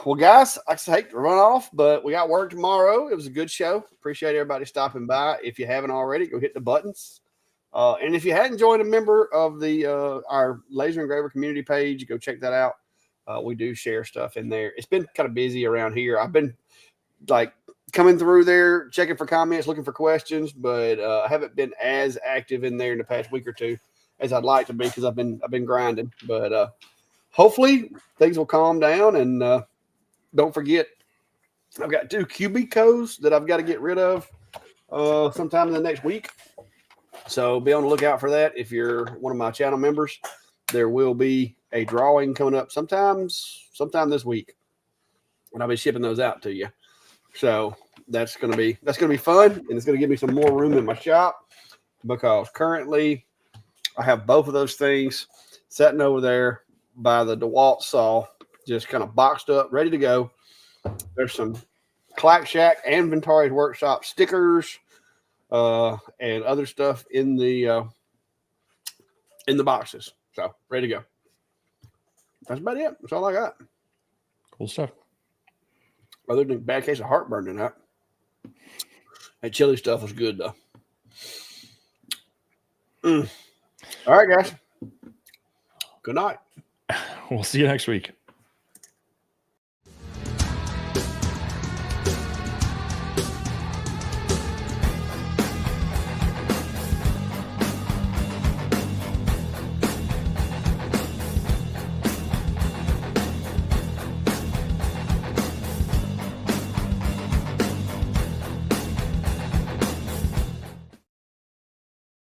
Well, guys, I hate to run off, but we got work tomorrow. It was a good show. Appreciate everybody stopping by. If you haven't already, go hit the buttons. And if you hadn't joined a member of our Laser Engraver community page, go check that out. We do share stuff in there. It's been kind of busy around here. I've been like coming through there, checking for comments, looking for questions, but I haven't been as active in there in the past week or two as I'd like to be, because I've been grinding. But hopefully things will calm down. And don't forget, I've got 2 Cubicos that I've got to get rid of sometime in the next week. So be on the lookout for that. If you're one of my channel members, there will be a drawing coming up sometime this week, and I'll be shipping those out to you. So that's gonna be fun, and it's gonna give me some more room in my shop, because currently I have both of those things sitting over there by the DeWalt saw, just kind of boxed up, ready to go. There's some Clack Shack and Ventari's Workshop stickers and other stuff in the boxes. So ready to go. That's about it. That's all I got. Cool stuff. Other than a bad case of heartburn tonight. That chili stuff was good though. All right, guys. Good night. We'll see you next week.